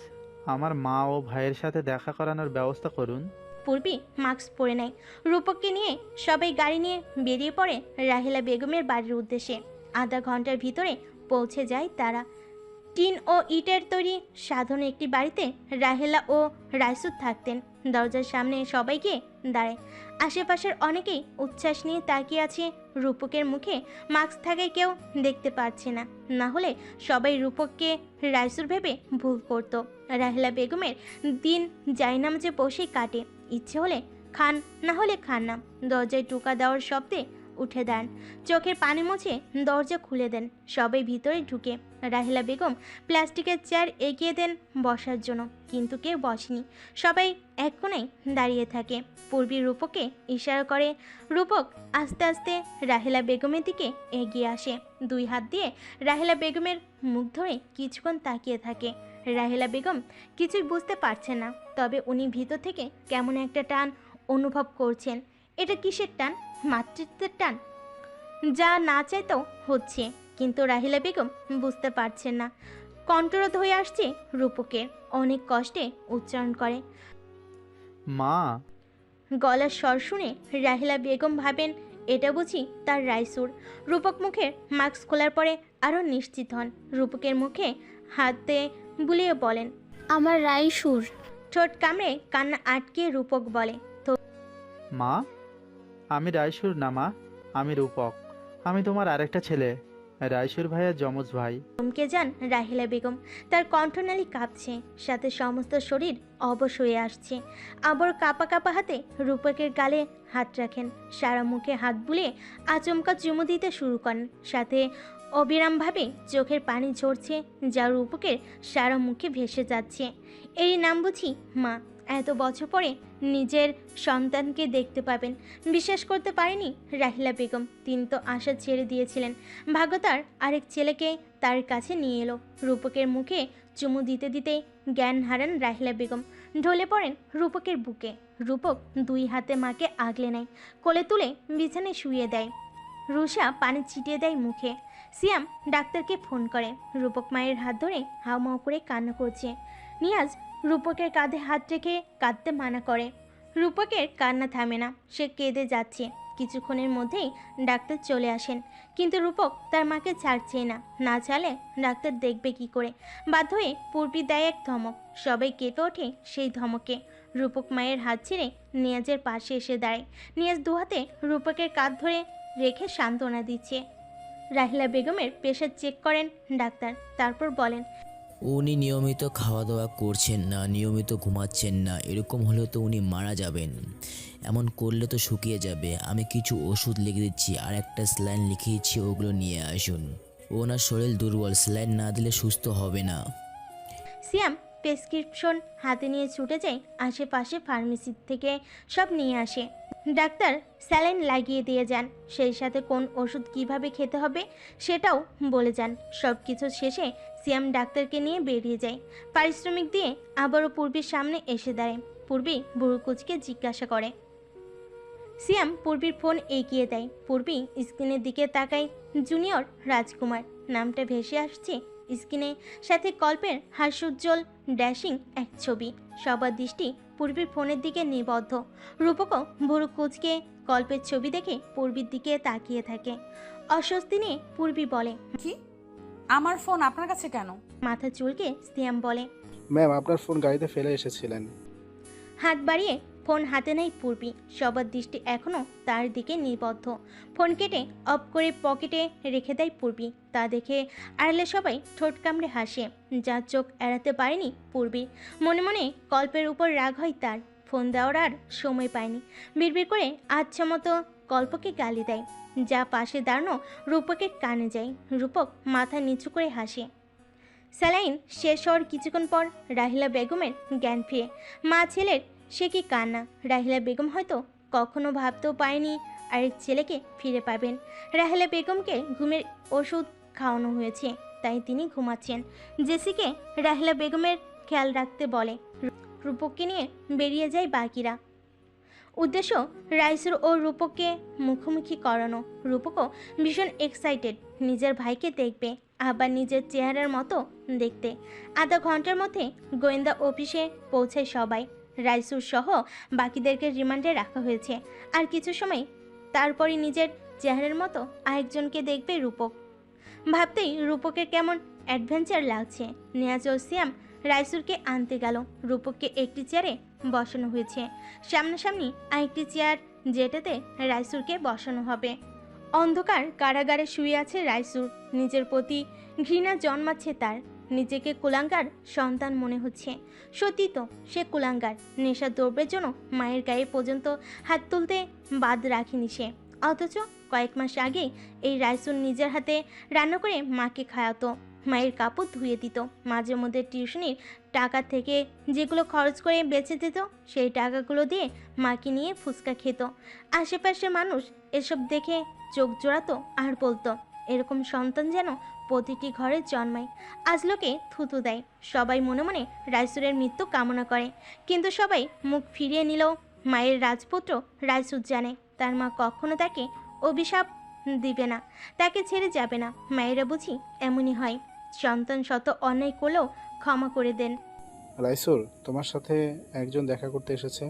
আমার মা ও ভাইয়ের সাথে দেখা করানোর ব্যবস্থা করুন। পূর্বী মাস্ক পরে নেয়। রূপককে নিয়ে সবাই গাড়ি নিয়ে বেরিয়ে পড়ে রাহেলা বেগমের বাড়ির উদ্দেশ্যে। আধা ঘন্টার ভিতরে পৌঁছে যায় তারা। টিন ও ইটের তৈরি সাধারণ একটি বাড়িতে রাহেলা ও রাইসুদ থাকতেন। দরজার সামনে সবাই গিয়ে দাঁড়ায়। আশেপাশের অনেকেই উচ্ছ্বাস নিয়ে তাকিয়ে আছে রূপকের মুখে। মাস্ক থাকায় কেউ দেখতে পারছে না, না হলে সবাই রূপককে রাইসুর ভেবে ভুল করত। রাহেলা বেগমের দিন জায়নামাজে বসেই কাটে। ইচ্ছে হলে খান, না হলে খান না। দরজায় টোকা দেওয়ার শব্দে উঠে দাঁড়ান, চোখের পানি মুছে দরজা খুলে দেন। সবাই ভিতরে ঢুকে। রাহেলা বেগম প্লাস্টিকের চেয়ার এগিয়ে দেন বসার জন্য, কিন্তু কেউ বসেনি। সবাই এক কোণায় দাঁড়িয়ে থাকে। পূর্বী রূপককে ইশারা করে। রূপক আস্তে আস্তে রাহেলা বেগমের দিকে এগিয়ে আসে। দুই হাত দিয়ে রাহেলা বেগমের মুখ ধরে কিছুক্ষণ তাকিয়ে থাকে। রাহেলা বেগম কিছুই বুঝতে পারছেন না, তবে উনি ভিতর থেকে কেমন একটা টান অনুভব করছেন। এটা কিসের টান? মাতৃত্বের টান, যা না চাইতেও হচ্ছে, কিন্তু রাহিলা বেগম বুঝতে পারছেন না। কণ্ঠরোধ হয়ে আসছে রূপকের। অনেক কষ্টে উচ্চারণ করে, মা। গলার স্বর শুনে রাহিলা বেগম ভাবেন এটা বুঝি তার রাইসুর। রূপক মুখের মাস্ক খোলার পরে আরও নিশ্চিত হন। রূপকের মুখে হাতে বুলিয়ে বলেন, আমার রাইসুর। ঠোঁট কামড়ে কান্না আটকে রূপক বলে, তো মা, আমি রাইসুর না মা, আমি রূপক। আমি তোমার আরেকটা ছেলে, রাইসুর ভাইয়ের যমজ ভাই। চমকে যান রাহিলা বেগম। তার কণ্ঠনালী কাঁপছে, সাথে সমস্ত শরীর অবশ হয়ে আসছে। আবার কাঁপা কাঁপা হাতে রূপকের গালে হাত রাখেন। সারা মুখে হাত বুলিয়ে আচমকা চুমু দিতে শুরু করেন। সাথে অবিরামভাবে চোখের পানি ঝরছে, যা রূপকের সারা মুখে ভেসে যাচ্ছে। এই নাম বুঝি মা। এত বছর পরে নিজের সন্তানকে দেখতে পাবেন, বিশ্বাস করতে পারেনি রাহিলা বেগম। তিনি তো আশা ছেড়ে দিয়েছিলেন। ভাগ্য তার আরেক ছেলেকে তার কাছে নিয়ে এলো। রূপকের মুখে চুমু দিতে দিতে জ্ঞান হারান রাহিলা বেগম। ঢলে পড়েন রূপকের বুকে। রূপক দুই হাতে মাকে আগলে নেয়, কোলে তুলে বিছানায় শুয়ে দেয়। রুষা পানি ছিটিয়ে দেয় মুখে। সিয়াম ডাক্তারকে ফোন করে। রূপক মায়ের হাত ধরে হাউমাউ করে কান্না করছে। নিয়াজ রূপকের কাঁধে হাত রেখে কাঁদতে মানা করে। রূপকের কান্না থামে না, সে কেঁদে যাচ্ছে। কিছুক্ষণের মধ্যেই ডাক্তার চলে আসেন, কিন্তু রূপক তার মাকে ছাড়ছে না। না চালে ডাক্তার দেখবে কি করে। বাধ্য হয়ে পূর্বী দেয় এক ধমক। সবাই কেঁপে ওঠে সেই ধমকে। রূপক মায়ের হাত ছেড়ে নিয়াজের পাশে এসে দাঁড়ায়। নিয়াজ দুহাতে রূপকের কাঁধ ধরে রেখে সান্ত্বনা দিচ্ছে। রাহিলা বেগমের প্রেশার চেক করেন ডাক্তার, তারপর বলেন, উনি নিয়মিত খাওয়া দাওয়া করছেন না, নিয়মিত ঘুমাচ্ছেন না। এরকম হলে তো উনি মারা যাবেন। এমন করলে তো শুকিয়ে যাবে। আমি কিছু ওষুধ লিখে দিচ্ছি, আর একটা স্যালাইন লিখিয়েছি, ওগুলো নিয়ে আসুন। ওনার শরীর দুর্বল, স্যালাইন না দিলে সুস্থ হবে না। সিয়াম প্রেসক্রিপশন হাতে নিয়ে ছুটে যায় আশেপাশে ফার্মেসি থেকে, সব নিয়ে আসে। ডাক্তার স্যালাইন লাগিয়ে দিয়ে যান, সেই সাথে কোন ওষুধ কিভাবে খেতে হবে সেটাও বলে যান। সব কিছু শেষে সিয়াম ডাক্তারকে নিয়ে বেরিয়ে যায়। পারিশ্রমিক দিয়ে আবারও পূর্বীর সামনে এসে দাঁড়ায়। পূর্বী বুড়ুকুচকে জিজ্ঞাসা করে। সিয়াম পূর্বীর ফোন এগিয়ে দেয়। পূর্বী স্ক্রিনের দিকে তাকায়। জুনিয়র রাজকুমার নামটা ভেসে আসছে স্ক্রিনে, সাথে কল্পের হাস্যোজ্জ্বল ড্যাশিং এক ছবি। সবার দৃষ্টি পূর্বীর ফোনের দিকে নিবদ্ধ। রূপকও ভুরু কুচকে কল্পের ছবি দেখে পূর্বীর দিকে তাকিয়ে থাকে। অস্বস্তি নিয়ে পূর্বী বলে, কি? আমার ফোন আপনার কাছে কেন? মাথা চুলকে সিয়াম বলে, ম্যাম, আপনার ফোন গাড়িতে ফেলে এসেছিলেন। হাত বাড়িয়ে ফোন হাতে নেয় পূর্বী। সবার দৃষ্টি এখনও তার দিকে নিবদ্ধ। ফোন কেটে অফ করে পকেটে রেখে দেয় পূর্বী। তা দেখে আড়ালে সবাই ঠোঁট কামড়ে হাসে, যা চোখ এড়াতে পারেনি পূর্বী। মনে মনে কল্পের উপর রাগ হয় তার। ফোন দেওয়ার আর সময় পায়নি। বিড়বিড় করে আচ্ছা মতো কল্পকে গালি দেয়, যা পাশে দাঁড়ানো রূপকের কানে যায়। রূপক মাথা নিচু করে হাসে। স্যালাইন শেষ হওয়ার কিছুক্ষণ পর রাহিলা বেগমের জ্ঞান ফিরে। মা ছেলের সে কি কান্না! রাহিলা বেগম হয়তো কখনো ভাবতেও পারেনি আরেক ছেলেকে ফিরে পাবেন। রাহিলা বেগমকে ঘুমের ওষুধ খাওয়ানো হয়েছে, তাই তিনি ঘুমাচ্ছেন। জেসিকে রাহিলা বেগমের খেয়াল রাখতে বলে। রূপককে নিয়ে বেরিয়ে যায় বাকিরা। উদ্দেশ্য রাইসুর ও রূপককে মুখোমুখি করানো। রূপকও ভীষণ এক্সাইটেড, নিজের ভাইকে দেখবে, আবার নিজের চেহারার মতো দেখতে। আধা ঘন্টার মধ্যে গোয়েন্দা অফিসে পৌঁছায় সবাই। রাইসুর সহ বাকিদেরকে রিমান্ডে রাখা হয়েছে। আর কিছু সময় তারপরই নিজের চেহারার মতো আরেকজনকে দেখবে রূপক। ভাবতেই রূপকের কেমন অ্যাডভেঞ্চার লাগছে। নিয়াজ ও সিয়াম রাইসুরকে আনতে গেল। রূপককে একটি চেয়ারে বসানো হয়েছে, সামনাসামনি আরেকটি চেয়ার যেটাতে রাইসুরকে বসানো হবে। অন্ধকার কারাগারে শুয়ে আছে রাইসুর। নিজের প্রতি ঘৃণা জন্মাচ্ছে তার। নিজেকে কুলাঙ্গার সন্তান মনে হচ্ছে। সত্যি তো, সে কুলাঙ্গার। নেশার দ্রব্যের জন্য মায়ের গায়ে পর্যন্ত হাত তুলতে বাদ রাখেনি সে। অথচ কয়েক মাস আগেই এই রাইসুর নিজের হাতে রান্না করে মাকে খাওয়াতো, মায়ের কাপড় ধুয়ে দিত, মাঝে মধ্যে টিউশনির টাকা থেকে যেগুলো খরচ করে বেঁচে দিত সেই টাকাগুলো দিয়ে মাকে নিয়ে ফুচকা খেত। আশেপাশের মানুষ এসব দেখে চোখ জোড়াতো আর বলতো, এরকম সন্তান যেন প্রতিটি ঘরে জন্মায়। আজ লোকে থুতু দেয়, সবাই মনে মনে রাইসুরের মৃত্যু কামনা করে, কিন্তু সবাই মুখ ফিরিয়ে নিলেও মায়ের রাজপুত্র রাইসুর জানে তার মা কখনো তাকে অভিশাপ দিবে না, তাকে ছেড়ে যাবে না। মায়েরা বুঝি এমনই হয়, সন্তান শত অন্যায় করলেও ক্ষমা করে দেন। রাইসুর, তোমার সাথে একজন দেখা করতে এসেছে।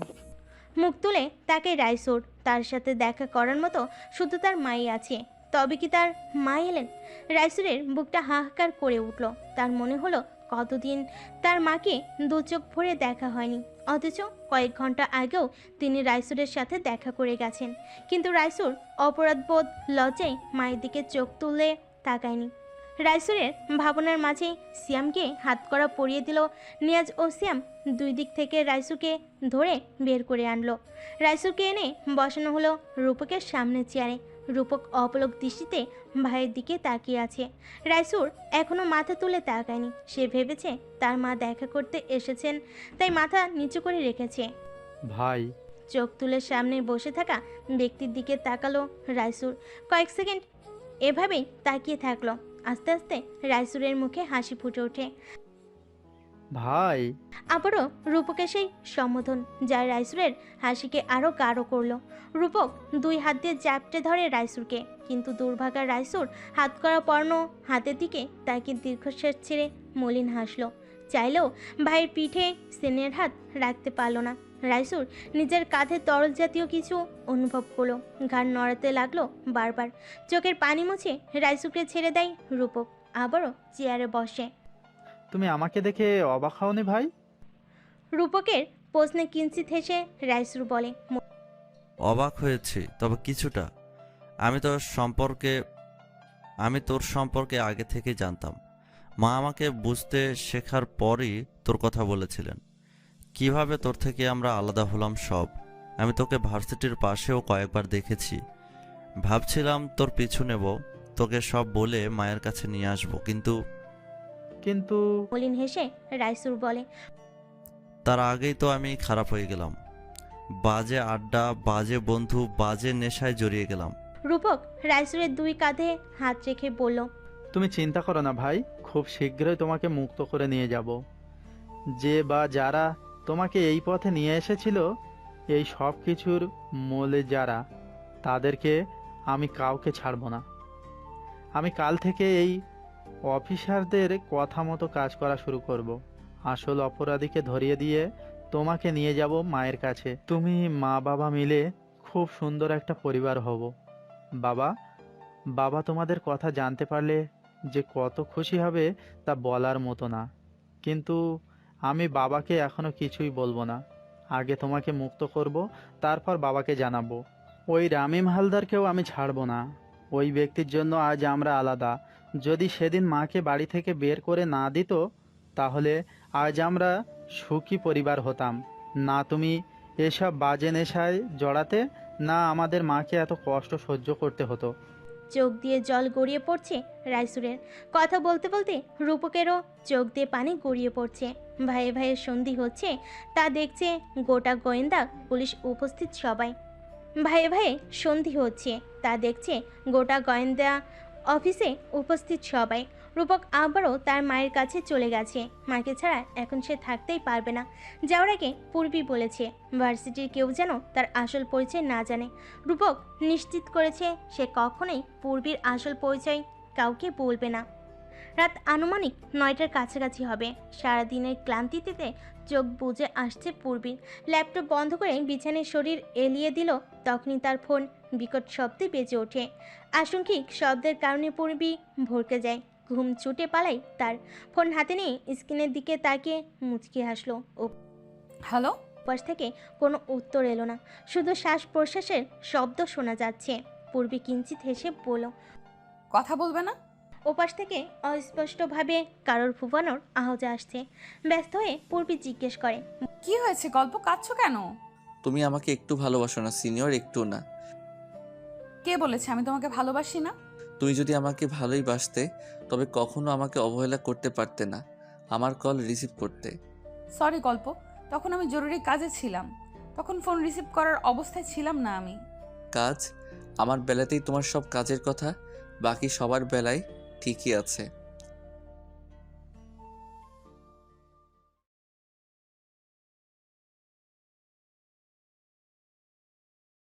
মুখ তুলে তাকে রাইসুর। তার সাথে দেখা করার মতো শুধু তার মাই আছে। তবে কি তার মা এলেন? রাইসুরের বুকটা হাহাকার করে উঠল। তার মনে হলো কতদিন তার মাকে দু চোখ ভরে দেখা হয়নি, অথচ কয়েক ঘন্টা আগেও তিনি রাইসুরের সাথে দেখা করে গেছেন। কিন্তু রাইসুর অপরাধবোধ লজ্জায় মায়ের দিকে চোখ তুলে তাকায়নি। রাইসুরের ভাবনার মাঝে সিয়ামকে হাতকড়া পরিয়ে দিল নিয়াজ ও সিয়াম দুই দিক থেকে রাইসুকে ধরে বের করে আনলো। রাইসুরকে এনে বসানো হলো রূপকের সামনে চেয়ারে। রূপক অপলক দৃষ্টিতে ভাইয়ের দিকে তাকিয়ে আছে। রাইসুর এখনো মাথা তুলে তাকায়নি। সে ভেবেছে তার মা দেখা করতে এসেছেন, তাই মাথা নিচু করে রেখেছে। ভাই। চোখ তুলে সামনে বসে থাকা ব্যক্তির দিকে তাকালো রাইসুর। কয়েক সেকেন্ড এভাবেই তাকিয়ে থাকলো। আস্তে আস্তে রাইসুরের মুখে হাসি ফুটে ওঠে। ভাই। আবারও রূপকের সেই সম্বোধন, যা রাইসুরের হাসিকে আরও গাঢ় করলো। রূপক দুই হাত দিয়ে চ্যাপটে ধরে রাইসুরকে, কিন্তু দুর্ভাগা রাইসুর হাত করা পর্ণ হাতের দিকে তাকে দীর্ঘশ্বাস ছেড়ে মলিন হাসলো। চাইলেও ভাইয়ের পিঠে সিনের হাত রাখতে পারল না। রাইসুর নিজের কাঁধে তরল জাতীয় কিছু অনুভব করলো। ঘাড় নড়াতে লাগলো বারবার। চোখের পানি মুছে রাইসুরকে ছেড়ে দেয় রূপক। আবারও চেয়ারে বসে। তুমি আমাকে দেখে অবাক হওনি ভাই? রূপকের প্রশ্নে কিঞ্চিত হেসে রাইসুর বলে, অবাক হয়েছি, তবে কিছুটা। আমি তোর সম্পর্কে আগে থেকে জানতাম। মা আমাকে বুঝতে শেখার পরই তোর কথা বলেছিলেন। কিভাবে তোর থেকে আমরা আলাদা হলাম সব। আমি তোকে ভার্সিটির পাশেও কয়েকবার দেখেছি। ভাবছিলাম তোর পিছু নেব, তোকে সব বলে মায়ের কাছে নিয়ে আসবো, কিন্তু মলিন হেসে রাইসুর বলে, তার আগেই তো আমি খারাপ হয়ে গেলাম। বাজে আড্ডা, বাজে বন্ধু, বাজে নেশায় জড়িয়ে গেলাম। রূপক রাইসুরের দুই কাঁধে হাত রেখে বলল, তুমি চিন্তা করো না ভাই, খুব শীঘ্রই তোমাকে মুক্ত করে নিয়ে যাব। যে বা যারা তোমাকে এই পথে নিয়ে এসেছিল, এই সব কিছুর মূলে যারা, তাদেরকে আমি কাউকে ছাড়ব না। আমি কাল থেকে এই অফিসারদের কথা মতো কাজ করা শুরু করব। আসল অপরাধীকে ধরিয়ে দিয়ে তোমাকে নিয়ে যাব মায়ের কাছে। তুমি মা বাবা মিলে খুব সুন্দর একটা পরিবার হব। বাবা তোমাদের কথা জানতে পারলে যে কত খুশি হবে তা বলার মতো না। কিন্তু আমি বাবাকে এখনো কিছুই বলবো না। আগে তোমাকে মুক্ত করব, তারপর বাবাকে জানাবো। ওই রামিম হালদারকেও আমি ছাড়বো না। ওই ব্যক্তির জন্য আজ আমরা আলাদা। যদি সেদিন মাকে বাড়ি থেকে বের করে না দিত, তাহলে আজ আমরা সুখী পরিবার হতাম না। তুমি এসব বাজে নেশায় জড়াতে না, আমাদের মাকে এত কষ্ট সহ্য করতে হতো। চোখ দিয়ে জল গড়িয়ে পড়ছে রাইসুরের। কথা বলতে বলতে রূপকেরও চোখ দিয়ে পানি গড়িয়ে পড়ছে। ভাইয়ে ভাইয়ের সন্ধি হচ্ছে তা দেখছে গোটা গোয়েন্দা পুলিশ উপস্থিত সবাই। ভাইয়ে ভাইয়ে সন্ধি হচ্ছে তা দেখছে গোটা গোয়েন্দা অফিসে উপস্থিত সবাই। রূপক আবারও তার মায়ের কাছে চলে গেছে। মাকে ছাড়া এখন সে থাকতেই পারবে না। যাওয়ার আগে পূর্বী বলেছে ভার্সিটির কেউ যেন তার আসল পরিচয় না জানে। রূপক নিশ্চিত করেছে সে কখনোই পূর্বীর আসল পরিচয় কাউকে বলবে না। রাত আনুমানিক 9টার কাছাকাছি হবে। সারাদিনের ক্লান্তিতে চোখ বুজে আসছে পূর্বীর। ল্যাপটপ বন্ধ করে বিছানায় শরীর এলিয়ে দিল, তখনই তার ফোন বিকট শব্দে বেজে ওঠে। আশঙ্কিক শব্দের কারণে পূর্বী ভরকে যায়, ঘুম ছুটে পালায় তার। ফোন হাতে নিয়ে স্ক্রিনের দিকে তাকিয়ে মুচকি হাসলো। হ্যালো? পাশ থেকে কোনো উত্তর এলো না, শুধু শ্বাস প্রশ্বাসের শব্দ শোনা যাচ্ছে। পূর্বী কিঞ্চিত হেসে বলল, কথা বলবে না? ওপাশ থেকে অস্পষ্টভাবে কারোর ফুফানোর আওয়াজ আসছে। ব্যস্ত হয়ে পূর্বী জিজ্ঞেস করে, কি হয়েছে গল্প, কাঁদছো কেন? তুমি আমাকে একটু ভালোবাসো না সিনিয়র? একটু না? কে বলেছে আমি তোমাকে ভালোবাসি না? তুমি যদি আমাকে ভালোই বাসতে তবে কখনো আমাকে অবহেলা করতে পারতে না, আমার কল রিসিভ করতে। সরি গল্প, তখন আমি জরুরি কাজে ছিলাম, তখন ফোন রিসিভ করার অবস্থায় ছিলাম না আমি। কাজ? আমার বেলাতেই তোমার সব কাজের কথা, বাকি সবার বেলায় ঠিকই আছে।